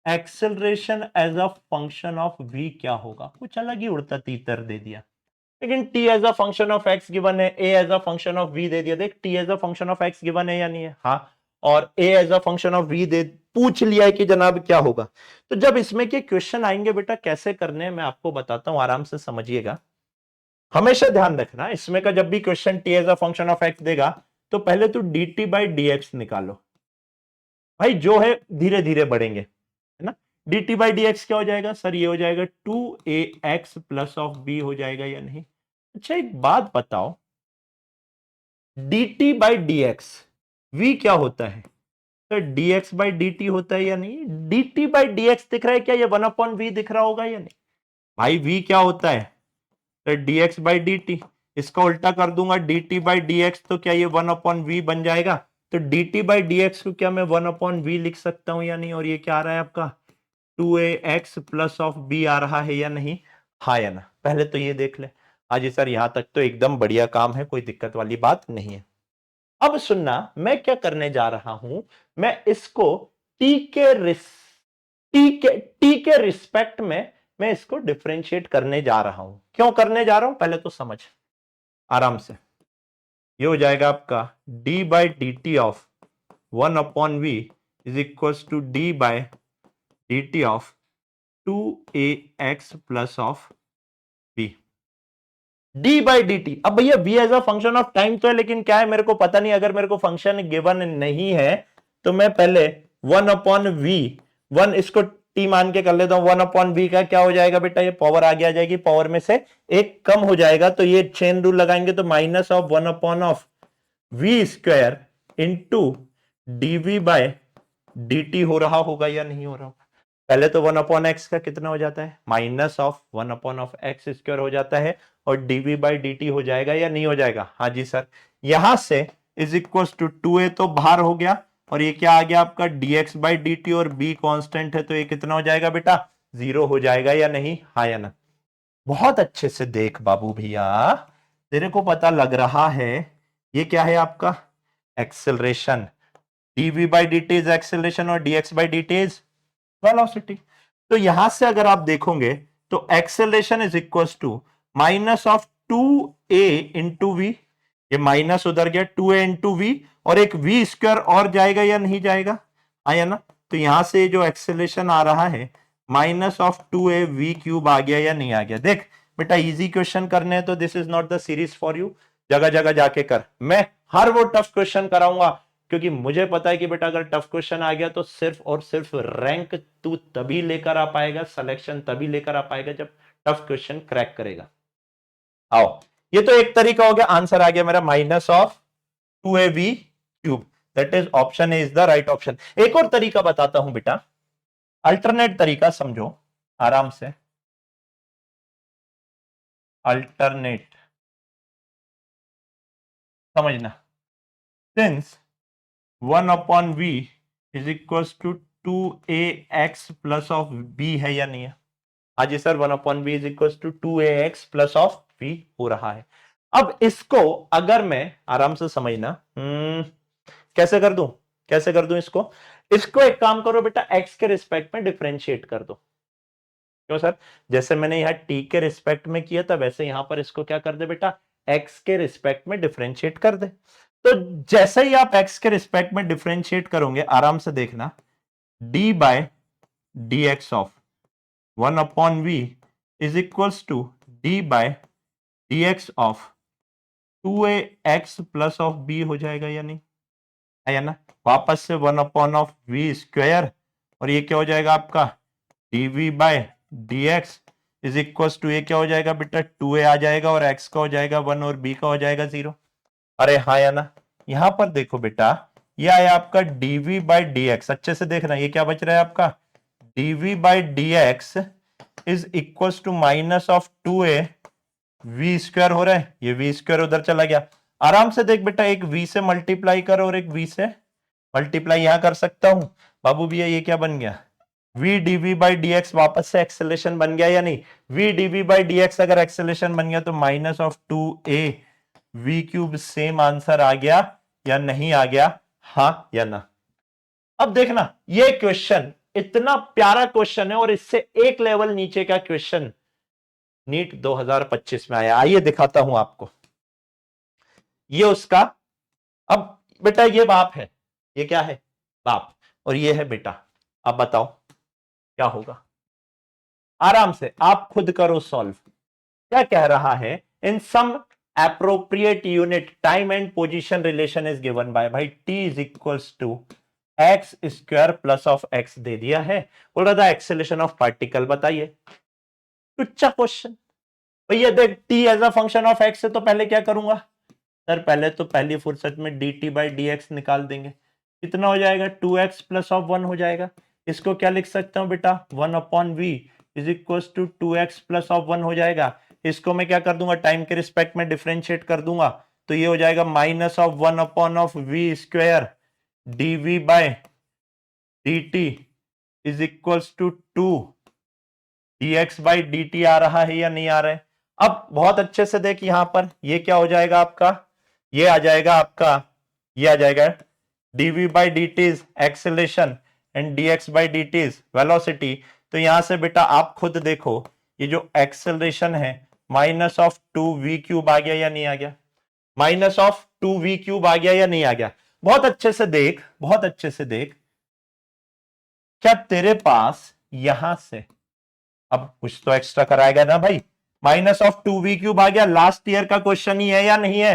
acceleration as a function of v क्या होगा, कुछ अलग ही उड़ता तीतर दे दिया। लेकिन t as a function of x given है, a as a function of v दे दिया। देख t as a function of x given है या नहीं है? हाँ। और a as a function of v दे पूछ लिया है कि जनाब क्या होगा। तो जब इसमें के क्वेश्चन आएंगे बेटा कैसे करने हैं मैं आपको बताता हूं, आराम से समझिएगा। हमेशा ध्यान रखना इसमें का जब भी question t as a function of x देगा तो पहले तो dt बाई dx निकालो। भाई जो है धीरे धीरे बढ़ेंगे, है ना। dt बाई dx क्या हो जाएगा सर? ये हो जाएगा 2ax प्लस ऑफ b हो जाएगा या नहीं? अच्छा एक बात बताओ, dt बाई dx v क्या होता है? तो dx बाई dt होता है या नहीं? dt बाई dx दिख रहा है क्या? ये 1/v दिख रहा होगा या नहीं? भाई v क्या होता है? तो dx बाई dt। इसका उल्टा कर दूंगा dt बाई dx, तो क्या ये 1/v बन जाएगा? तो dt बाई dx को क्या मैं 1/v लिख सकता हूं या नहीं? और ये क्या आ रहा है आपका 2ax प्लस ऑफ b आ रहा है या नहीं? हाँ या ना? पहले तो ये देख ले। हाजी सर यहां तक तो एकदम बढ़िया काम है, कोई दिक्कत वाली बात नहीं है। अब सुनना मैं क्या करने जा रहा हूं, मैं इसको टी के टी के रिस्पेक्ट में मैं इसको डिफरेंशिएट करने जा रहा हूं। क्यों करने जा रहा हूं पहले तो समझ आराम से। ये हो जाएगा आपका d by d t of 1/v is equal to d by d t of 2ax plus of b। D by d t. अब भैया v as a function of time तो है, लेकिन क्या है मेरे को पता नहीं। अगर मेरे को फंक्शन गिवन नहीं है तो मैं पहले 1/v, 1 इसको t मान के कर लेता हूं। 1/v का क्या हो जाएगा बेटा? ये पावर आगे आ जाएगी, पावर में से एक कम हो जाएगा तो ये चेन रूल लगाएंगे तो minus of 1/v square into dv by dt हो रहा होगा या नहीं हो रहा होगा? पहले तो 1/x का कितना हो जाता है? माइनस ऑफ 1/x स्क्वायर हो जाता है और dv बाई dt हो जाएगा या नहीं हो जाएगा? हाँ जी सर। यहां से इज इक्वल टू 2a तो बाहर हो गया और ये क्या आ गया आपका dx बाई dt और b कांस्टेंट है तो ये कितना हो जाएगा बेटा? 0 हो जाएगा या नहीं? हाँ या ना? बहुत अच्छे से देख बाबू भैया, तेरे को पता लग रहा है ये क्या है आपका acceleration. dv by dt is acceleration और dx by dt is velocity. तो यहां से अगर आप देखोगे तो acceleration is equal to minus of 2a into v. ये माइनस उधर गया 2a इंटू वी और एक v स्क्वायर और जाएगा या नहीं जाएगा? आया ना? तो यहां से जो एक्सेलरेशन आ रहा है minus of 2a v cube आ गया या नहीं आ गया? देख बेटा इजी क्वेश्चन करने हैं तो this is not the series for you. जगह जगह जाके कर। मैं हर वो टफ क्वेश्चन कराऊंगा क्योंकि मुझे पता है कि बेटा अगर टफ क्वेश्चन आ गया तो सिर्फ और सिर्फ रैंक तू तभी लेकर आ पाएगा, सिलेक्शन तभी लेकर आ पाएगा जब टफ क्वेश्चन क्रैक करेगा। आओ, ये तो एक तरीका हो गया, आंसर आ गया मेरा minus of 2ab cube. That is option A is the right option. एक और तरीका बताता हूं बेटा, अल्टरनेट तरीका समझो आराम से। अल्टरनेट समझना। Since 1/v is equal to 2ax plus of b है या नहीं है? हाँ जी sir 1/v is equal to 2ax plus of v हो रहा है। अब इसको अगर मैं आराम से समझना, कैसे कर दूं? कैसे कर दूं इसको? इसको एक काम करो बेटा, x के रिस्पेक्ट में डिफरेंशिएट कर दो। क्यों सर? जैसे मैंने यहां t के रिस्पेक्ट में किया था वैसे यहां पर इसको क्या कर दे बेटा, x के रिस्पेक्ट में डिफरेंशिएट कर दे। तो जैसे ही आप x के रिस्पेक्ट में डिफरेंशिएट करोगे आराम से देखना, d by d x of 1/v is equals to d by d x of 2ax plus of b हो जाएगा या नहीं? है ना? वापस से 1/v स्क्वायर और ये क्या हो जाएगा आपका dv by dx is equal to ये क्या हो जाएगा बेटा 2a आ जाएगा और x का हो जाएगा 1 और b का हो जाएगा 0। अरे हाँ या ना? यहां पर देखो बेटा ये आया आपका dv बाई dx। अच्छे से देखना ये क्या बच रहा है आपका dv by dx is equal to minus of 2a v square हो रहा है, ये v स्क्वायर उधर चला गया। आराम से देख बेटा एक v से मल्टीप्लाई कर और एक v से मल्टीप्लाई यहां कर सकता हूं बाबू भैया। ये क्या बन गया v dv बाई dx वापस से एक्सेलेरेशन बन गया या नहीं? v dv बाई dx अगर एक्सेलेरेशन बन गया तो minus of 2a v cube same answer आ गया या नहीं आ गया? हाँ या ना? अब देखना ये क्वेश्चन इतना प्यारा क्वेश्चन है और इससे एक लेवल नीचे का क्वेश्चन नीट 2025 में आया। आइए दिखाता हूं आपको, ये उसका, अब बेटा ये बाप है, ये क्या है, बाप, और ये है बेटा। अब बताओ क्या होगा, आराम से आप खुद करो सॉल्व। क्या कह रहा है, in some appropriate unit time and position relation is given by, भाई t is equals to x square plus of x दे दिया है, बोल रहा था एक्सेलरेशन ऑफ पार्टिकल बताइए। टुच्चा क्वेश्चन भैया, देख t as a function of x है तो पहले क्या करूंगा सर, पहले तो पहली फुर्सत में D T by D x निकाल देंगे, कितना हो जाएगा 2x प्लस ऑफ 1 हो जाएगा। इसको क्या लिख सकता हूं बेटा, 1 upon v is equal to 2x plus of 1 हो जाएगा। इसको मैं क्या कर दूंगा, टाइम के रिस्पेक्ट में डिफरेंशिएट कर दूंगा, तो ये हो जाएगा minus of 1 upon of v square d v by d t is equal to 2 d x by d t आ रहा है या नहीं आ रहा है। अब बहुत अच्छे से देख, यहां पर ये क्या हो जाएगा आपका, ये आ जाएगा आपका, ये आ जाएगा dv by d t is acceleration and dx by d t is velocity. तो यहां से बेटा आप खुद देखो, ये जो एक्सेलरेशन है माइनस ऑफ 2v क्यूब आ गया या नहीं आ गया, माइनस ऑफ 2v क्यूब आ गया या नहीं आ गया। बहुत अच्छे से देख, बहुत अच्छे से देख, क्या तेरे पास यहां से अब कुछ तो एक्स्ट्रा कराएगा ना भाई, माइनस ऑफ 2v क्यूब आ गया, लास्ट ईयर का क्वेश्चन ही है या नहीं है,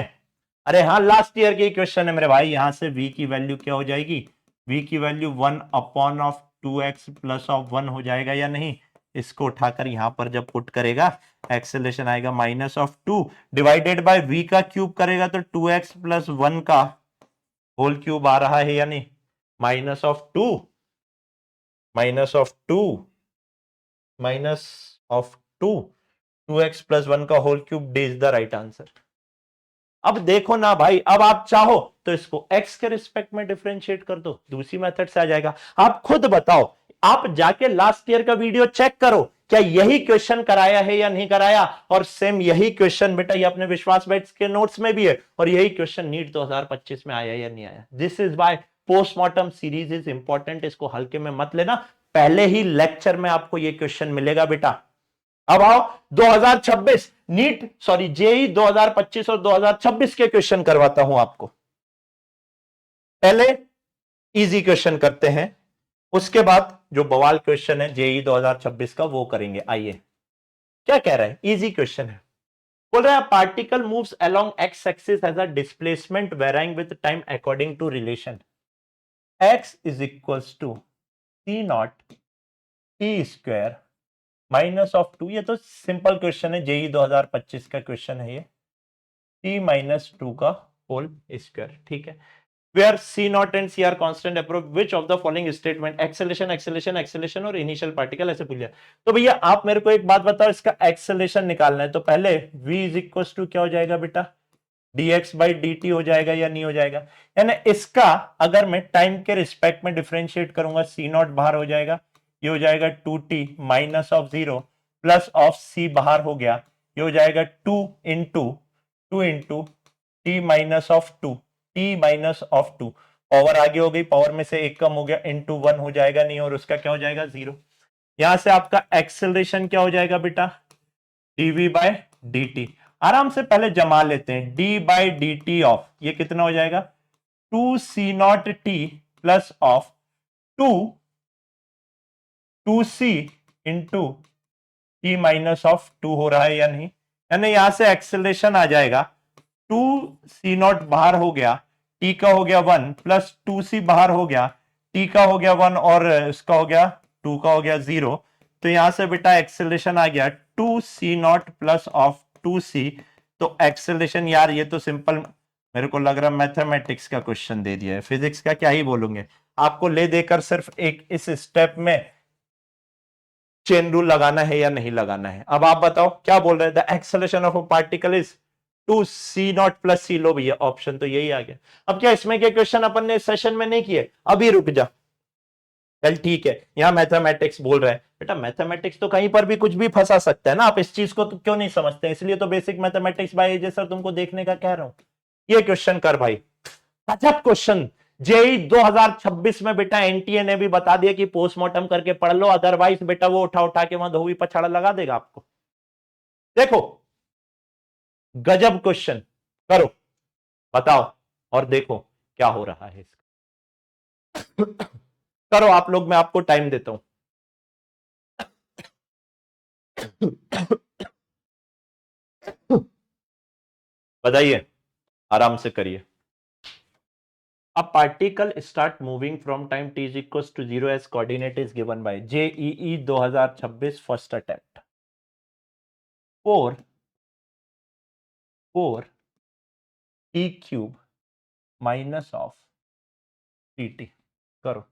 अरे हाँ लास्ट ईयर के क्वेश्चन है मेरे भाई। यहां से v की वैल्यू क्या हो जाएगी, v की value 1 upon of 2x plus of 1 हो जाएगा या नहीं। इसको उठाकर यहां पर जब पुट करेगा, एक्सेलरेशन आएगा minus of 2 divided by v का क्यूब करेगा तो 2x प्लस 1 का होल क्यूब आ रहा है या नहीं, minus of 2 minus of 2 minus of 2 2x plus 1 का whole cube, d is the right answer. अब देखो ना भाई, अब आप चाहो तो इसको x के रिस्पेक्ट में डिफरेंशिएट कर दो, दूसरी मेथड से आ जाएगा। आप खुद बताओ, आप जाके लास्ट ईयर का वीडियो चेक करो, क्या यही क्वेश्चन कराया है या नहीं कराया, और सेम यही क्वेश्चन बेटा ये अपने विश्वास बैट्स के नोट्स में भी है, और यही क्वेश्चन नीट 2025 में आया या नहीं आया। This is why postmortem series is important, इसको हल्के में मत लेना, पहले ही लेक्चर में आपको ये क्वेश्चन मिलेगा बेटा। अब आओ 2026 नीट सॉरी जेई 2025 और 2026 के क्वेश्चन करवाता हूं आपको। पहले इजी क्वेश्चन करते हैं, उसके बाद जो बवाल क्वेश्चन है जेई 2026 का वो करेंगे। आइए क्या कह रहा है, इजी क्वेश्चन है, बोल रहा है particle moves along x axis has a displacement varying with time according to relation x is equals to c not t square minus of 2, ये तो सिंपल क्वेश्चन है, जेई 2025 का क्वेश्चन है ये, t माइनस 2 का होल स्क्वायर, ठीक है। Where c not and c are constant approach which of the following statement, acceleration acceleration acceleration और इनिशियल पार्टिकल ऐसे पूछ लिया। तो भैया आप मेरे को एक बात बताओ, इसका एक्सेलरेशन निकालना है, तो पहले v इज इक्वल टू क्या हो जाएगा बेटा, dx बाई dt हो जाएगा या नहीं हो जाएगा, यानी इसका अगर मैं टाइम के रिस्पेक्ट में डिफरेंशिएट करूंगा, c नॉट बाहर हो जाएगा, ये हो जाएगा 2t minus of 0 plus of c बाहर हो गया, ये हो जाएगा 2 into T minus of 2, T minus of 2, power आगे हो गई, पावर में से एक कम हो गया, इंटू 1 हो जाएगा नहीं, और उसका क्या हो जाएगा 0। यहां से आपका एक्सेलरेशन क्या हो जाएगा बेटा, dv बाय dt, आराम से पहले जमा लेते हैं, d by d t of ये कितना हो जाएगा 2c not t plus of 2c into T minus of 2 हो रहा है या नहीं, यानी यहां से एक्सेलरेशन आ जाएगा 2c नॉट बाहर हो गया, t का हो गया 1 प्लस 2c बाहर हो गया, t का हो गया 1 और इसका हो गया 2 का हो गया 0, तो यहां से बेटा एक्सेलरेशन आ गया 2c not plus of 2c। तो एक्सेलरेशन यार ये तो सिंपल, मेरे को लग रहा मैथमेटिक्स का क्वेश्चन दे दिया है, फिजिक्स का क्या ही बोलूंगे, आपको ले देकर सिर्फ एक इस स्टेप में चेन रूल लगाना है या नहीं लगाना है। अब आप बताओ क्या बोल रहे हैं, the acceleration of a particle is 2c not plus c, लो भैया ऑप्शन तो यही आ गया। अब क्या इसमें के क्वेश्चन अपन ने सेशन में नहीं किए, अभी रुक जा, चल ठीक है, यहां मैथमेटिक्स बोल रहे हैं, बेटा मैथमेटिक्स तो कहीं पर भी कुछ भी फंसा सकता है ना, आप इस चीज को तो क्यों नहीं समझते, इसलिए तो basic mathematics by AJ sir तुमको देखने का कह रहा हूं। ये क्वेश्चन कर भाई, गजब क्वेश्चन, जेई 2026 में बेटा एनटीए ने भी बता दिया कि पोस्टमार्टम करके पढ़ लो, अदरवाइज बेटा वो उठा उठा के वहां धोबी पछाड़ा लगा देगा आपको। देखो गजब क्वेश्चन, करो बताओ और देखो क्या हो रहा है इसका। करो आप लोग, मैं आपको टाइम देता हूं। बताइए, आराम से करिए। A particle start moving from time t is equals to 0 as coordinate is given by JEE 2026 first attempt 4 t cube minus of tt। करो।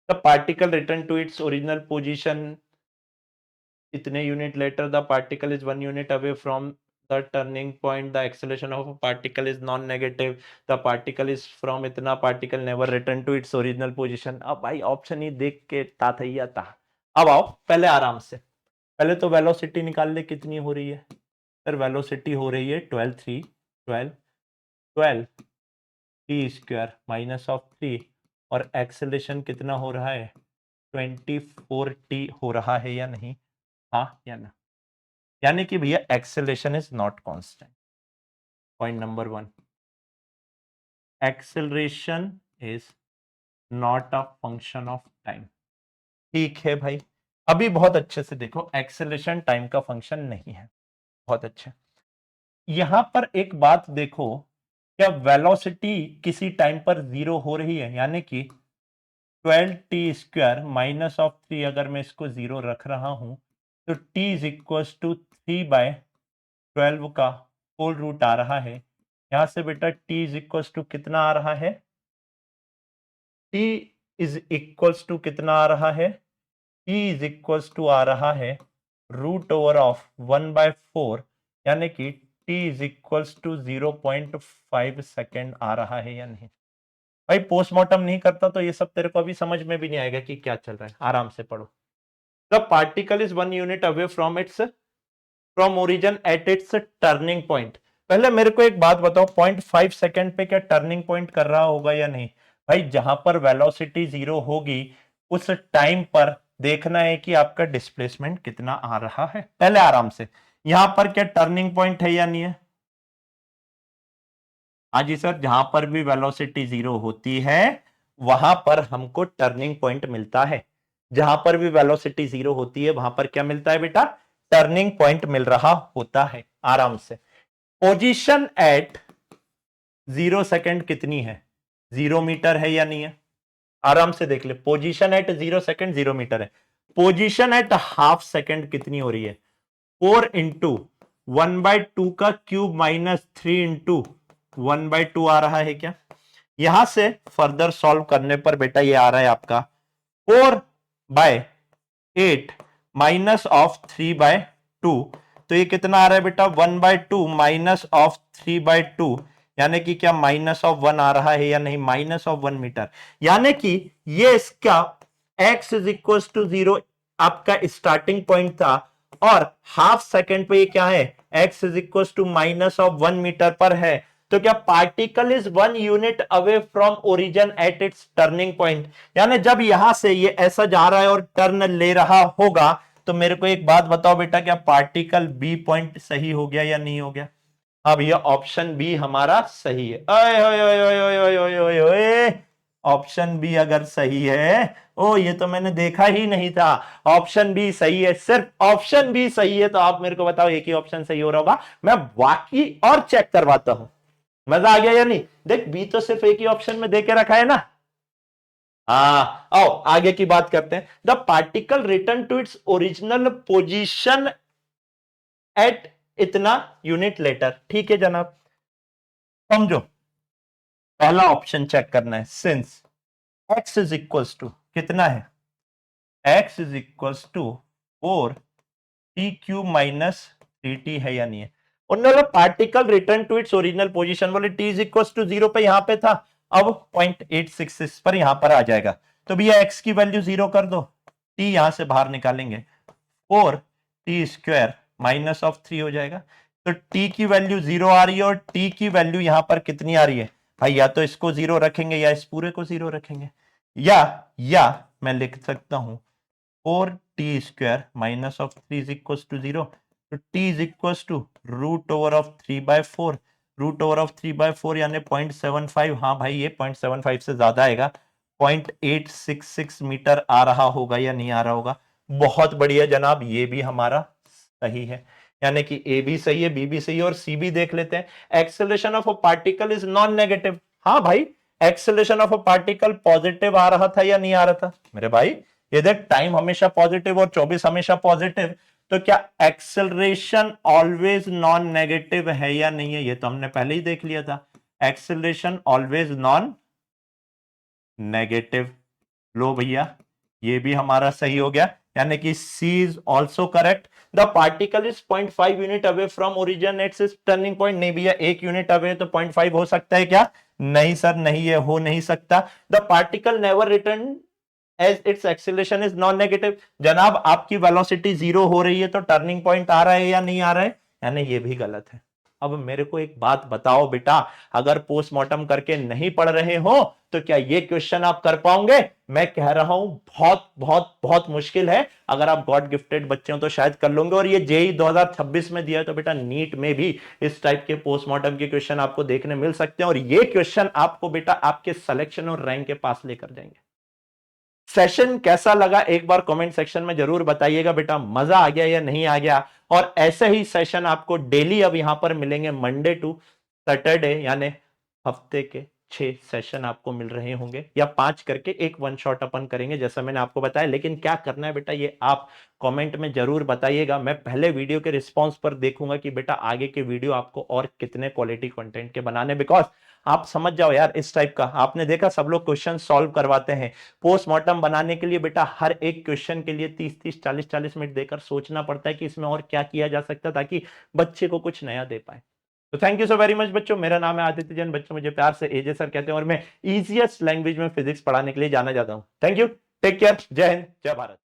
The particle return to its original position इतने unit later the particle is 1 unit away from the turning point, the acceleration of a particle is non-negative, the particle is from इतना particle never return to its original position। अब भाई option ही देख के ताथैया था। अब आओ पहले आराम से, पहले तो वेलोसिटी निकाल ले कितनी हो रही है। सर वेलोसिटी हो रही है 12 टी स्क्वायर माइनस ऑफ 3 और एक्सेलेरेशन कितना हो रहा है 24 टी हो रहा है या नहीं, हाँ या ना। यानी कि भैया acceleration is not constant. Point number 1, acceleration is not a function of time. ठीक है भाई, अभी बहुत अच्छे से देखो, एक्सेलरेशन टाइम का फंक्शन नहीं है। बहुत अच्छा, यहां पर एक बात देखो, क्या वेलोसिटी किसी टाइम पर जीरो हो रही है, यानी कि 12 टी स्क्वायर माइनस ऑफ 3 अगर मैं इसको जीरो रख रहा हूं तो t इज इक्वल टू 3/12 का होल रूट आ रहा है। यहां से बेटा t इज इक्वल टू कितना आ रहा है, t इज इक्वल टू कितना आ रहा है, t इज इक्वल टू आ रहा है रूट ओवर ऑफ 1/4, यानी कि t is equal to 0.5 second आ रहा है या नहीं। भाई पोस्टमार्टम नहीं करता तो ये सब तेरे को अभी समझ में भी नहीं आएगा कि क्या चल रहा है। आराम से पढ़ो। The particle is 1 unit away from origin at its turning point. पहले मेरे को एक बात बताओ, 0.5 सेकेंड पे क्या टर्निंग पॉइंट कर रहा होगा या नहीं। भाई जहां पर वेलोसिटी जीरो होगी उस टाइम पर देखना है कि आपका डिस्प्लेसमेंट कितना आ रहा है। पहले आराम से, यहां पर क्या टर्निंग पॉइंट है या नहीं है, हाँ जी सर, जहां पर भी वेलोसिटी जीरो होती है वहां पर हमको टर्निंग पॉइंट मिलता है। जहां पर भी वेलोसिटी जीरो होती है वहां पर क्या मिलता है बेटा, टर्निंग पॉइंट मिल रहा होता है। आराम से, पोजीशन एट 0 सेकेंड कितनी है, 0 मीटर है या नहीं है। आराम से देख ले, पोजीशन एट 0 सेकेंड 0 मीटर है। पोजीशन एट हाफ सेकेंड कितनी हो रही है, 4 इंटू 1/2 का क्यूब माइनस 3 इंटू 1/2 आ रहा है क्या। यहां से फर्दर सॉल्व करने पर बेटा ये आ रहा है आपका 4/8 माइनस ऑफ 3/2, तो ये कितना आ रहा है बेटा 1/2 माइनस ऑफ 3/2, यानी कि क्या माइनस ऑफ 1 आ रहा है या नहीं, माइनस ऑफ 1 मीटर। यानी कि ये इसका x इज इक्वल टू 0 आपका स्टार्टिंग पॉइंट था और हाफ सेकेंड पे ये क्या है, x is equal to minus of 1 metre पर है। तो क्या particle is 1 unit away from origin at its turning point, यानी जब यहां से ये ऐसा जा रहा है और टर्न ले रहा होगा तो मेरे को एक बात बताओ बेटा, क्या पार्टिकल बी पॉइंट सही हो गया या नहीं हो गया। अब ये ऑप्शन बी हमारा सही है। ऑप्शन बी अगर सही है, ओ ये तो मैंने देखा ही नहीं था, ऑप्शन बी सही है, सिर्फ ऑप्शन बी सही है। तो आप मेरे को बताओ एक ही ऑप्शन सही हो रहा होगा, मैं बाकी और चेक करवाता हूं। मजा आ गया या नहीं, देख बी तो सिर्फ एक ही ऑप्शन में देके रखा है ना। आओ आगे की बात करते हैं। The particle return to its original position at इतना यूनिट लेटर। ठीक है जनाब, समझो पहला ऑप्शन चेक करना है, since x is equal to कितना है, x is equal to 4t³ minus 3t है या नहीं है। उन्होंने particle return to its original position बोले t इज इक्वल टू 0 पे यहां पे था, अब 0.866 पर यहां पर आ जाएगा। तो भैया x की वैल्यू 0 कर दो, t यहां से बाहर निकालेंगे 4t² माइनस ऑफ 3 हो जाएगा। तो t की वैल्यू 0 आ रही है और t की वैल्यू यहां पर कितनी आ रही है भाई, या तो इसको 0 रखेंगे या इस पूरे को 0 रखेंगे, या मैं लिख सकता हूं 4t² minus of 3 is equal to 0। तो t is equal to root over of 3/4, root over of 3/4 यानी 0.75। हाँ भाई ये 0.75 से ज्यादा आएगा, 0.866 मीटर आ रहा होगा या नहीं आ रहा होगा। बहुत बढ़िया जनाब, ये भी हमारा सही है, यानी कि ए भी सही है, बी भी सही है और सी भी देख लेते हैं। Acceleration of a particle is non negative. हाँ भाई, acceleration of a particle positive आ रहा था या नहीं आ रहा था मेरे भाई? ये देख, टाइम हमेशा पॉजिटिव और 24 हमेशा पॉजिटिव, तो क्या एक्सेलरेशन ऑलवेज नॉन नेगेटिव है या नहीं है? ये तो हमने पहले ही देख लिया था, एक्सेलरेशन ऑलवेज नॉन नेगेटिव। लो भैया, ये भी हमारा सही हो गया, यानी कि c is also correct. The particle is 0.5 unit away from origin at its turning point. नहीं भैया, 1 यूनिट अवे तो 0.5 हो सकता है क्या? नहीं सर, नहीं, ये हो नहीं सकता। The particle never return as its acceleration is non negative. जनाब, आपकी वेलोसिटी 0 हो रही है तो टर्निंग पॉइंट आ रहा है या नहीं आ रहा है? यानी ये भी गलत है। अब मेरे को एक बात बताओ बेटा, अगर पोस्टमार्टम करके नहीं पढ़ रहे हो तो क्या ये क्वेश्चन आप कर पाओगे? मैं कह रहा हूं बहुत बहुत बहुत मुश्किल है। अगर आप गॉड गिफ्टेड बच्चे हो तो शायद कर लोगे, और ये जेई 2026 में दिया है तो बेटा नीट में भी इस टाइप के पोस्टमार्टम के क्वेश्चन आपको देखने मिल सकते हैं, और ये क्वेश्चन आपको बेटा आपके सिलेक्शन और रैंक के पास लेकर जाएंगे। सेशन कैसा लगा एक बार कमेंट सेक्शन में जरूर बताइएगा बेटा, मजा आ गया या नहीं आ गया। और ऐसे ही सेशन आपको डेली अब यहां पर मिलेंगे, मंडे टू सैटरडे, यानी हफ्ते के 6 सेशन आपको मिल रहे होंगे, या 5 करके एक वन शॉट अपन करेंगे जैसा मैंने आपको बताया। लेकिन क्या करना है बेटा, ये आप कमेंट में जरूर बताइएगा। मैं पहले वीडियो के रिस्पांस पर देखूंगा कि बेटा आगे के वीडियो आपको और कितने क्वालिटी कंटेंट के बनाने, बिकॉज आप समझ जाओ यार, इस टाइप का आपने देखा सब लोग क्वेश्चन सॉल्व करवाते हैं, पोस्टमार्टम बनाने के लिए बेटा हर एक क्वेश्चन के लिए 30-30 40-40 मिनट देकर सोचना पड़ता है कि इसमें और क्या किया जा सकता है ताकि बच्चे को कुछ नया दे पाए। तो thank you so very much बच्चों, मेरा नाम है आदित्य जैन, बच्चों मुझे प्यार से एजे सर कहते हैं, और मैं इजीएस्ट लैंग्वेज में फिजिक्स पढ़ाने के लिए जाना जाता हूं। थैंक यू, टेक केयर, जय हिंद, जय भारत।